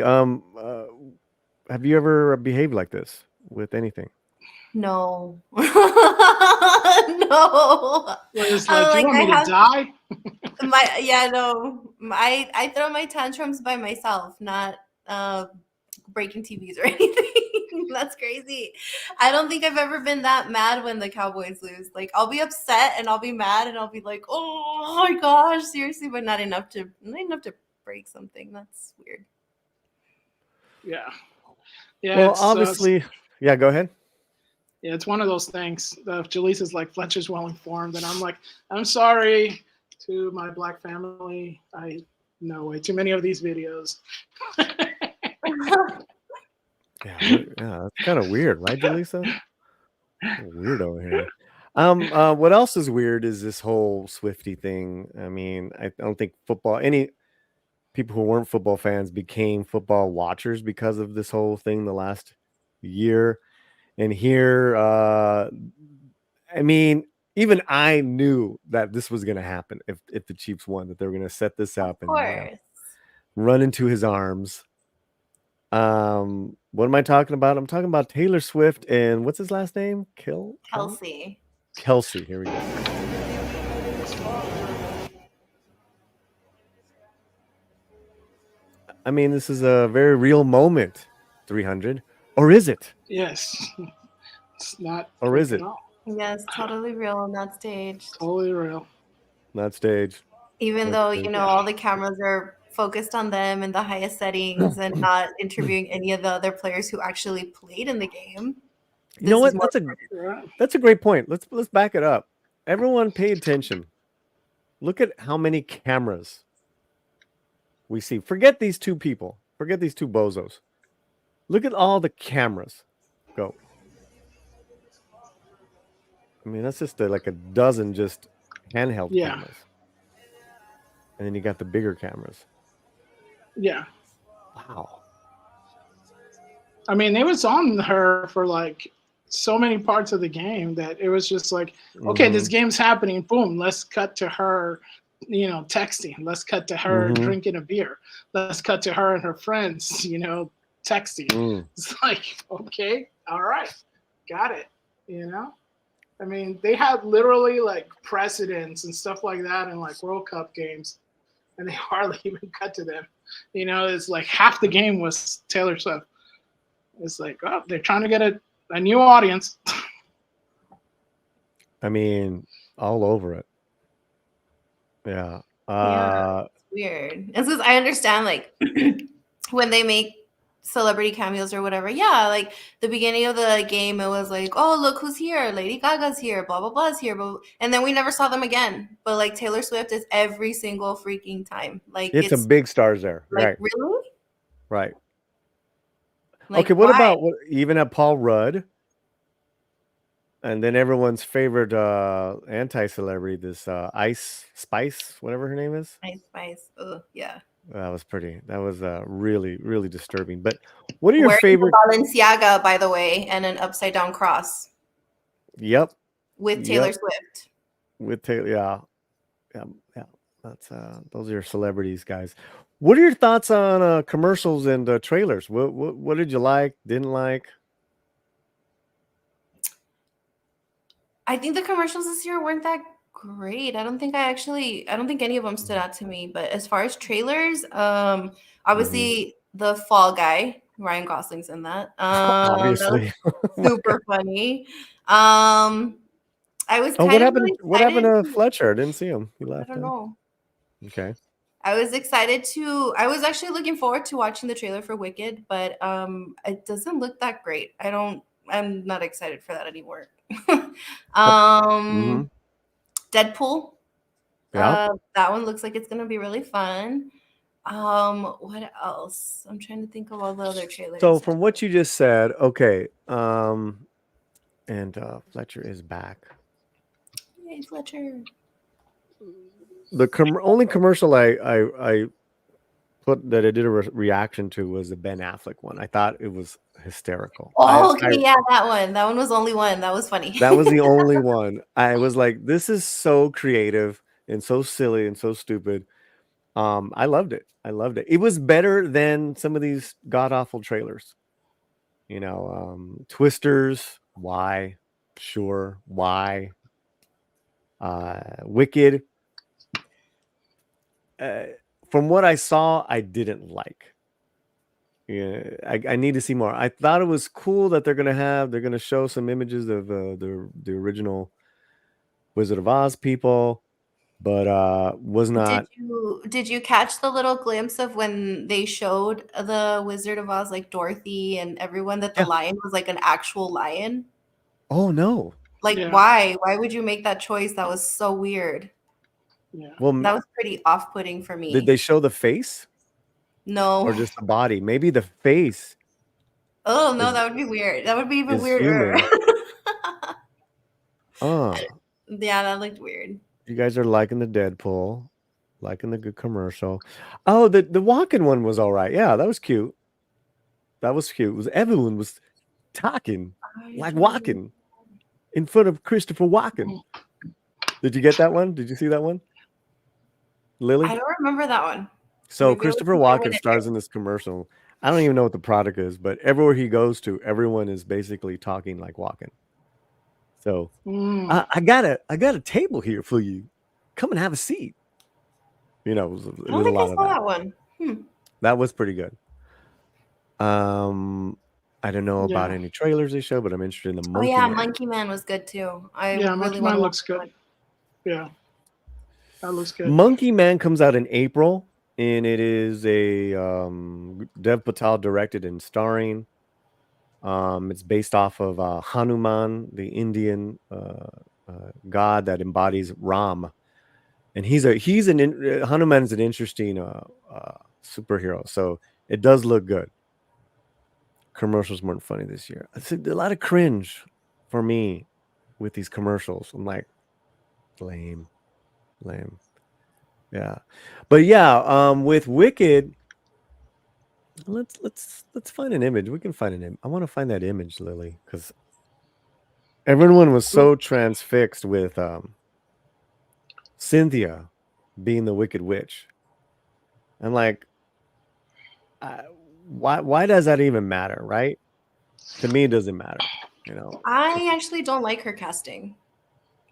have you ever behaved like this with anything? No. No. It's like, you want me to die? I throw my tantrums by myself, not breaking TVs or anything. That's crazy. I don't think I've ever been that mad when the Cowboys lose. Like, I'll be upset and I'll be mad and I'll be like, oh my gosh, seriously, but not enough to break something. That's weird. Yeah. Well, obviously, go ahead. Yeah, it's one of those things. Jaleesa is like, Fletcher's well informed, and I'm like, I'm sorry to my black family. I know way too many of these videos. Yeah, that's kind of weird, right, Jaleesa? Weirdo here. What else is weird is this whole Swiftie thing. I mean, I don't think any people who weren't football fans became football watchers because of this whole thing the last year. And here, I mean, even I knew that this was going to happen if the Chiefs won, that they were going to set this up and run into his arms. What am I talking about? I'm talking about Taylor Swift and what's his last name? Kelsey. Kelsey. Here we go. I mean, this is a very real moment, 300. Or is it? Yes. It's not. Or is it? Yes, totally real and not staged. Totally real. Not staged. Even though, all the cameras are focused on them in the highest settings and not interviewing any of the other players who actually played in the game. You know what? That's a great point. Let's back it up. Everyone pay attention. Look at how many cameras we see. Forget these two people. Forget these two bozos. Look at all the cameras. Go. I mean, that's just like a dozen just handheld cameras. And then you got the bigger cameras. Yeah. Wow. I mean, it was on her for like so many parts of the game that it was just like, okay, this game's happening. Boom. Let's cut to her, texting. Let's cut to her drinking a beer. Let's cut to her and her friends, texting. It's like, okay, all right, got it. I mean, they had literally like precedents and stuff like that in like World Cup games, and they hardly even cut to them. It's like half the game was Taylor Swift. It's like, oh, they're trying to get a new audience. I mean, all over it. Yeah. It's weird. It's because I understand, like, when they make celebrity cameos or whatever, like the beginning of the game, it was like, oh, look who's here, Lady Gaga's here, blah blah blah's here, and then we never saw them again. But like Taylor Swift is every single freaking time. Like it's some big stars there, like, right? Really? Right. Like, okay, what about even at Paul Rudd? And then everyone's favorite anti-celebrity, this Ice Spice, whatever her name is. Ice Spice. Oh, yeah. That was pretty. That was really, really disturbing. But what are your Wearing favorite? Balenciaga, by the way, and an upside down cross. Yep. With Taylor Swift. With Taylor, yeah. That's those are your celebrities, guys. What are your thoughts on commercials and trailers? What did you like? Didn't like? I think the commercials this year weren't that great. I don't think any of them stood out to me. But as far as trailers, obviously the Fall Guy, Ryan Gosling's in that. Obviously, super funny. I was what happened to Fletcher? I didn't see him. He left. I don't know. Okay. I was actually looking forward to watching the trailer for Wicked, but it doesn't look that great. I'm not excited for that anymore. Deadpool. Yeah. That one looks like it's gonna be really fun. What else? I'm trying to think of all the other trailers. So from what you just said, okay. And Fletcher is back. Yay, Fletcher. The only commercial I put that I did a reaction to was the Ben Affleck one. I thought it was hysterical. Oh, okay, yeah, that one. That one was only one. That was funny. That was the only one. I was like, this is so creative and so silly and so stupid. I loved it. It was better than some of these god-awful trailers. Twisters, why? Sure, why? Wicked. From what I saw, I didn't like. Yeah, I need to see more. I thought it was cool that they're gonna show some images of the original Wizard of Oz people, but was not. Did you catch the little glimpse of when they showed the Wizard of Oz, like Dorothy and everyone, that the lion was like an actual lion? Oh no! Like why? Why would you make that choice? That was so weird. Yeah. Well, that was pretty off-putting for me. Did they show the face? No. Or just the body? Maybe the face. Oh no, that would be weird. That would be even weirder. Yeah, that looked weird. You guys are liking the Deadpool, liking the good commercial. Oh, the walking one was all right. Yeah, that was cute. It was everyone was talking like walking in front of Christopher Walken. Did you get that one? Did you see that one, Lily? I don't remember that one. So Christopher Walken stars in this commercial. I don't even know what the product is, but everywhere he goes to, everyone is basically talking like walking. So I got a table here for you. Come and have a seat. You know, it I don't was a think I lot of saw that. that one. That was pretty good. I don't know about Yeah. any trailers they show, but I'm interested in the Oh Monkey yeah, Man. Monkey Man was good too. I Yeah, really Monkey want Man to looks watch good. Yeah, that looks good. Monkey Man comes out in April, and it is a Dev Patel directed and starring. It's based off of Hanuman, the Indian god that embodies Ram, and Hanuman's an interesting superhero. So it does look good. Commercials weren't funny this year. It's a lot of cringe for me with these commercials. I'm like, lame. Yeah, but yeah, with Wicked, let's find an image. We can find an image. I want to find that image, Lily, because everyone was so transfixed with Cynthia being the Wicked Witch. I'm like, why does that even matter, right? To me, it doesn't matter. You know, I actually don't like her casting.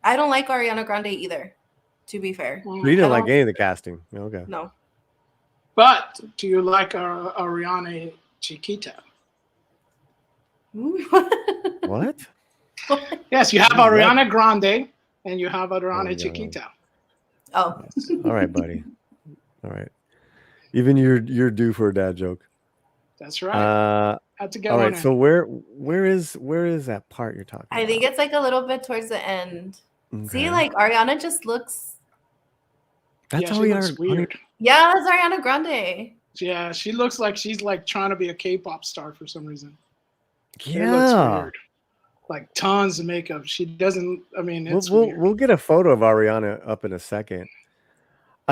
I don't like Ariana Grande either, to be fair. so you didn't like any of the casting. Okay. No. But do you like Ariana Chiquita? What? Yes, you have What is that? Ariana Grande and you have Ariana Chiquita. Oh. All right, buddy. All right. Even you're due for a dad joke. That's right. Had to get all one right. in. So where is that part you're talking? I think it's like a little bit towards the end. See, Okay. like Ariana just looks. That's yeah, all she we looks are. weird. Yeah, that's Ariana Grande. Yeah, she looks like she's like trying to be a K-pop star for some reason. Yeah. It looks weird. Like tons of makeup. She doesn't. I mean, it's weird. We'll get a photo of Ariana up in a second.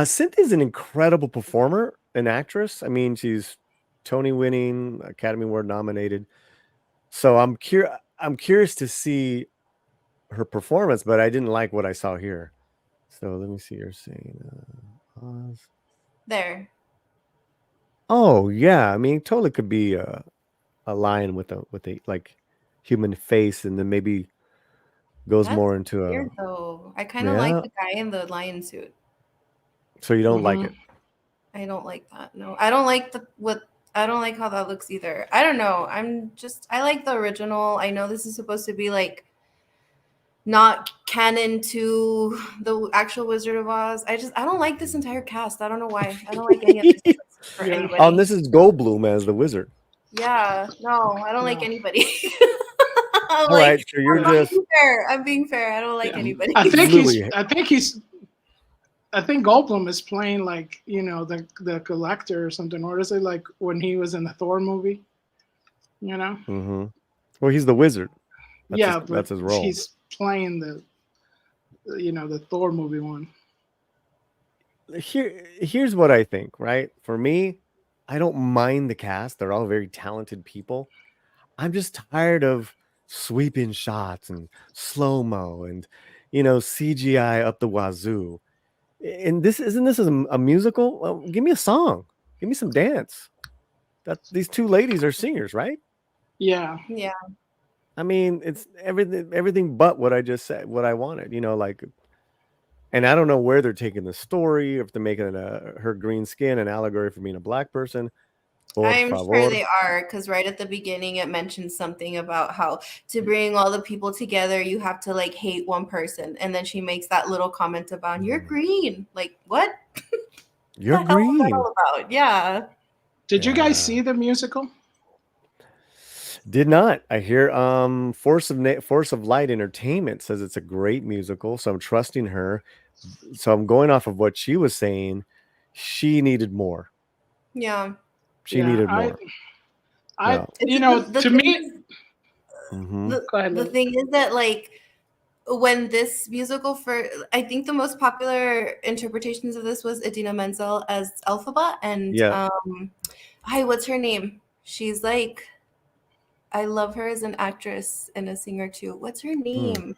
Cynthia's an incredible performer, an actress. I mean, she's Tony-winning, Academy Award nominated. So I'm curious to see her performance, but I didn't like what I saw here. So let me see. You're saying, pause. There. Oh yeah, I mean, totally could be a lion with a like human face, and then maybe goes That's more into weird a. though. I kind of like Yeah. the guy in the lion suit. So you don't like it? I don't like that. No, I don't like I don't like how that looks either. I don't know. I like the original. I know this is supposed to be like not canon to the actual Wizard of Oz. I don't like this entire cast. I don't know why. I don't like any of this for anybody. This is Goldblum as the wizard. Yeah, no, I don't like anybody. All right, so you're just. I'm being fair. I don't like anybody. I think Goldblum is playing like, you know, the collector or something, or is it like when he was in the Thor movie? You know? Mm-hmm. Well, he's the wizard. That's his role. He's playing the Thor movie one. Here's what I think, right? For me, I don't mind the cast. They're all very talented people. I'm just tired of sweeping shots and slow-mo and, CGI up the wazoo. And this a musical? Well, give me a song. Give me some dance. These two ladies are singers, right? Yeah. Yeah. I mean, it's everything but what I just said, what I wanted, and I don't know where they're taking the story, if they're making her green skin an allegory for being a black person. I'm sure they are, because right at the beginning it mentions something about how to bring all the people together, you have to like hate one person, and then she makes that little comment about you're green. Like what? You're green. What's that all about? Yeah. Did you guys see the musical? Did not. I hear Force of Light Entertainment says it's a great musical, so I'm trusting her. So I'm going off of what she was saying. She needed more. Yeah. She needed more. To me, the thing is that like when this musical I think the most popular interpretations of this was Idina Menzel as Elphaba, and what's her name? She's like, I love her as an actress and a singer too. What's her name?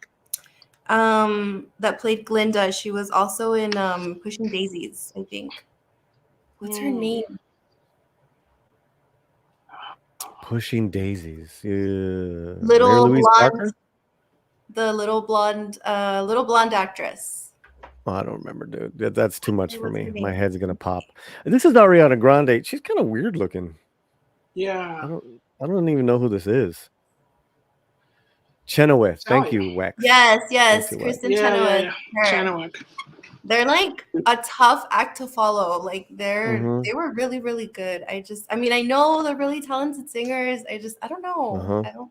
That played Glinda. She was also in Pushing Daisies, I think. What's her name? Pushing Daisies. Mary Little Louise blonde, Parker? the little blonde actress. Oh, I don't remember, dude. That's too much for What's her me. My name? head's gonna pop. This is Ariana Grande. She's kind of weird looking. Yeah. I don't even know who this is. Chenoweth. Thank you, Wex. Yes, Thank you, Wex. Kristen Yeah, Chenoweth. yeah. Her. Chenoweth. They're like a tough act to follow. Like Mhm. they were really, really good. I mean, I know they're really talented singers. I don't know. Uh-huh. I don't.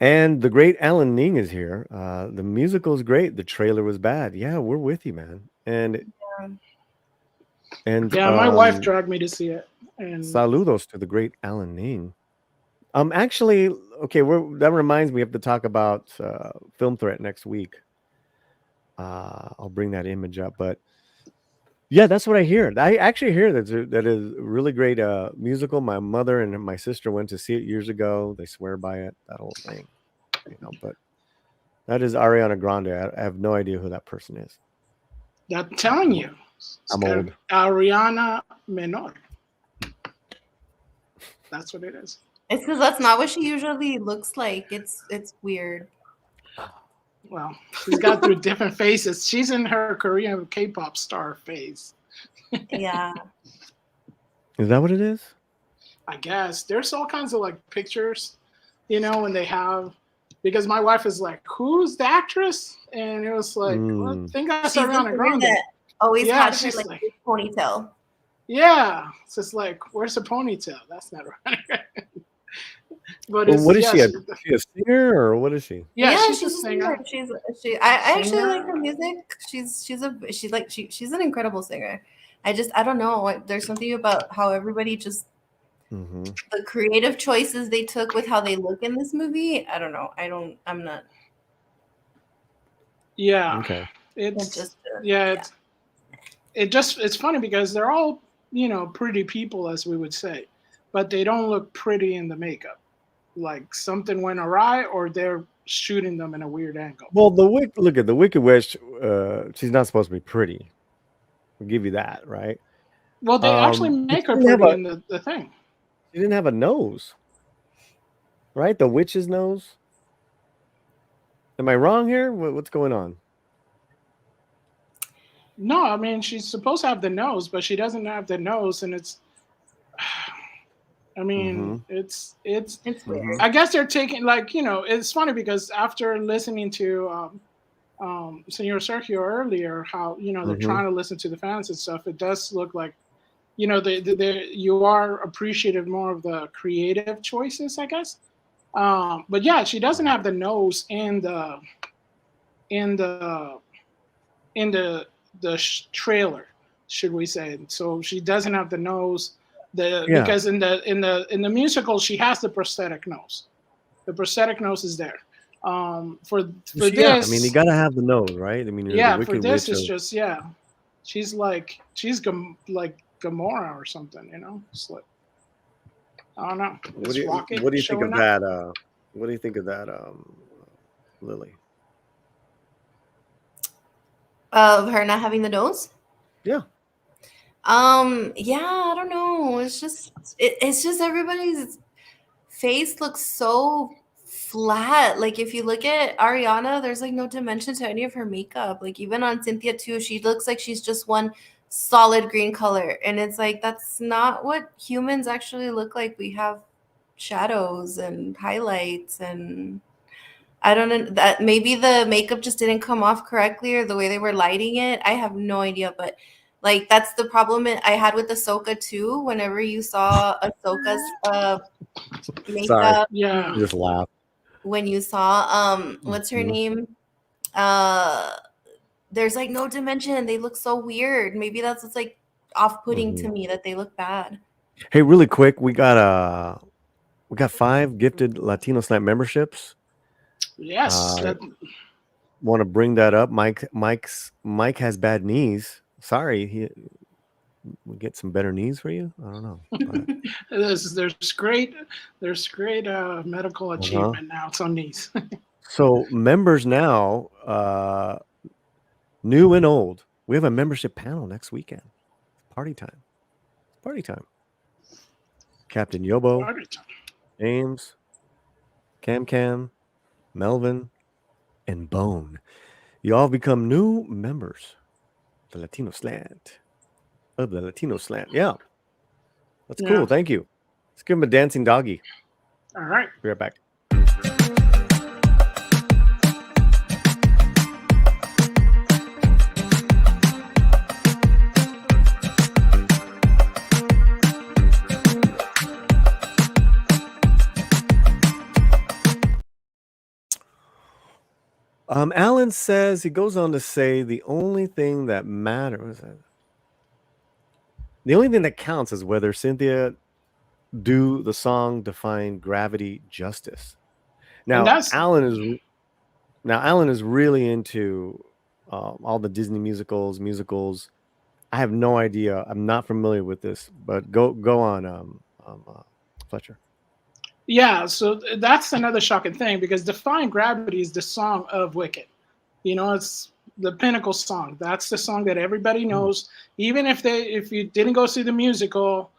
And the great Alan Ning is here. The musical is great. The trailer was bad. Yeah, we're with you, man. And Yeah, my wife dragged me to see it. And saludos to the great Alan Ning. Actually, okay, that reminds me, we have to talk about Film Threat next week. I'll bring that image up, but yeah, that's what I hear. I actually hear that is a really great musical. My mother and my sister went to see it years ago. They swear by it, that whole thing, but that is Ariana Grande. I have no idea who that person is. I'm telling you. I'm old. Ariana Menor. That's what it is. It's because that's not what she usually looks like. It's weird. Well, she's got through different phases. She's in her Korean K-pop star phase. Yeah. Is that what it is? I guess there's all kinds of like pictures, when they have, because my wife is like, "Who's the actress?" And it was like, well, I think that's Ariana Grande. Always Yeah, had her she's like ponytail. Yeah, it's just like, where's the ponytail? That's not right. But Well, what is she? yes, She a singer or what is she? Yeah, she's a singer. I actually like her music. She's an incredible singer. I don't know. There's something about how everybody just the creative choices they took with how they look in this movie. I don't know. I'm not. Yeah. Okay. It's funny because they're all, pretty people, as we would say, but they don't look pretty in the makeup. Like something went awry, or they're shooting them in a weird angle. Well, look at the Wicked Witch. She's not supposed to be pretty. We'll give you that, right? Well, they actually make her she didn't pretty have in the thing. She didn't have a nose, right? The witch's nose. Am I wrong here? What's going on? No, I mean, she's supposed to have the nose, but she doesn't have the nose, and it's. I mean, it's weird. I guess they're taking, like, it's funny because after listening to Senor Sergio earlier, how they're trying to listen to the fans and stuff, it does look like you are appreciative more of the creative choices, I guess. But yeah, she doesn't have the nose in the trailer, should we say? So she doesn't have the nose. Because in the musical she has the prosthetic nose. The prosthetic nose is there. For this, I mean, you gotta have the nose, right? I mean, yeah. the For Wicked this, Witch it's just she's like like Gamora or something, It's like, I don't know. What do you think of that? What do you think of that, Lily? Of her not having the nose? Yeah. Yeah, I don't know. It's just everybody's face looks so flat. Like if you look at Ariana, there's like no dimension to any of her makeup. Like even on Cynthia too, she looks like she's just one solid green color. And it's like that's not what humans actually look like. We have shadows and highlights, and I don't know, that maybe the makeup just didn't come off correctly or the way they were lighting it. I have no idea, but like that's the problem I had with Ahsoka too. Whenever you saw Ahsoka's makeup, Sorry. Yeah. Just laugh. when you saw what's her name? There's like no dimension. They look so weird. Maybe that's what's like off-putting to me, that they look bad. Hey, really quick, we got 5 gifted Latino Snap memberships. Yes. Want to bring that up? Mike has bad knees. Sorry, we get some better knees for you. I don't know. There's great medical achievement now. It's on knees. So members now, new and old, we have a membership panel next weekend. Party time. Captain Yobo, Party time. James, Cam, Melvin, and Bone. You all become new members of the Latino Slant. Yeah. That's cool. Yeah. Thank you. Let's give him a dancing doggy. All right. Be right back. Alan says, he goes on to say, the only thing that matters, the only thing that counts is whether Cynthia do the song define gravity justice. Now, Alan is really into all the Disney musicals. I have no idea. I'm not familiar with this, but go on, Fletcher. Yeah, so that's another shocking thing because Defying Gravity is the song of Wicked. You know, it's the pinnacle song. That's the song that everybody knows. Even if you didn't go see the musical,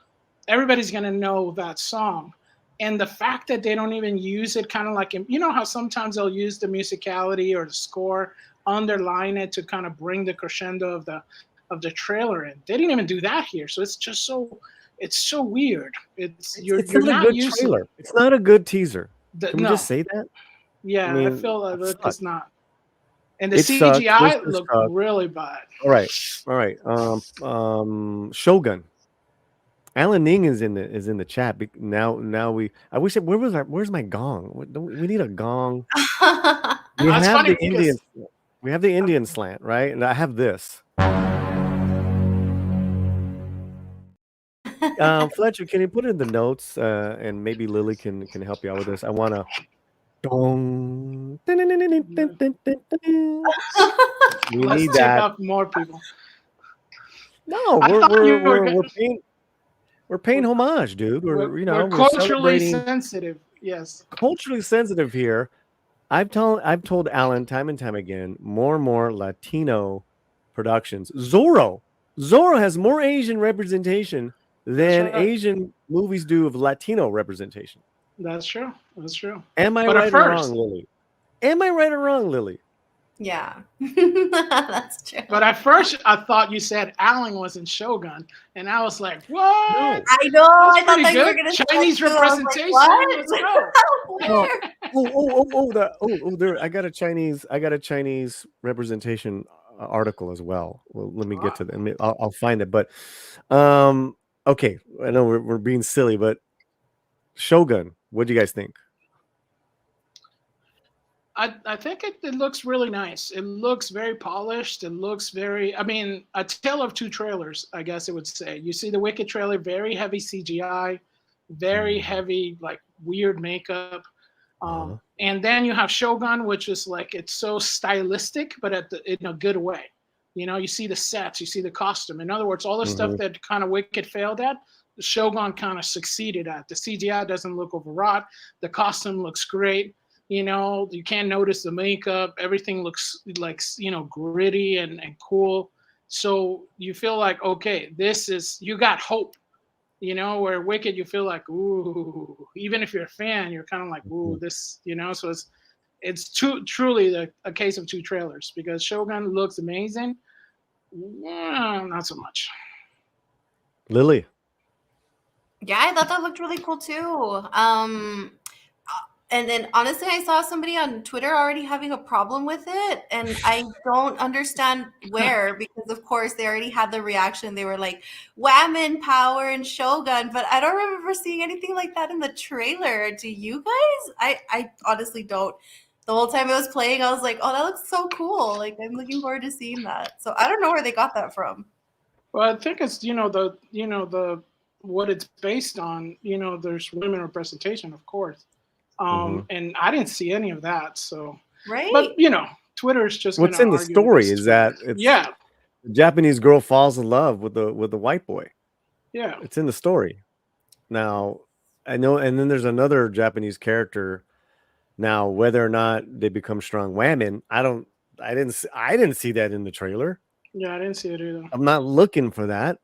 everybody's gonna know that song. And the fact that they don't even use it, kind of like, you know how sometimes they'll use the musicality or the score, underline it to kind of bring the crescendo of the trailer in. They didn't even do that here, so it's just so. It's so weird. You're not a good trailer. It's not a good teaser. Can we just say that? Yeah, I mean, I feel like it's not. And the It sucks. CGI This looked sucks. really bad. All right. Shogun. Alan Ning is in the chat. Now I wish where's my gong? We need a gong. We have the Indian. We have the Indian slant, right? And I have this. Fletcher, can you put it in the notes? And maybe Lily can help you out with this. I want to. We Let's need take that. up more people. No, we're paying homage, dude. We're culturally celebrating. sensitive. Yes. Culturally sensitive here. I've told Alan time and time again, more and more Latino productions. Zorro has more Asian representation than Asian movies do of Latino representation. That's true. That's true. Am I right or wrong, Lily? Am I right or wrong, Lily? Yeah, that's true. But at first, I thought you said Alan was in Shogun, and I was like, "What?" No. I know. I thought pretty that you were good. going to Chinese representation. Let's go. I got a Chinese representation article as well. Well, let me get to them. I'll find it. But okay, I know we're being silly, but Shogun, what do you guys think? I think it looks really nice. It looks very polished. It looks very, a tale of two trailers, I guess it would say. You see the Wicked trailer, very heavy CGI, very heavy, like weird makeup. And then you have Shogun, which is like, it's so stylistic, but in a good way. You know, you see the sets, you see the costume. In other words, all the stuff that kind of Wicked failed at, the Shogun kind of succeeded at. The CGI doesn't look overwrought. The costume looks great. You know, you can't notice the makeup. Everything looks like, gritty and cool. So you feel like, okay, you got hope. You know, where Wicked, you feel like, ooh, even if you're a fan, you're kind of like, ooh, this, so it's truly a case of two trailers because Shogun looks amazing. Not so much. Lily. Yeah, I thought that looked really cool too. And then honestly, I saw somebody on Twitter already having a problem with it. And I don't understand where, because of course they already had the reaction. They were like, Whammon Power and Shogun. But I don't remember seeing anything like that in the trailer. Do you guys? I honestly don't. The whole time it was playing, I was like, oh, that looks so cool. Like, I'm looking forward to seeing that. So I don't know where they got that from. Well, I think it's, what it's based on, there's women representation, of course. And I didn't see any of that. So, right. But Twitter is just what's in the story is that it's the Japanese girl falls in love with the white boy. Yeah, it's in the story. Now I know, and then there's another Japanese character. Now, whether or not they become strong women, I didn't see that in the trailer. Yeah, I didn't see it either. I'm not looking for that.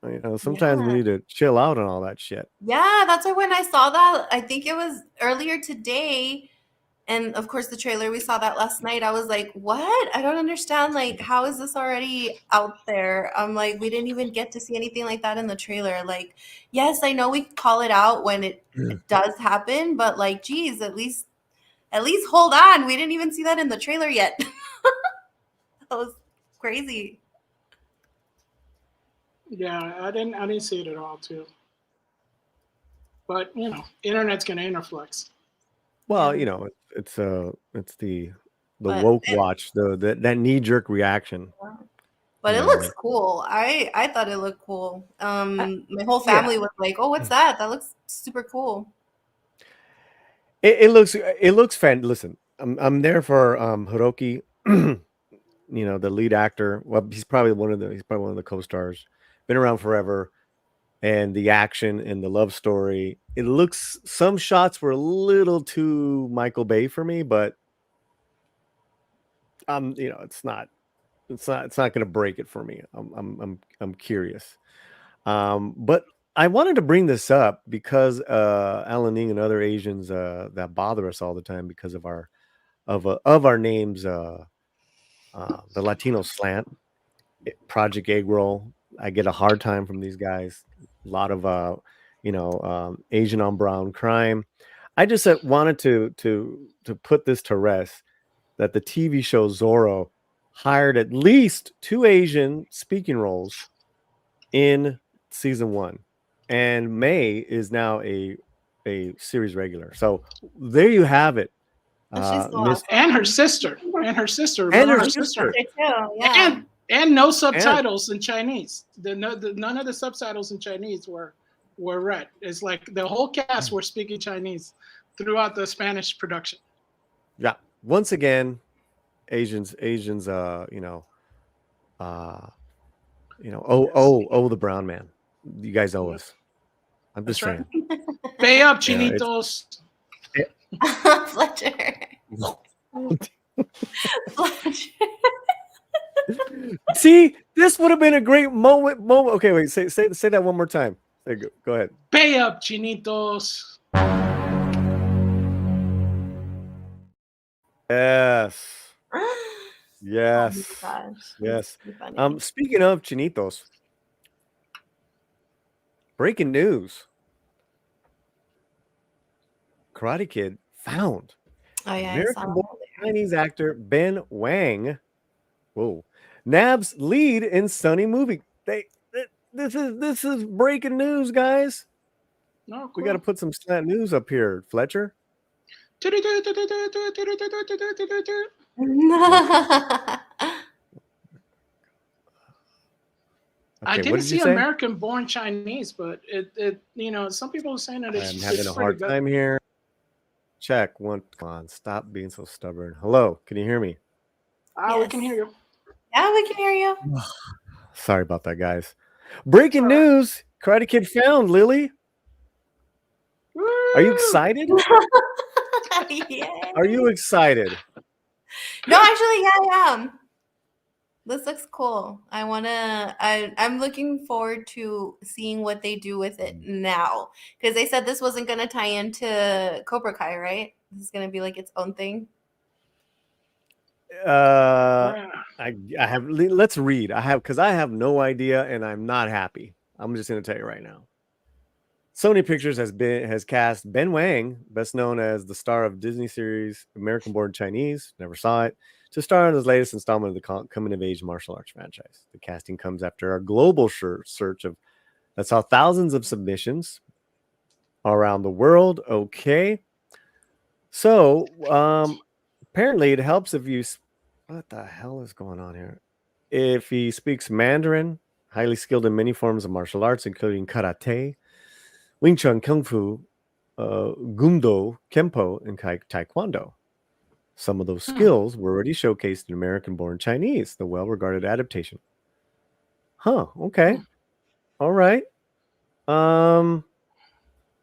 You know, sometimes we need to chill out on all that shit. Yeah, that's why when I saw that, I think it was earlier today, and of course the trailer, we saw that last night. I was like, what? I don't understand. Like, how is this already out there? I'm like, we didn't even get to see anything like that in the trailer. Like, yes, I know we call it out when it does happen, but like, geez, at least hold on. We didn't even see that in the trailer yet. That was crazy. Yeah, I didn't see it at all too. But you know, internet's gonna interflex. Well, you know, it's the woke watch, that knee jerk reaction. But you it know, looks like- cool. I thought it looked cool. My whole family was like, "Oh, what's that? That looks super cool." It looks fan. Listen, I'm there for Hiroki, you know, the lead actor. Well, he's probably one of the co-stars. Been around forever, and the action and the love story. It looks, some shots were a little too Michael Bay for me, but you know, it's not going to break it for me. I'm curious. But I wanted to bring this up because Alan Ning and other Asians that bother us all the time because of our names, the Latino slant, Project Egg Roll. I get a hard time from these guys. A lot of Asian on brown crime. I just wanted to put this to rest, that the TV show Zorro hired at least 2 Asian speaking roles in season 1, and May is now a series regular. So there you have it. And her sister. And Remember her sister. Yeah. And no subtitles in Chinese. None of the subtitles in Chinese were read. It's like the whole cast were speaking Chinese throughout the Spanish production. Yeah. Once again, Asians, the brown man. You guys owe us. I'm just saying. Pay up, Chinitos. Fletcher. Fletcher. See, this would have been a great moment. Okay, wait. Say that one more time. Go ahead. Pay up, Chinitos. Yes. Yes. Oh my gosh. Yes. Funny. Speaking of Chinitos, breaking news. Karate Kid found American-born Chinese actor Ben Wang. Whoa. Nab's lead in Sunny movie. This is breaking news, guys. No, cool. We got to put some slant news up here, Fletcher. I didn't see American-born Chinese, but it some people are saying that I'm having a hard time here. Check one. Come on, stop being so stubborn. Hello, can you hear me? We can hear you. Yeah, we can hear you. Sorry about that, guys. Breaking news: Karate Kid found, Lily. Are you excited? Are you excited? No, actually, yeah, I am. This looks cool. I'm looking forward to seeing what they do with it now. Because they said this wasn't going to tie into Cobra Kai, right? This is going to be like its own thing. I have. Let's read. Because I have no idea, and I'm not happy. I'm just going to tell you right now. Sony Pictures has cast Ben Wang, best known as the star of Disney series American-Born Chinese, never saw it, to star in his latest installment of the coming-of-age martial arts franchise. The casting comes after a global search that saw thousands of submissions around the world. Okay, so apparently it helps if you. What the hell is going on here? If he speaks Mandarin, highly skilled in many forms of martial arts, including karate, Wing Chun, Kung Fu, Gumdo, Kempo, and Taekwondo. Some of those skills were already showcased in American-Born Chinese, the well-regarded adaptation. Okay. All right. The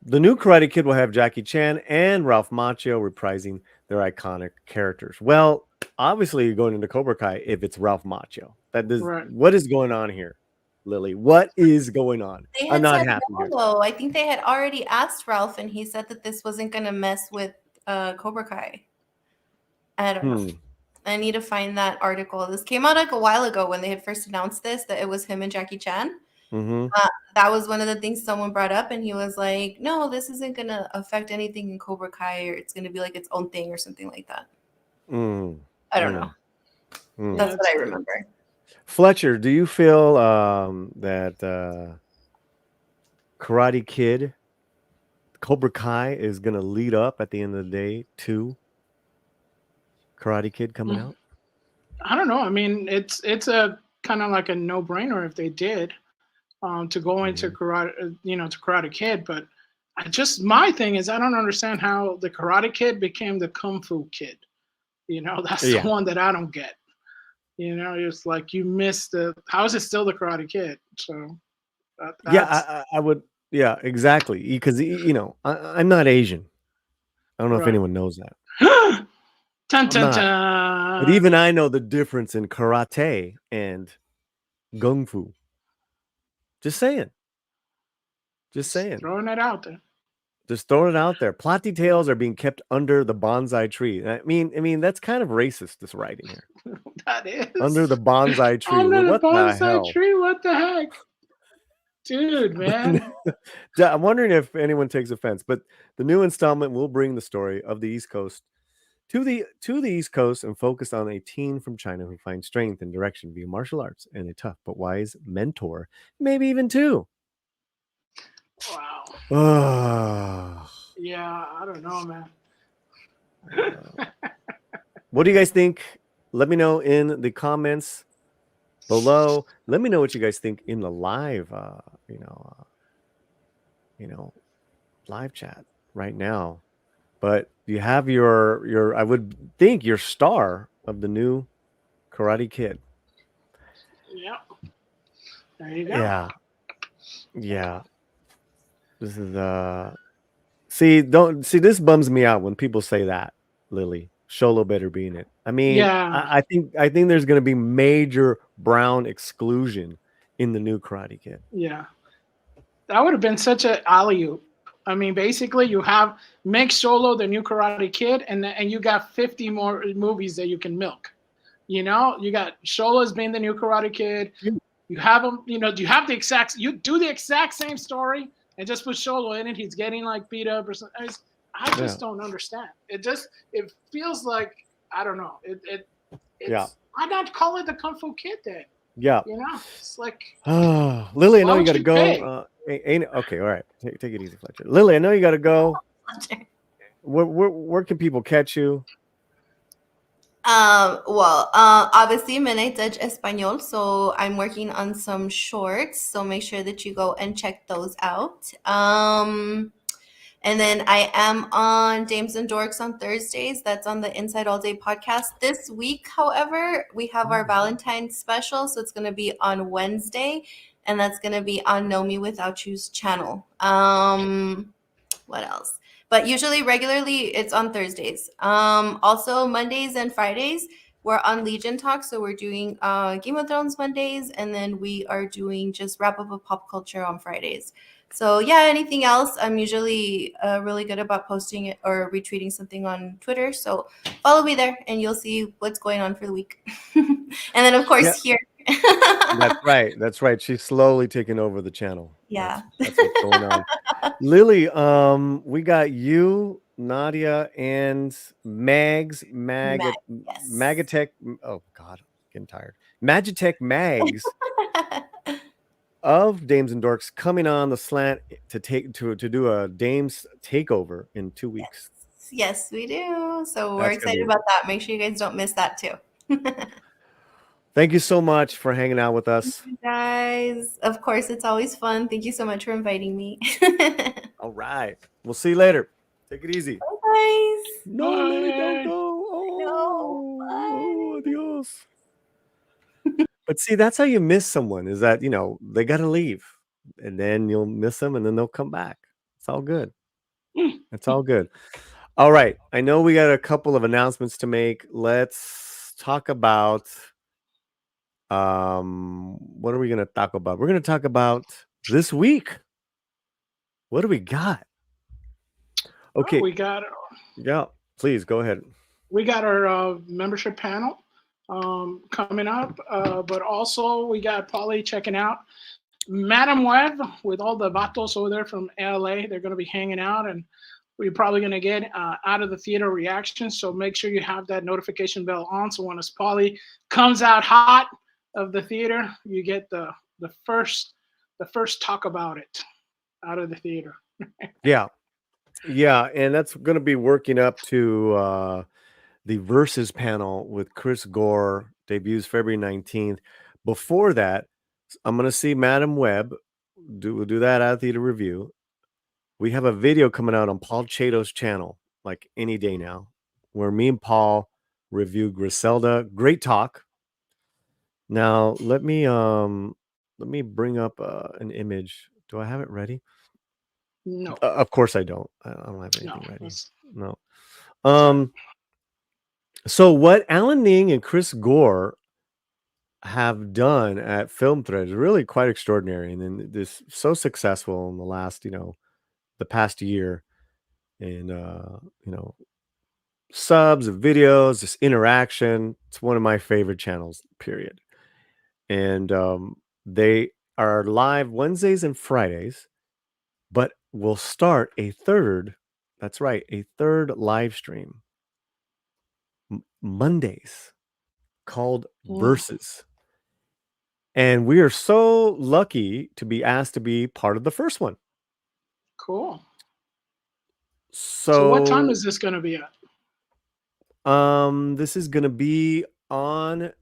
new Karate Kid will have Jackie Chan and Ralph Macchio reprising their iconic characters. Well, obviously you're going into Cobra Kai if it's Ralph Macchio. Right. What is going on here? Lily? What is going on? They I'm had not said happy no, here. though. I think they had already asked Ralph, and he said that this wasn't going to mess with Cobra Kai. I don't know. I need to find that article. This came out like a while ago when they had first announced this, that it was him and Jackie Chan. That was one of the things someone brought up, and he was like, no, this isn't going to affect anything in Cobra Kai, or it's going to be like its own thing or something like that. I don't know. That's what I remember. Fletcher, do you feel that Karate Kid, Cobra Kai is going to lead up at the end of the day to Karate Kid coming out? I don't know. I mean, it's a kind of like a no-brainer if they did to go into karate, to Karate Kid. But my thing is, I don't understand how the Karate Kid became the Kung Fu Kid. That's the one that I don't get. It's like you missed how is it still the Karate Kid? So I would. Yeah, exactly. Because I'm not Asian. I don't know if anyone knows that. Dun, dun, but even I know the difference in karate and gung fu. Just saying. Throwing it out there. Just throwing it out there. Plot details are being kept under the bonsai tree. I mean that's kind of racist, this writing here. That is under the bonsai tree. Under the bonsai the hell? tree. What the heck, dude, man? I'm wondering if anyone takes offense, but the new installment will bring the story of the East Coast to the East Coast and focus on a teen from China who finds strength and direction via martial arts and a tough but wise mentor, maybe even two. Wow. Yeah, I don't know, man. What do you guys think? Let me know in the comments below. Let me know what you guys think in the live, live chat right now. But you have your I would think your star of the new Karate Kid. Yep. There you go. Yeah. This is this bums me out when people say that, Lily. Sholo better be in it. I mean, I think there's going to be major brown exclusion in the new Karate Kid. Yeah. That would have been such an alley-oop. I mean, basically, you make Solo the new Karate Kid, and you got 50 more movies that you can milk. You got Solo as being the new Karate Kid. You have him. You have you do the exact same story and just put Solo in it. He's getting like beat up or something. I just don't understand. It feels like I don't know. Why not call it the Kung Fu Kid then? Yeah. It's like. Lily, I know you got to go. Okay, all right. Take it easy, Fletcher. Lily, I know you got to go. Where can people catch you? Obviously, Midnight Dutch Espanol. So I'm working on some shorts. So make sure that you go and check those out. And then I am on Dames and Dorks on Thursdays. That's on the Inside All Day podcast. This week, however, we have our Valentine's special. So it's going to be on Wednesday. And that's going to be on Know Me Without You's channel. What else? But usually, regularly, it's on Thursdays. Also, Mondays and Fridays, we're on Legion Talk. So we're doing Game of Thrones Mondays. And then we are doing just wrap up of pop culture on Fridays. So yeah, anything else, I'm usually really good about posting it or retweeting something on Twitter. So follow me there and you'll see what's going on for the week. And then, of course, here. That's right. She's slowly taking over the channel. Yeah. That's what's going on. Lily, we got you, Nadia, and Magatech. Oh God, I'm getting tired. Magitech Mags of Dames and Dorks coming on the slant to do a Dames takeover in 2 weeks. Yes, we do. So we're excited about that. Make sure you guys don't miss that too. Thank you so much for hanging out with us. Thank you guys. Of course, it's always fun. Thank you so much for inviting me. All right. We'll see you later. Take it easy. Bye, guys. No, Lily, don't go. Oh, adios. But see, that's how you miss someone is that, they got to leave and then you'll miss them and then they'll come back. It's all good. It's all good. All right. I know we got a couple of announcements to make. Let's talk about What are we going to talk about? We're going to talk about this week. What do we got? Okay. We got. Yeah, please go ahead. We got our membership panel coming up, but also we got Polly checking out Madam Web with all the vatos over there from LA. They're going to be hanging out, and we're probably going to get out of the theater reactions. So make sure you have that notification bell on. So when Polly comes out hot of the theater, you get the first talk about it out of the theater. Yeah, and that's going to be working up to the Versus panel with Chris Gore, debuts February 19th. Before that, I'm going to see Madam Web. We'll do that at theater review. We have a video coming out on Paul Chato's channel, like any day now, where me and Paul review Griselda. Great talk. Now let me bring up an image. Do I have it ready? No. Of course I don't. I don't have anything ready. No. So what Alan Ning and Chris Gore have done at Film Thread is really quite extraordinary, and then this so successful in the last, the past year, and subs of videos, this interaction. It's one of my favorite channels, period. And they are live Wednesdays and Fridays, but we'll start a third. That's right, a third live stream Mondays called Versus. And we are so lucky to be asked to be part of the first one. Cool. So what time is this going to be at? This is going to be on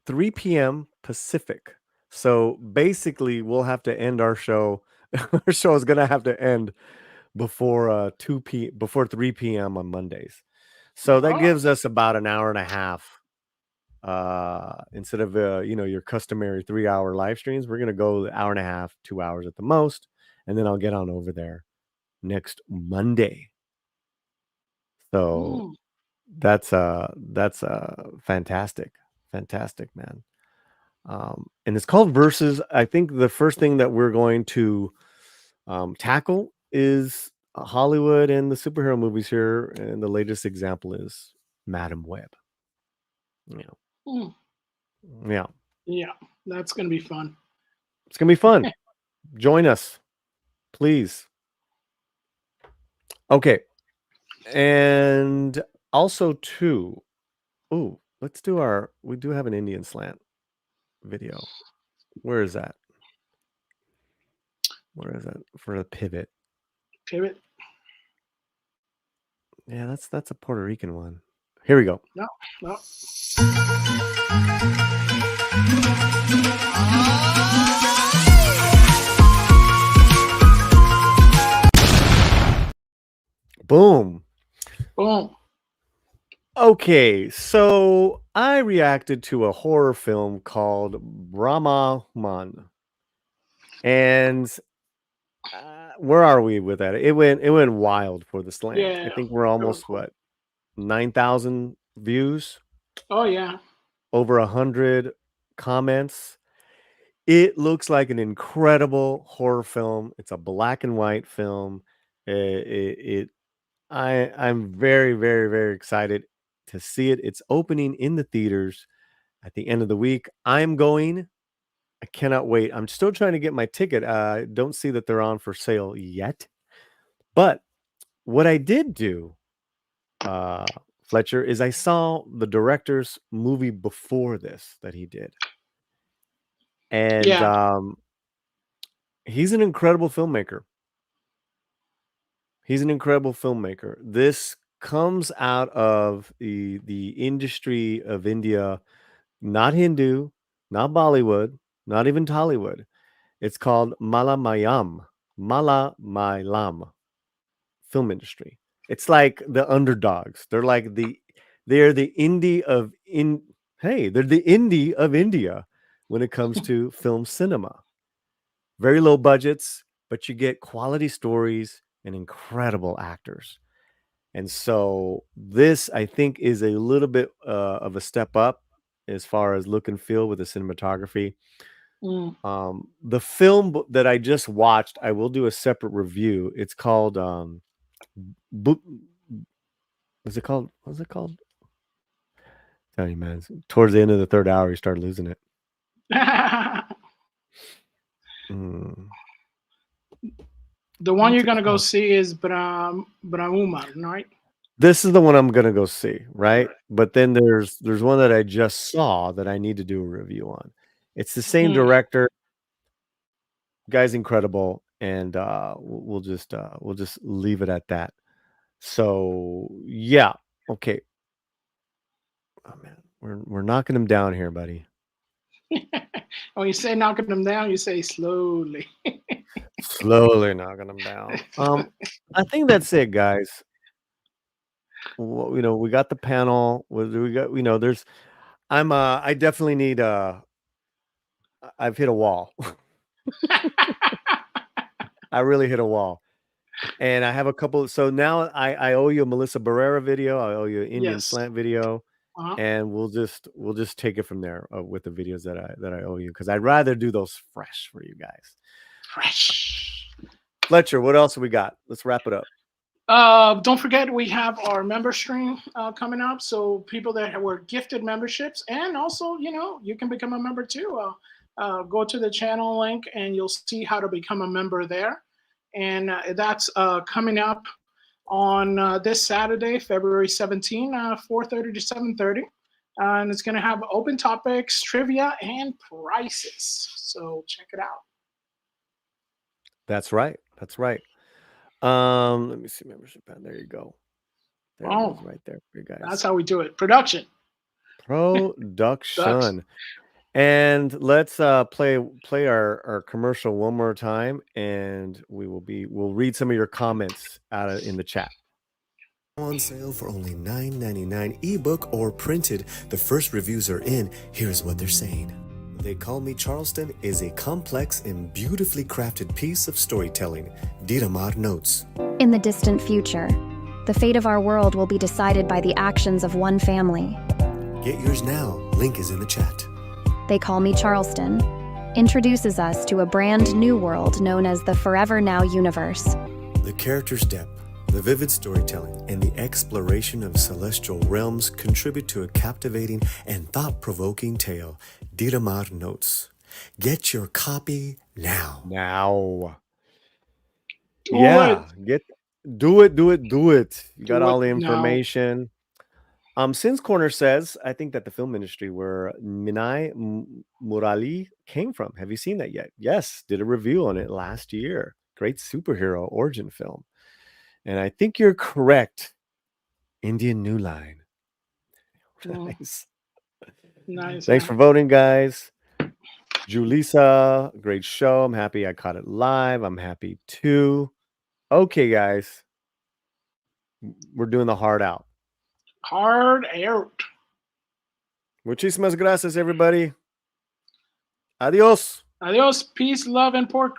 3 p.m. Pacific. So basically, we'll have to end our show. Our show is going to have to end before 3 p.m. on Mondays. So that gives us about an hour and a half. Instead of your customary 3-hour live streams, we're going to go an hour and a half, 2 hours at the most, and then I'll get on over there next Monday. So that's fantastic, man. And it's called Versus. I think the first thing that we're going to tackle is Hollywood and the superhero movies here, and the latest example is Madam Web. Yeah, that's gonna be fun. It's gonna be fun. Join us, please. Okay, and also too. Oh, let's do we do have an Indian slant video. Where is that? Where is that for the pivot? Pivot. Yeah, that's a Puerto Rican one. Here we go. No. Boom. Boom. Okay, so I reacted to a horror film called Brahman, and where are we with that? It went wild for the slant. Yeah, I think we're almost 9,000 views. Oh yeah. Over 100 comments. It looks like an incredible horror film. It's a black and white film. I'm very, very, very excited to see it. It's opening in the theaters at the end of the week. I'm going. I cannot wait. I'm still trying to get my ticket. Don't see that they're on for sale yet. But what I did do, Fletcher, is I saw the director's movie before this that he did. And he's an incredible filmmaker. This comes out of the industry of India, not Hindu, not Bollywood, not even Tollywood. It's called Malayalam film industry. It's like the underdogs. They're the indie of they're the indie of India when it comes to film cinema. Very low budgets, but you get quality stories and incredible actors. And so this, I think, is a little bit of a step up. as far as look and feel with the cinematography. Mm. The film that I just watched, I will do a separate review. It's called what's it called? What's it called? Tell you, man. Towards the end of the third hour, you start losing it. The one you're gonna go see is Brahman, right? This is the one I'm gonna go see, right? But then there's one that I just saw that I need to do a review on. It's the same director. Guy's incredible, and we'll just leave it at that. So yeah, okay. Oh man, we're knocking him down here, buddy. When you say knocking them down, you say slowly. Slowly knocking them down. I think that's it, guys. Well, we got the panel. We got, there's. I definitely need. I've hit a wall. I really hit a wall, and I have a couple. So now I owe you a Melissa Barrera video. I owe you an Indian Slant video. And we'll just take it from there with the videos that I owe you, because I'd rather do those fresh for you guys. Fresh. Fletcher, what else have we got? Let's wrap it up. Don't forget, we have our member stream coming up. So people that were gifted memberships, and also, you can become a member too. Go to the channel link and you'll see how to become a member there. And that's coming up on this Saturday, February 17, 4:30 to 7:30. And it's going to have open topics, trivia, and prizes. So check it out. That's right. That's right. Let me see membership band. There you go. There it is right there for you guys. That's how we do it. Production. And let's play our commercial one more time, and we'll read some of your comments in the chat. On sale for only $9.99, ebook or printed. The first reviews are in. Here's what they're saying. They Call Me Charleston is a complex and beautifully crafted piece of storytelling. Diramar notes. In the distant future, the fate of our world will be decided by the actions of one family. Get yours now. Link is in the chat. They Call Me Charleston introduces us to a brand new world known as the Forever Now universe. The character's depth, the vivid storytelling, and the exploration of celestial realms contribute to a captivating and thought-provoking tale. Diramar notes. Get your copy now. Do it. You got all the information. Since Corner says, I think that the film industry where Minai Murali came from. Have you seen that yet? Yes, did a review on it last year. Great superhero origin film. And I think you're correct. Indian New Line. Nice. Thanks for voting, guys. Julissa, great show. I'm happy I caught it live. I'm happy too. Okay, guys. We're doing the hard out. Hard out. Muchísimas gracias, everybody. Adiós. Adiós. Peace, love, and pork.